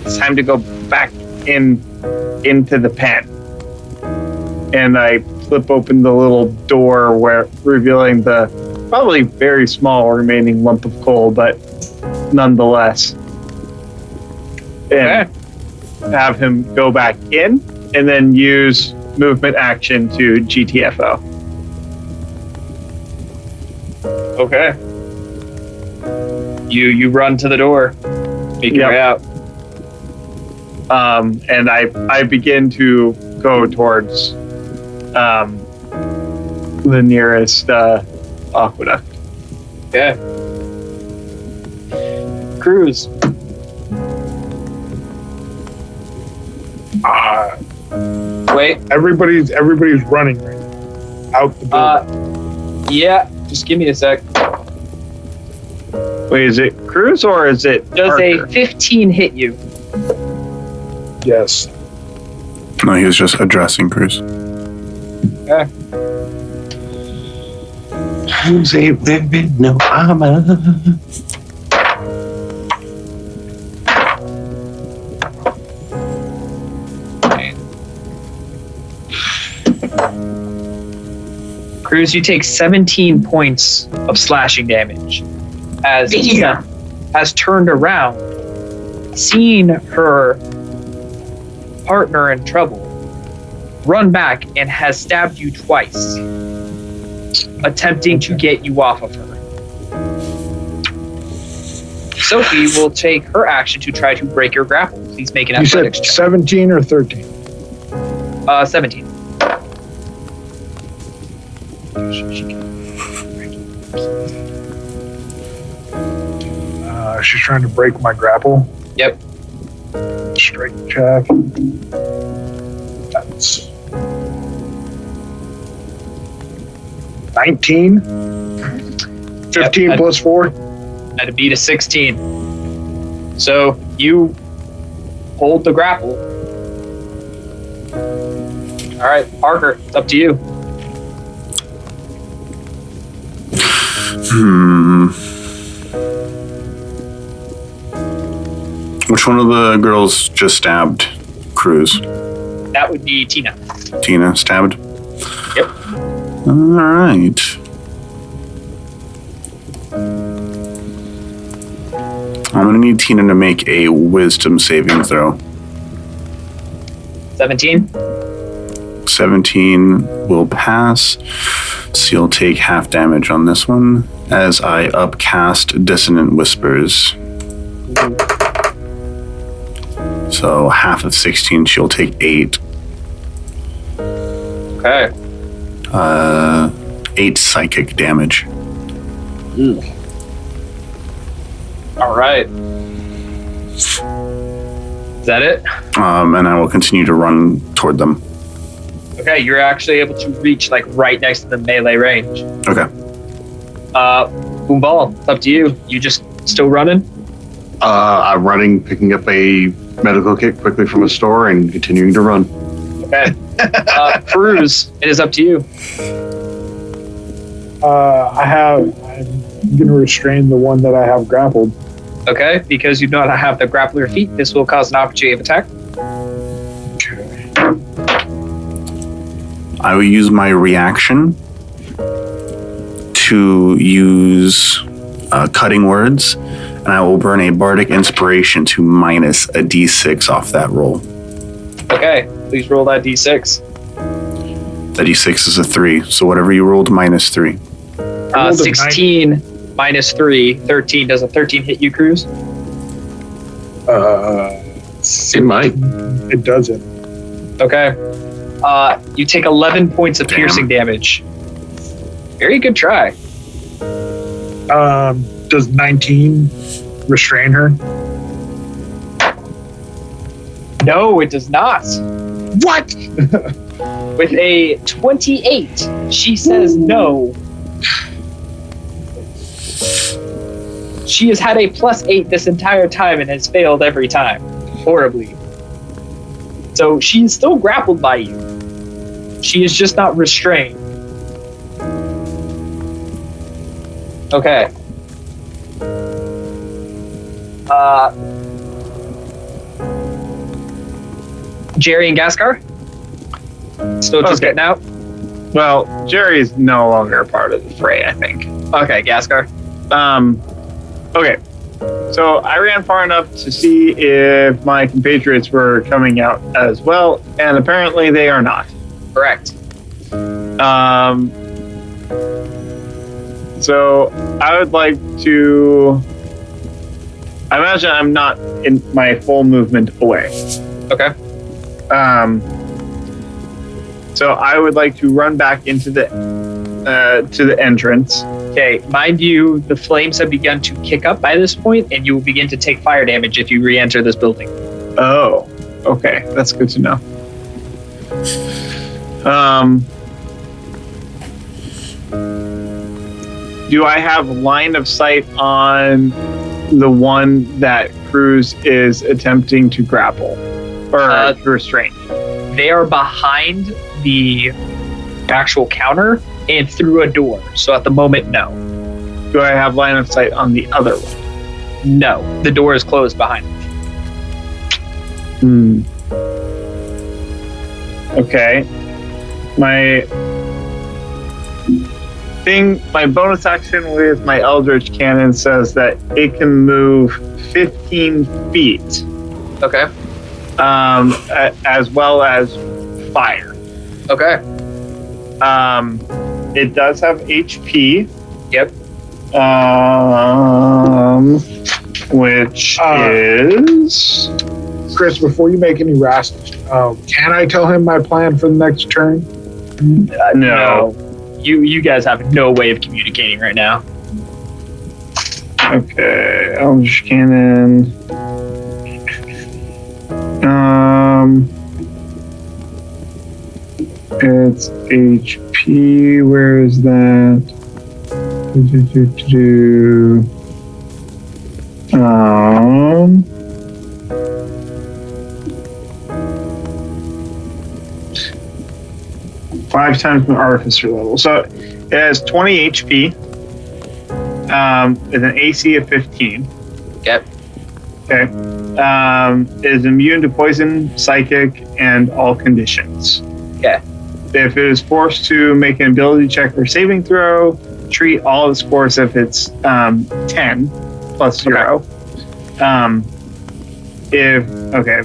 it's time to go back into the pen. And I flip open the little door revealing the probably very small remaining lump of coal, but nonetheless. And have him go back in and then use movement action to GTFO. Okay. You run to the door. Make your way out. And I begin to go towards the nearest aqueduct. Okay. Kruz. Wait. Everybody's running right now. Out the building. Yeah. Just give me a sec. Wait, is it Kruz or is it Does Parker? a 15 hit you? Yes. No, he was just addressing Kruz. Okay. Who's a baby? No armor. Kruz, you take 17 points of slashing damage as Tina has turned around, seen her partner in trouble, run back and has stabbed you twice, attempting to get you off of her. Sophie will take her action to try to break your grapple. Please make an You said athletics check. 17 or 13? 17. She's trying to break my grapple. Yep. Straight check. That's 19. 15 Yep, plus 4. At a beat of 16. So you hold the grapple. All right, Parker, it's up to you. Which one of the girls just stabbed Kruz? That would be Tina. Tina stabbed? Yep. All right. I'm going to need Tina to make a wisdom saving throw. 17. 17 will pass. So you'll take half damage on this one as I upcast Dissonant Whispers. So half of 16, she'll take 8. Okay. 8 psychic damage. All right. Is that it? And I will continue to run toward them. Okay, you're actually able to reach like right next to the melee range. Okay. Vall, it's up to you. You just still running? I'm running, picking up a medical kit quickly from a store and continuing to run. Okay. Kruz, it is up to you. I'm going to restrain the one that I have grappled. Okay, because you do not have the grappler feat, this will cause an opportunity of attack. I will use my reaction to use cutting words, and I will burn a bardic inspiration to minus a d6 off that roll. Okay, please roll that d6. That d6 is a 3, so whatever you rolled, minus 3. 16 minus 3, 13. Does a 13 hit you, Kruz? It might. It doesn't. Okay. You take 11 points of Damn. piercing damage. Very good try. Does 19 restrain her? No, it does not. What? With a 28, she says no. She has had a +8 this entire time and has failed every time. Horribly. So she is still grappled by you. She is just not restrained. Okay. Jerry and Ghastgar? Still just getting out? Well, Jerry's no longer a part of the fray, I think. Okay, Ghastgar. Okay. So I ran far enough to see if my compatriots were coming out as well, and apparently they are not. Correct. So I would like to... I imagine I'm not in my full movement away. Okay. So I would like to run back into the entrance. Okay, mind you, the flames have begun to kick up by this point, and you will begin to take fire damage if you re-enter this building. Oh, okay. That's good to know. Do I have line of sight on the one that Kruz is attempting to grapple or to restrain? They are behind the actual counter and through a door. So at the moment, no. Do I have line of sight on the other one? No. The door is closed behind them. Okay. My bonus action with my Eldritch Cannon says that it can move 15 feet. Okay. As well as fire. Okay. It does have HP. Yep. Which is... Chris, before you make any rash, can I tell him my plan for the next turn? No. You guys have no way of communicating right now. Okay, Eldritch Cannon. It's HP. Where is that? 5 times my artificer level. So it has 20 HP. With an AC of 15. Yep. Okay. Is immune to poison, psychic, and all conditions. Okay. If it is forced to make an ability check or saving throw, treat all its scores if it's 10 plus 0. If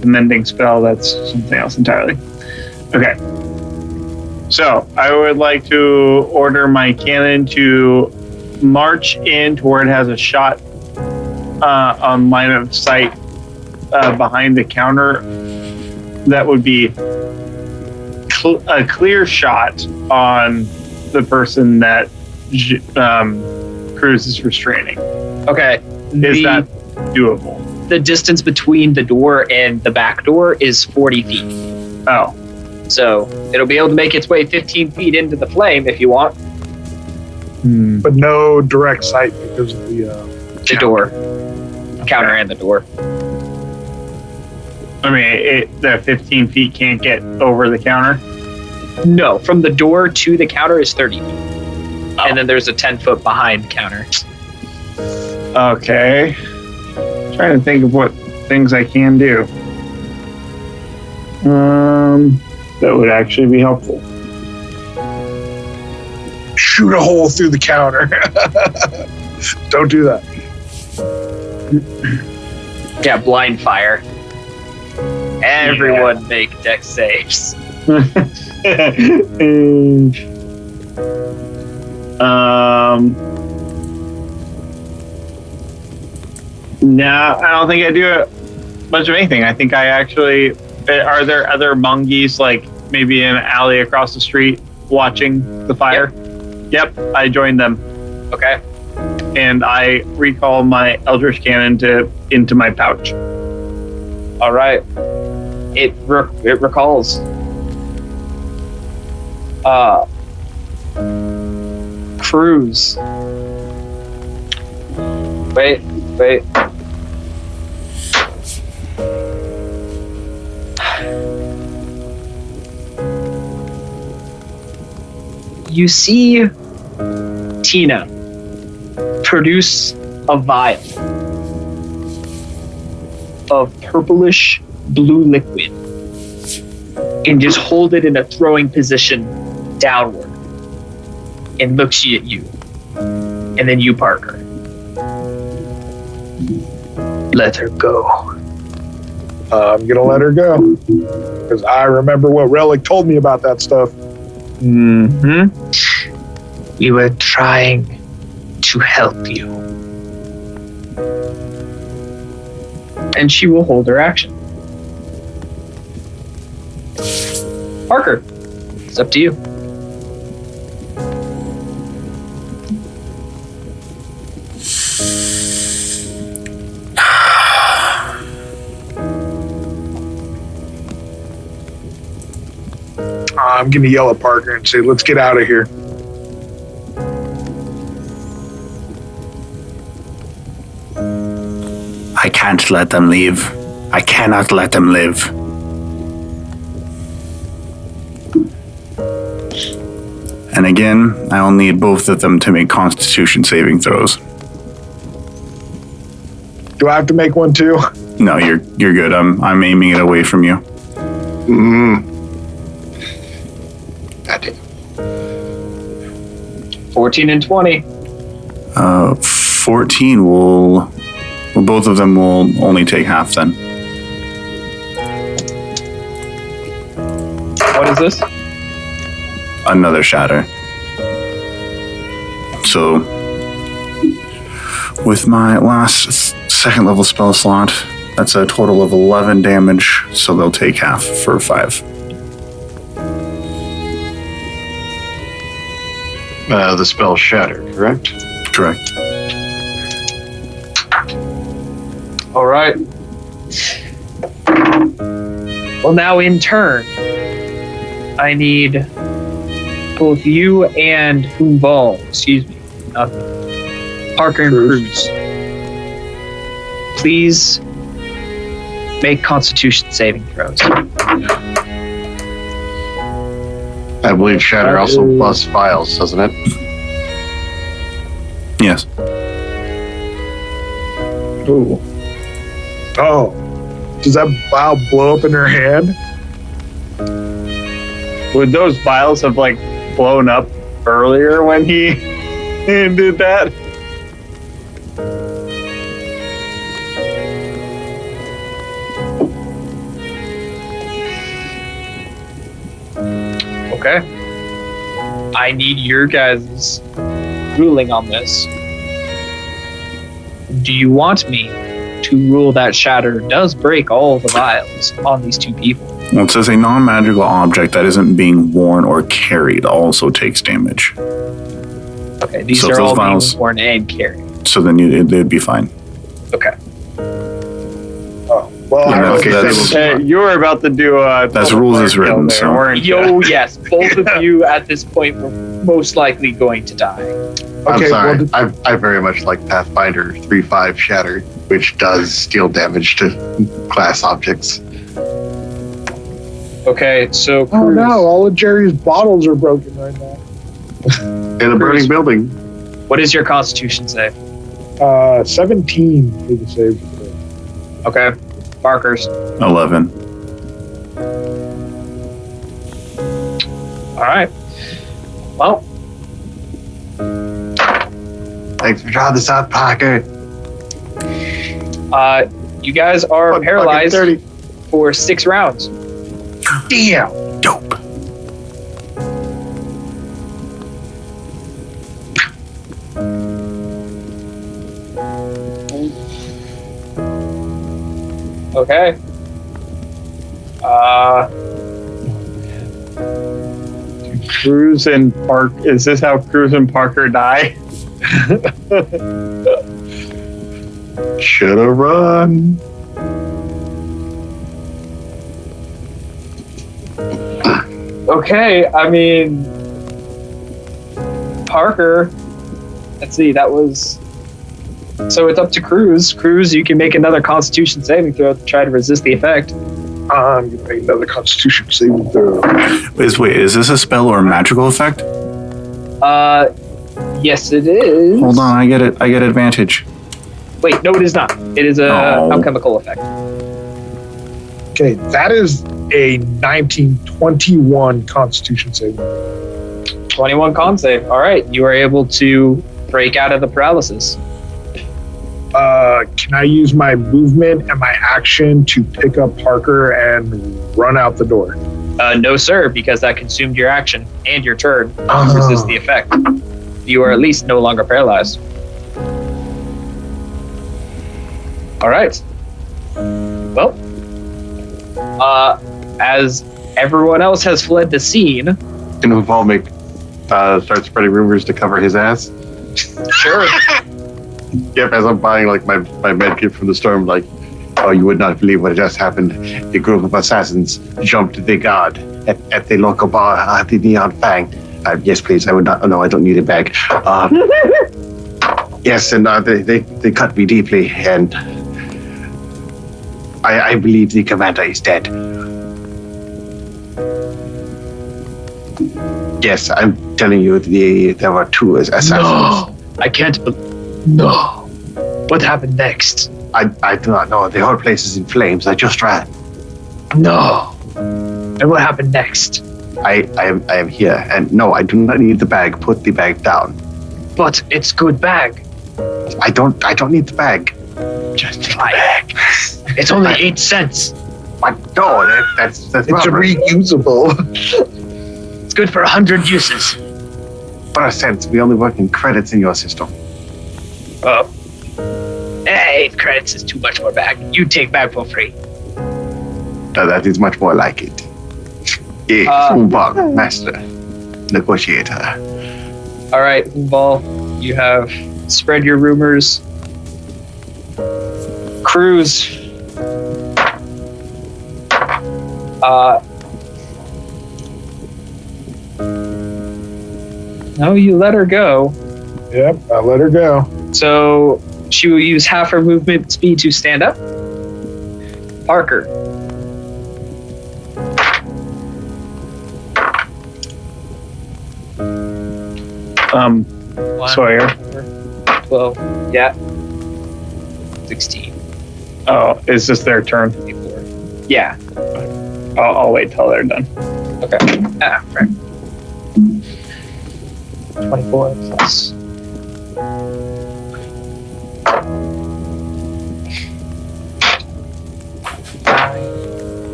the mending spell, that's something else entirely. Okay. So I would like to order my cannon to march in to where it has a shot on line of sight behind the counter. That would be a clear shot on the person that Kruz is restraining. Okay. Is that doable? The distance between the door and the back door is 40 feet. Oh. So it'll be able to make its way 15 feet into the flame if you want. But no direct sight because of the door. Counter and the door. I mean, the 15 feet can't get over the counter? No, from the door to the counter is 30 feet. Oh. And then there's a 10-foot behind the counter. Okay. Trying to think of what things I can do. That would actually be helpful. shoot a hole through the counter. Don't do that. Yeah, blind fire. Everyone make dex saves. No, I don't think I do much of anything. I think I actually... Are there other mongies, like maybe in an alley across the street, watching the fire? Yep, I joined them. Okay. And I recall my Eldritch Cannon into my pouch. All right. It recalls Kruz. Wait. You see Tina produce a vial of purplish blue liquid and just hold it in a throwing position downward and looks at you. And then you, Parker. Let her go. I'm going to let her go. Because I remember what Relic told me about that stuff. Mm-hmm. We were trying to help you. And she will hold her action. Parker, it's up to you. I'm going to yell at Parker and say, let's get out of here. I can't let them leave. I cannot let them live. And again, I'll need both of them to make Constitution saving throws. Do I have to make one too? No, you're good. I'm aiming it away from you. Mm. God damn. 14 and 20. 14 will... Well, both of them will only take half then. What is this? Another shatter. So, with my last second level spell slot, that's a total of 11 damage, so they'll take half for 5. The spell Shatter, correct? Correct. All right. Well, now in turn, I need both you and Vall, Parker and Kruz. Please make Constitution saving throws. I believe Shatter also plus files, doesn't it? Yes. Ooh. Oh. Does that vial blow up in her hand? Would those vials have like blown up earlier when he did that? Okay. I need your guys' ruling on this. Do you want me to rule that Shatter does break all the vials on these two people? Well, it says a non-magical object that isn't being worn or carried also takes damage. Okay, these So are those all vials- being worn and carried. So then they'd be fine. Okay. Oh. Well, Yeah, I don't okay, think that's- that's... You were about to do a... That's rules as written, there, so- weren't you? Yo, yes, both of you at this point were most likely going to die. I'm Okay, sorry. well, I very much like Pathfinder 3.5 Shatter, which does deal damage to class objects. Okay, so Oh Kruz, no, all of Jerry's bottles are broken right now. In a burning building. what is your Constitution save? 17 for the save. Okay, Parker's. 11. All right. Well, Thanks for drawing this out, Parker. you guys are Fucking paralyzed 30. for 6 rounds. Damn. Dope. Okay. Kruz and Park. Is this how Kruz and Parker die? Shoulda run. Okay, I mean, Parker. Let's see, that was. So it's up to Kruz. Kruz, you can make another Constitution saving throw to try to resist the effect. I'm going to make another Constitution saving throw. Is this a spell or a magical effect? Yes, it is. Hold on, I get advantage. Wait, no, it is not. It is a alchemical effect. Okay, that is a 1921 Constitution saving. 21 con save. All right, you are able to break out of the paralysis. Can I use my movement and my action to pick up Parker and run out the door? No, sir, because that consumed your action and your turn to resist the effect. You are at least no longer paralyzed. All right. Well, as everyone else has fled the scene. Can Vall start spreading rumors to cover his ass? Sure. Yep, as I'm buying like my med kit from the storm, like, oh, you would not believe what just happened. The group of assassins jumped the guard at the local bar at the Neon Fang. Yes, please. I would not. Oh, no, I don't need a bag. Yes, and they cut me deeply, and I believe the commander is dead. Yes, I'm telling you, there were two assassins. No, I can't. No. What happened next? I do not know. The whole place is in flames. I just ran. No. And what happened next? I am here, and no, I do not need the bag. Put the bag down. But it's good bag. I don't need the bag. Just the bag. It's only 8 cents. What? No, that's It's robbery. reusable. It's good for 100 uses. For a cent, we only work in credits in your system. 8 credits is too much for bag. You take bag for free. That is much more like it. Huum, master, negotiator. All right, Vall, you have spread your rumors. Kruz. No, you let her go. Yep, I let her go. So she will use half her movement speed to stand up. Parker. Sawyer. 12. Yeah. 16. Oh, is this their turn? 24. Yeah. I'll wait till they're done. Okay. Right. 24 plus.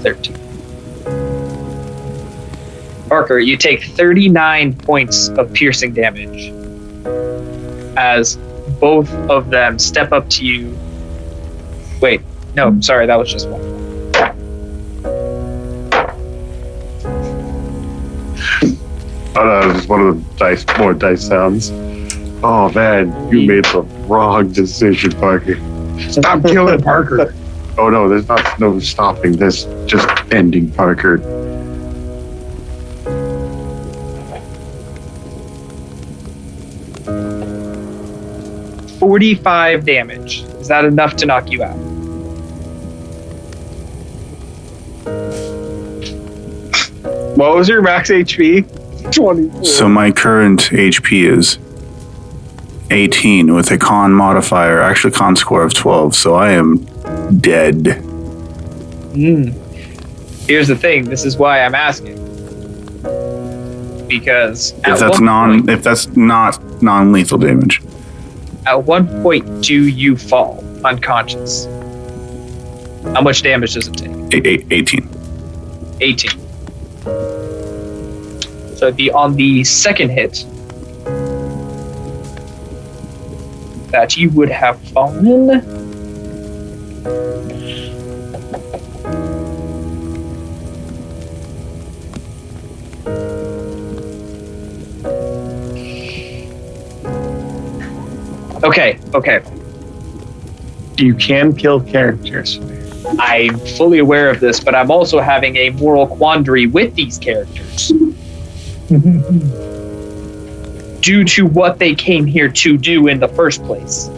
13. Parker, you take 39 points of piercing damage as both of them step up to you. Wait, no, sorry, that was just one. Oh no, just one of the more dice sounds. Oh man, you made the wrong decision, Parker. Stop killing Parker. Oh no, there's no stopping this, just ending Parker. $45 damage. Is that enough to knock you out? What was your max HP? 24. So my current HP is 18 with a con modifier, actually con score of 12, so I am dead. Here's the thing. This is why I'm asking. Because If that's not non-lethal damage. at one point do you fall unconscious? How much damage does it take? 18. 18. So it'd be on the second hit that you would have fallen. Okay. You can kill characters. I'm fully aware of this, but I'm also having a moral quandary with these characters. Due to what they came here to do in the first place.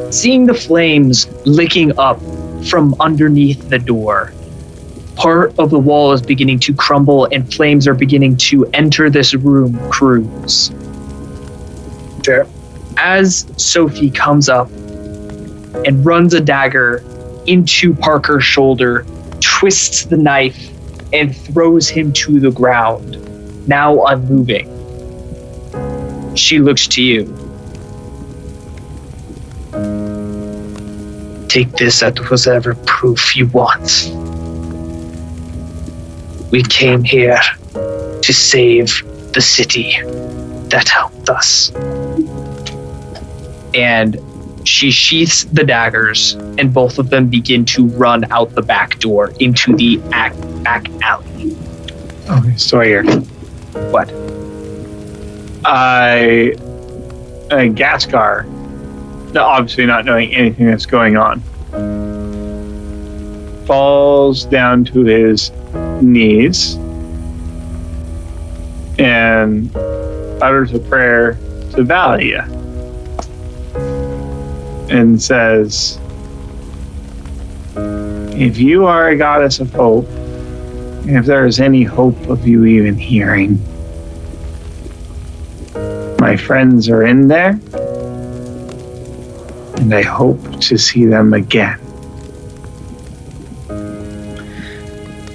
Seeing the flames licking up from underneath the door, part of the wall is beginning to crumble and flames are beginning to enter this room, Kruz. Okay. As Sophie comes up and runs a dagger into Parker's shoulder, twists the knife, and throws him to the ground, now unmoving. She looks to you. Take this as whatever proof you want. We came here to save the city that helped us. And she sheaths the daggers, and both of them begin to run out the back door into the back alley. Okay, Sawyer. What? Ghastgar, obviously not knowing anything that's going on, falls down to his knees and utters a prayer to Valia and says, if you are a goddess of hope, if there is any hope of you even hearing, my friends are in there, and I hope to see them again.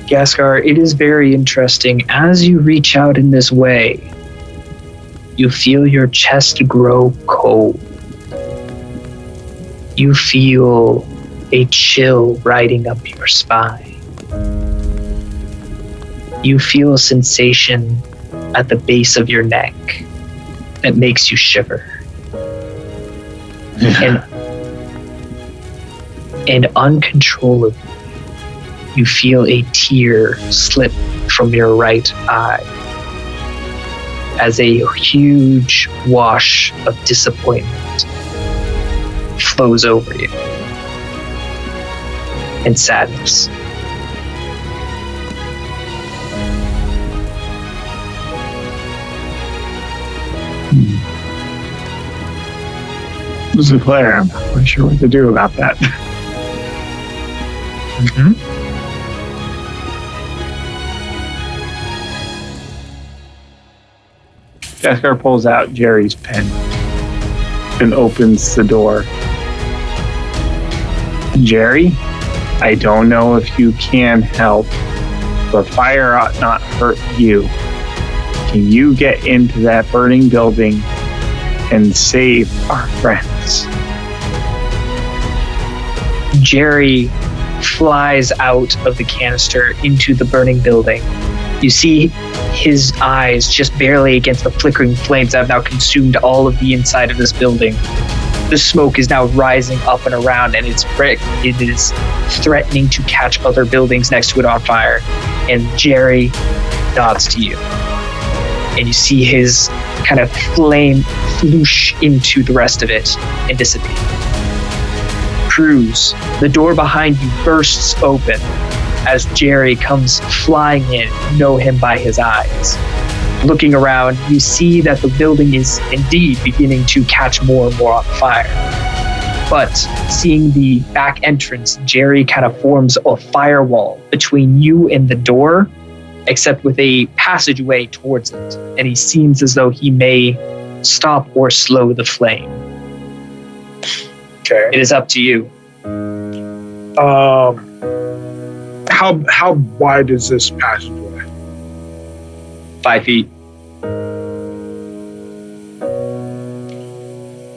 Ghastgar, it is very interesting. As you reach out in this way, you feel your chest grow cold. You feel a chill riding up your spine. You feel a sensation at the base of your neck that makes you shiver. And uncontrollably, you feel a tear slip from your right eye as a huge wash of disappointment flows over you and sadness. This is Claire. I'm not quite sure what to do about that. Ghastgar pulls out Jerry's pen and opens the door. Jerry, I don't know if you can help, but fire ought not hurt you. Can you get into that burning building and save our friends? Jerry flies out of the canister into the burning building. You see his eyes just barely against the flickering flames that have now consumed all of the inside of this building. The smoke is now rising up and around, and it is threatening to catch other buildings next to it on fire. And Jerry nods to you. And you see his kind of flame floosh into the rest of it and disappear. Kruz, the door behind you bursts open as Jerry comes flying in. You know him by his eyes. Looking around, you see that the building is indeed beginning to catch more and more on fire. But seeing the back entrance, Jerry kind of forms a firewall between you and the door, except with a passageway towards it. And he seems as though he may stop or slow the flame. Okay. It is up to you. How wide is this passageway? 5 feet.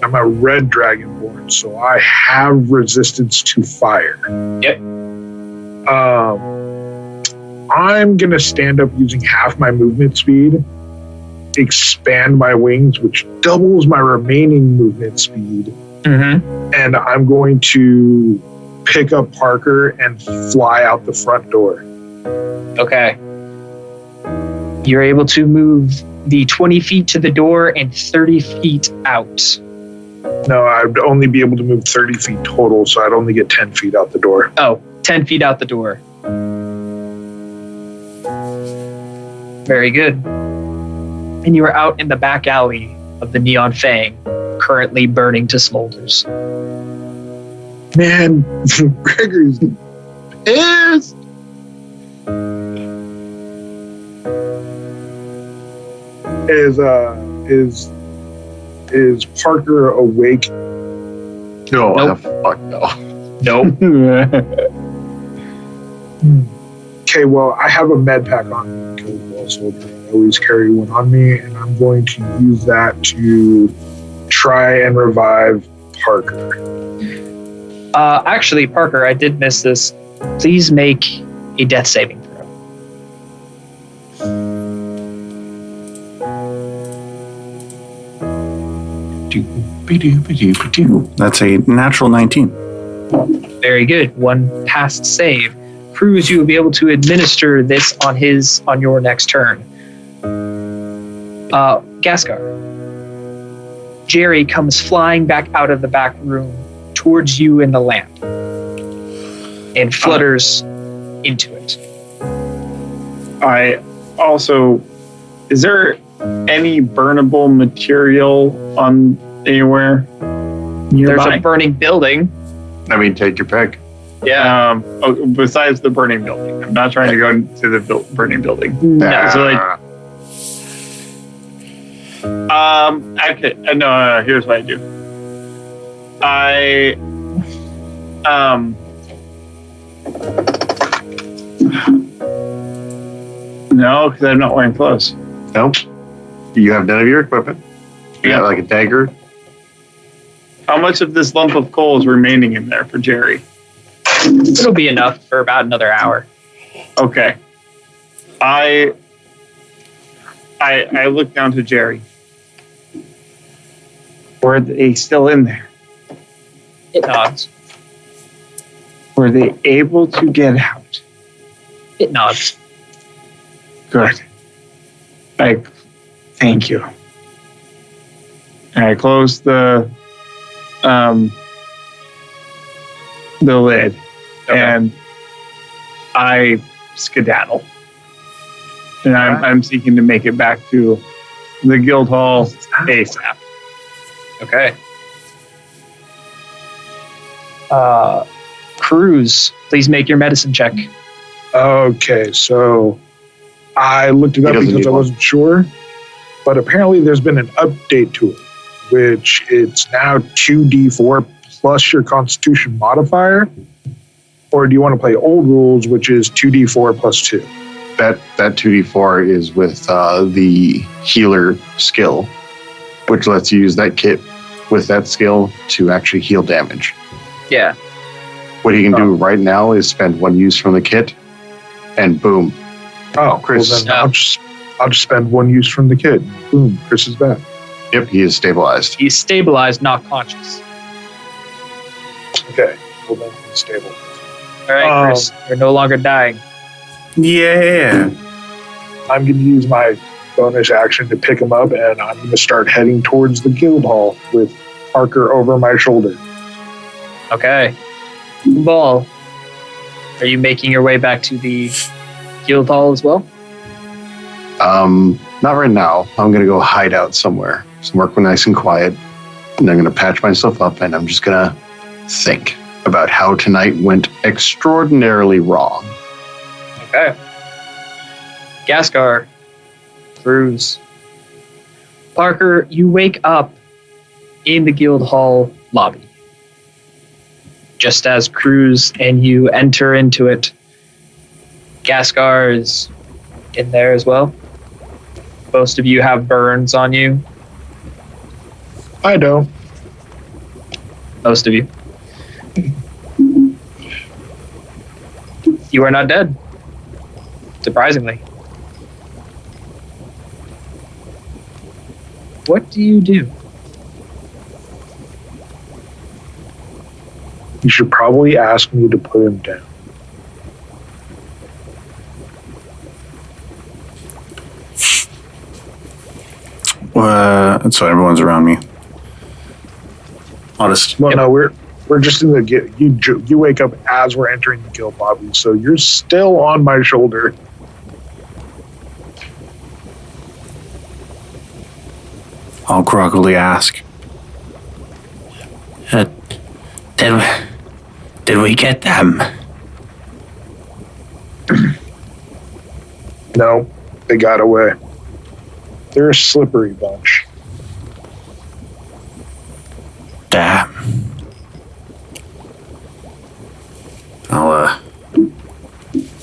I'm a red dragonborn, so I have resistance to fire. Yep. I'm gonna stand up using half my movement speed, expand my wings, which doubles my remaining movement speed, and I'm going to pick up Parker and fly out the front door. Okay. You're able to move the 20 feet to the door and 30 feet out. No, I'd only be able to move 30 feet total, so I'd only get 10 feet out the door. Oh, 10 feet out the door. Very good. And you are out in the back alley of the Neon Fang, currently burning to smolders. Man, Gregory's pissed. Is Parker awake? No, Nope. fuck no. Nope. Okay, well, I have a med pack on me because Wall Soldier. I always carry one on me, and I'm going to use that to try and revive Parker. Actually, Parker, I did miss this. Please make a death saving throw. That's a natural 19. Very good. One passed save. Kruz, you will be able to administer this on your next turn. Ghastgar. Jerry comes flying back out of the back room towards you in the lamp and flutters into it. I also, is there any burnable material on anywhere nearby? There's a burning building. I mean, take your pick. Yeah. Besides the burning building, I'm not trying to go into the burning building. No. So okay. No. Here's what I do. No, because I'm not wearing clothes. Nope. You have none of your equipment. You got like a dagger. How much of this lump of coal is remaining in there for Jerry? It'll be enough for about another hour. Okay. I look down to Jerry. Were they still in there? It nods. Were they able to get out? It nods. Good. Thank you. And I close the lid, and I skedaddle. And I'm seeking to make it back to the guild hall ASAP. Okay. Kruz, please make your medicine check. Okay, so I looked it up because I wasn't sure, but apparently there's been an update to it, which it's now 2d4 plus your Constitution modifier. Or do you want to play old rules, which is 2d4 plus 2? That 2d4 is with the healer skill, which lets you use that kit with that skill to actually heal damage. Yeah. What he can do right now is spend one use from the kit, and boom. Oh, Chris. Well, then I'll just spend one use from the kit. Boom, Chris is back. Yep, he is stabilized. He's stabilized, not conscious. Okay, well then he's stable. All right, Chris, you're no longer dying. Yeah. I'm going to use my bonus action to pick him up, and I'm going to start heading towards the guild hall with Parker over my shoulder. Okay. Vall, are you making your way back to the guild hall as well? Not right now. I'm going to go hide out somewhere nice and quiet, and I'm going to patch myself up, and I'm just going to think about how tonight went extraordinarily wrong. Okay. Ghastgar, Kruz, Parker, you wake up in the guild hall lobby. Just as Kruz and you enter into it, Ghastgar is in there as well. Most of you have burns on you. I don't. Most of you. You are not dead. Surprisingly. What do you do? You should probably ask me to put him down. So everyone's around me. Honest. Well, no, we're just in the you wake up as we're entering the guild lobby, so you're still on my shoulder. I'll groggily ask. Did we get them? No, they got away. They're a slippery bunch. Damn. I'll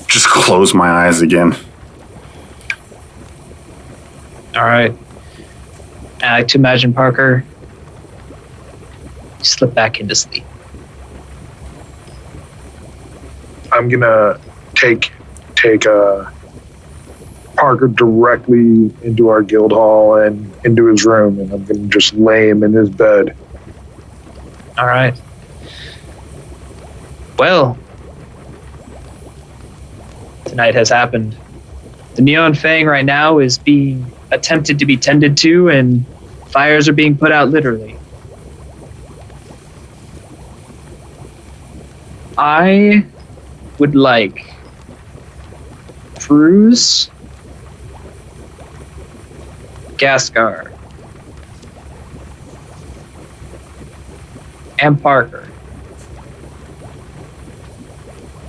just close my eyes again. All right. I like to imagine Parker slip back into sleep. I'm gonna take Parker directly into our guild hall and into his room, and I'm gonna just lay him in his bed. All right. Well, tonight has happened. The Neon Fang right now is being attempted to be tended to, and fires are being put out literally. I would like Kruz, Ghastgar, and Parker.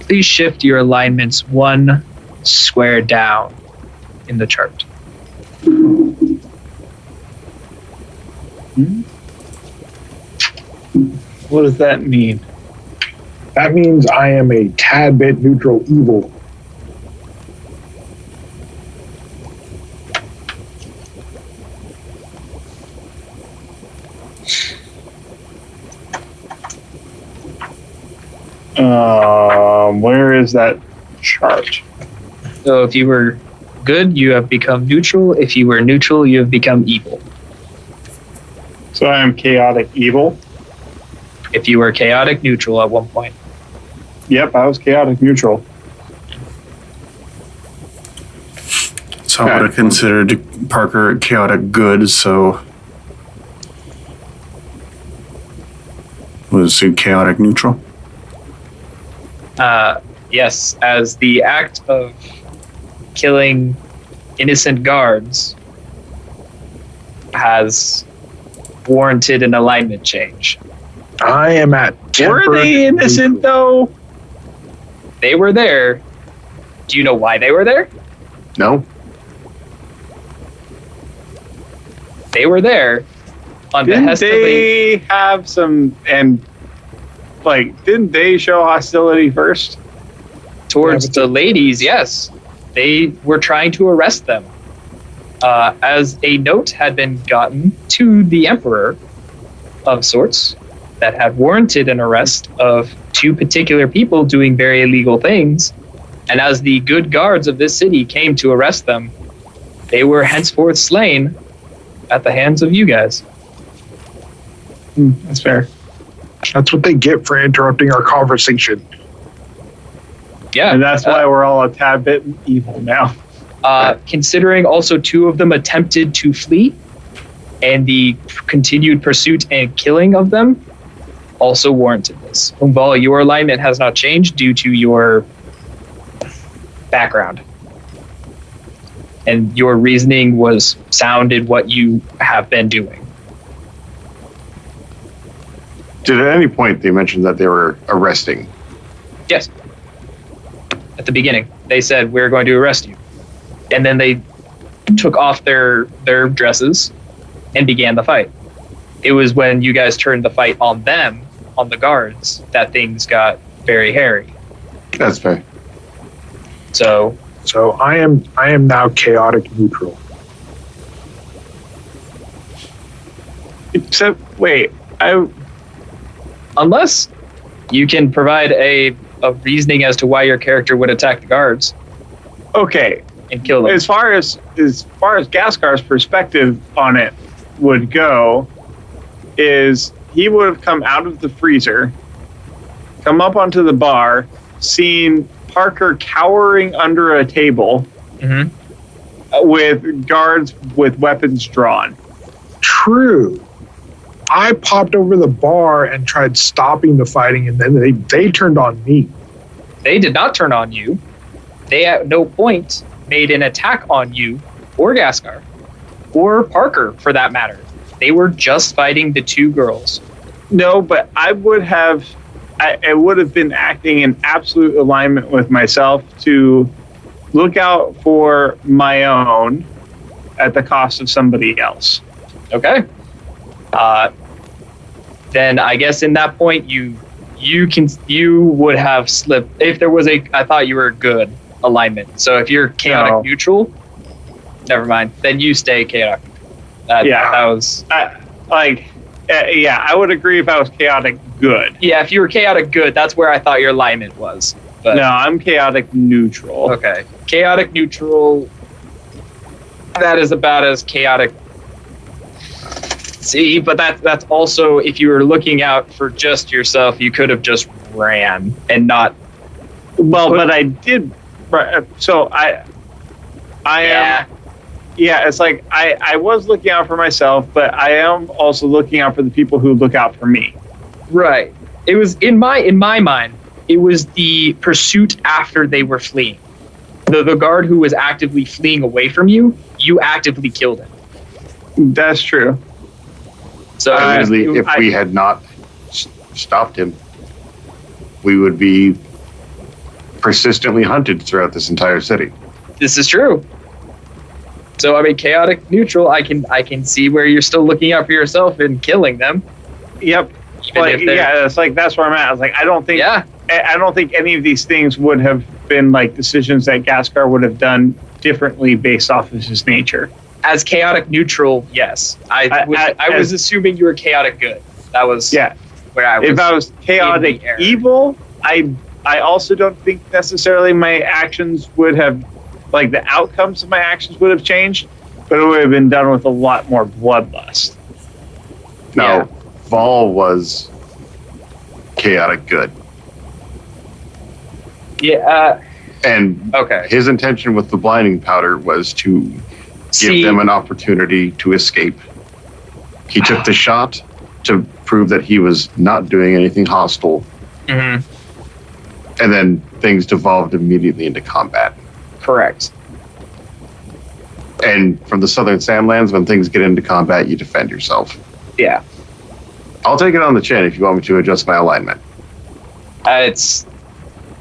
Please shift your alignments 1 square down in the chart. What does that mean? That means I am a tad bit neutral evil. Where is that chart? So if you were good, you have become neutral. If you were neutral, you have become evil. So I am chaotic evil. If you were chaotic neutral at one point. Yep, I was chaotic neutral. So I would have considered Parker chaotic good, so was he chaotic neutral? Yes, as the act of killing innocent guards has warranted an alignment change. I am at tempered Were they innocent neutral. though? They were there. Do you know why they were there? No? They were there on Didn't behest of they have some didn't they show hostility first? towards the ladies, yes. They were trying to arrest them. As a note had been gotten to the Emperor of sorts that had warranted an arrest of 2 particular people doing very illegal things, and as the good guards of this city came to arrest them, they were henceforth slain at the hands of you guys. That's fair. That's what they get for interrupting our conversation. Yeah. And that's why we're all a tad bit evil now. Considering also 2 of them attempted to flee, and the continued pursuit and killing of them also warranted this. Vall, your alignment has not changed due to your background. And your reasoning was sounded what you have been doing. Did at any point they mentioned that they were arresting? Yes. At the beginning, they said, we're going to arrest you. And then they took off their dresses and began the fight. It was when you guys turned the fight on them, on the guards, that things got very hairy. That's fair. So I am now chaotic neutral. Except, unless you can provide a reasoning as to why your character would attack the guards okay. and kill them. As far as Ghastgar's perspective on it would go, is he would have come out of the freezer, come up onto the bar, seen Parker cowering under a table with guards with weapons drawn. True. I popped over the bar and tried stopping the fighting, and then they turned on me. They did not turn on you. They at no point made an attack on you or Ghastgar or Parker, for that matter. They were just fighting the two girls. No, but I would have been acting in absolute alignment with myself to look out for my own at the cost of somebody else. Okay. Then I guess in that point you would have slipped if there was I thought you were good alignment. So if you're chaotic neutral, never mind. Then you stay chaotic. That was I would agree if I was chaotic good. Yeah, if you were chaotic good, that's where I thought your alignment was. But no, I'm chaotic neutral. Okay. Chaotic neutral, that is about as chaotic. See, but that's also, if you were looking out for just yourself, you could have just ran and not. Well, but I did. So I am. Yeah, it's like I was looking out for myself, but I am also looking out for the people who look out for me. Right. It was in my mind. It was the pursuit after they were fleeing. The guard who was actively fleeing away from you, you actively killed him. That's true. So if we had not stopped him, we would be persistently hunted throughout this entire city. This is true. So I mean, chaotic neutral. I can see where you're still looking out for yourself and killing them. Yep. It's like that's where I'm at. I was like, I don't think any of these things would have been like decisions that Ghastgar would have done differently based off of his nature. As chaotic neutral, yes. I was assuming you were chaotic good. That was where I was. If I was chaotic evil, I also don't think necessarily my actions would have, like the outcomes of my actions would have changed, but it would have been done with a lot more bloodlust. No, Vall was chaotic good. Yeah. And his intention with the blinding powder was to give them an opportunity to escape. He took the shot to prove that he was not doing anything hostile. Mm-hmm. And then things devolved immediately into combat. Correct. And from the Southern Sandlands, when things get into combat, you defend yourself. Yeah. I'll take it on the chin if you want me to adjust my alignment. Because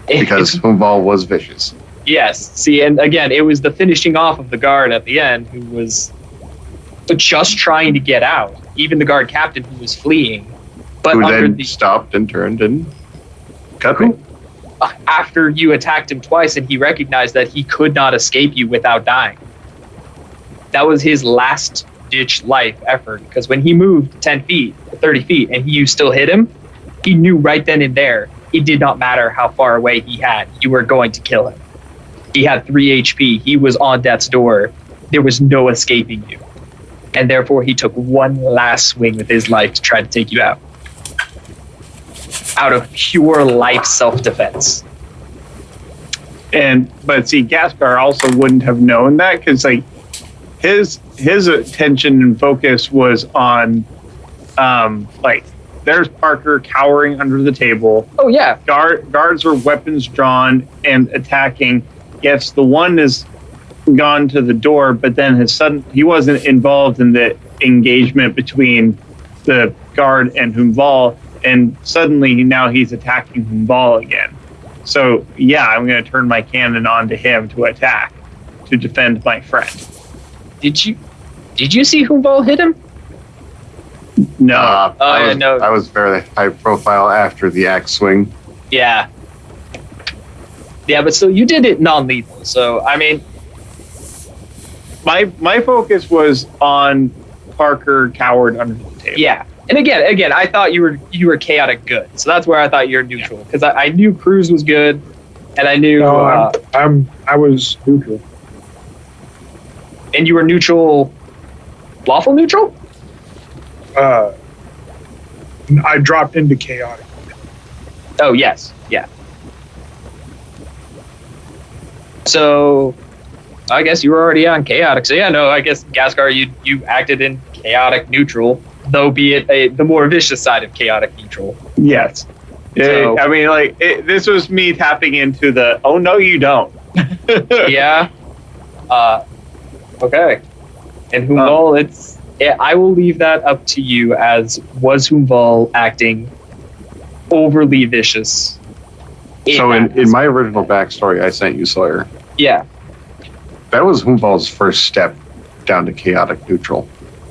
Vall was vicious. Yes. See, and again, it was the finishing off of the guard at the end who was just trying to get out. Even the guard captain who was fleeing. But who then stopped and turned and cut me. After you attacked him twice and he recognized that he could not escape you without dying. That was his last ditch life effort, because when he moved 10 feet, 30 feet, and you still hit him, he knew right then and there, it did not matter how far away he had, you were going to kill him. He had 3 HP, he was on death's door, there was no escaping you. And therefore he took one last swing with his life to try to take you out. Out of pure life self-defense. But see, Ghastgar also wouldn't have known that, because like his attention and focus was on there's Parker cowering under the table. Oh yeah. Guards were weapons drawn and attacking. Yes, the one is gone to the door, but then he wasn't involved in the engagement between the guard and Vall, and suddenly now he's attacking Vall again. So yeah, I'm going to turn my cannon onto him to attack, to defend my friend. Did you see Vall hit him? No. I was fairly high profile after the axe swing. Yeah. Yeah, but still, you did it non-lethal. So I mean, my focus was on Parker cowered under the table. Yeah. And again, I thought you were chaotic good, so that's where I thought you were neutral, because I knew Kruz was good, and I knew I was neutral. And you were neutral, lawful neutral. I dropped into chaotic. Oh yes, yeah. So, I guess you were already on chaotic. So yeah, no, I guess Ghastgar, you acted in chaotic neutral. though be it the more vicious side of chaotic neutral. Yes. So- I mean, like, this was me tapping into the, oh, no, you don't. Yeah. Okay. And Huum, I will leave that up to you. As was Huum acting overly vicious? So in my original backstory I sent you, Sawyer, Yeah. that was Huumval's first step down to chaotic neutral.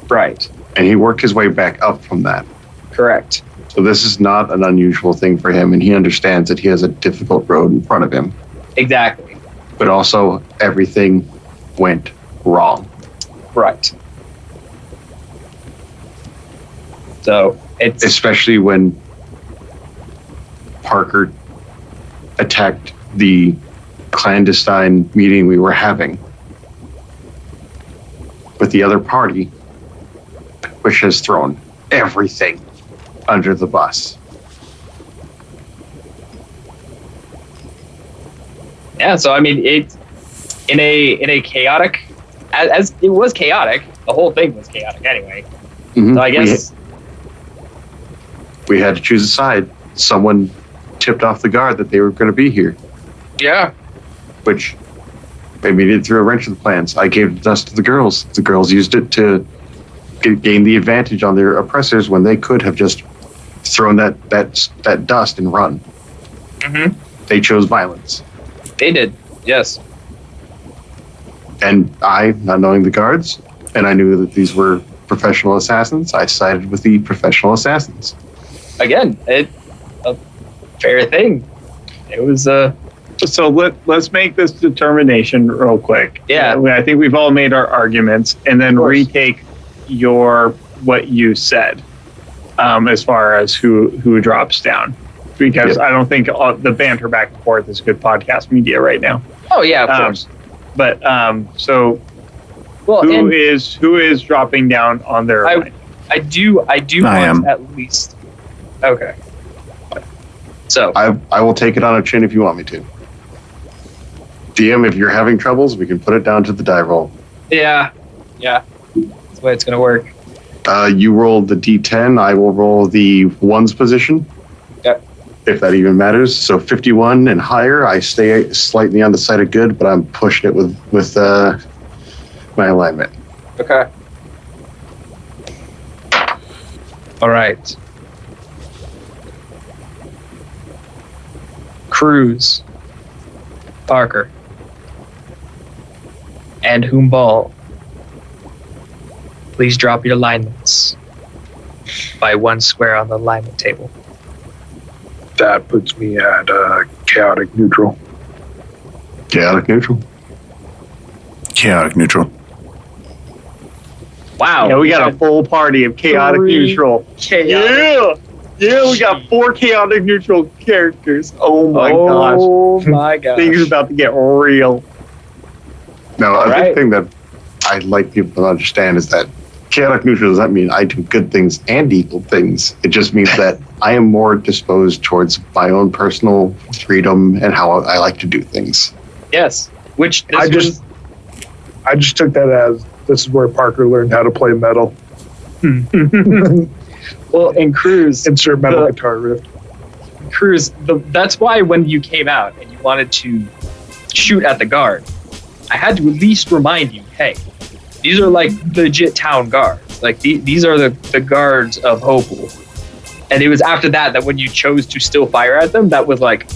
Right. And he worked his way back up from that. Correct. So this is not an unusual thing for him, and he understands that he has a difficult road in front of him. Exactly. But also, everything went wrong. Right. So it's Especially when Parker attacked the clandestine meeting we were having with the other party, which has thrown everything under the bus. yeah. So I mean, it in a chaotic, as it was chaotic. The whole thing was chaotic anyway. Mhm. So I guess we had to choose a side. Someone tipped off the guard that they were going to be here, yeah. which maybe it threw a wrench in the plans. I gave the dust to the girls. The girls used it to gain the advantage on their oppressors when they could have just thrown that dust and run. Mm-hmm. They chose violence. They did. Yes. And I, not knowing the guards, and I knew that these were professional assassins, I sided with the professional assassins. Again, a fair thing. It was So let's make this determination real quick. Yeah. I think we've all made our arguments, and then retake what you said as far as who drops down, because I don't think the banter back and forth is good podcast media right now. Oh yeah, of course. But so Well, who is dropping down on their line? I do I want am. at least. Okay. So I will take it on a chin if you want me to. DM, if you're having troubles, we can put it down to the die roll. yeah, that's the way it's gonna work. You roll the D10, I will roll the ones position. Yep. If that even matters. So 51 and higher, I stay slightly on the side of good, but I'm pushing it with my alignment. Okay. All right. Kruz, Parker, and Huum, please drop your alignments by 1 square on the alignment table. That puts me at chaotic neutral. Chaotic neutral. Chaotic neutral. Wow. Yeah, we got a full party of chaotic 3 neutral. chaotic. Yeah, we got 4 chaotic neutral characters. Oh my gosh. Oh my gosh. Things are about to get real. No, All a right. big thing that I'd like people to understand is that chaotic neutral does not mean I do good things and evil things. It just means that I am more disposed towards my own personal freedom and how I like to do things. Yes. Which this I just took that as this is where Parker learned how to play metal. well, in Kruz, Insert metal guitar riff. that's why when you came out and you wanted to shoot at the guard, I had to at least remind you, hey, these are like legit town guards. Like these are the guards of Hopel. And it was after that when you chose to still fire at them, that was like,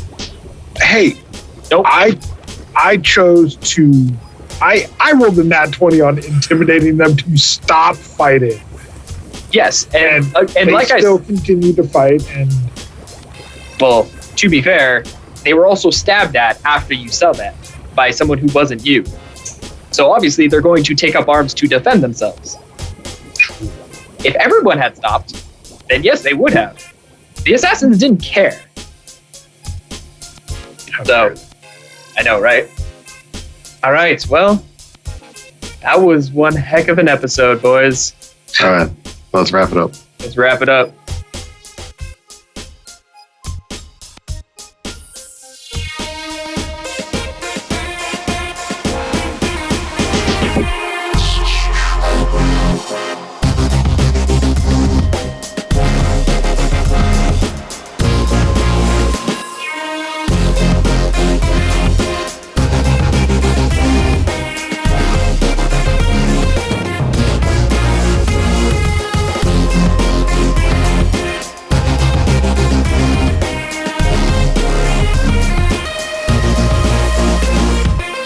Hey, nope. I chose to. I rolled a nat 20 on intimidating them to stop fighting. Yes, and They like still continue to fight, and well, to be fair, they were also stabbed at after you said that by someone who wasn't you. So obviously they're going to take up arms to defend themselves. If everyone had stopped, then yes, they would have. The assassins didn't care. So, I know, right? All right, well, that was one heck of an episode, boys. All right, let's wrap it up. Let's wrap it up.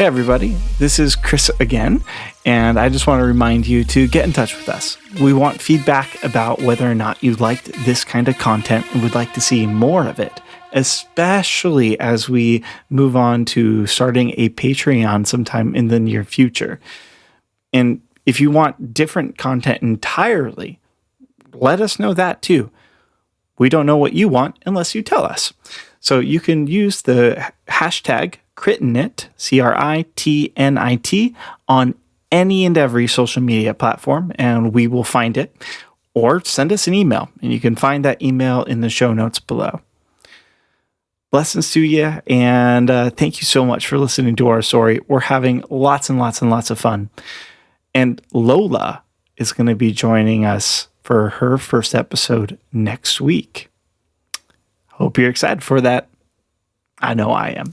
Hey everybody, this is Chris again, and I just want to remind you to get in touch with us. We want feedback about whether or not you liked this kind of content and would like to see more of it, especially as we move on to starting a Patreon sometime in the near future. And if you want different content entirely, let us know that too. We don't know what you want unless you tell us. So you can use the hashtag Critnit, CRITNIT, on any and every social media platform, and we will find it. Or send us an email, and you can find that email in the show notes below. Blessings to you, and thank you so much for listening to our story. We're having lots and lots and lots of fun. And Lola is going to be joining us for her first episode next week. Hope you're excited for that. I know I am.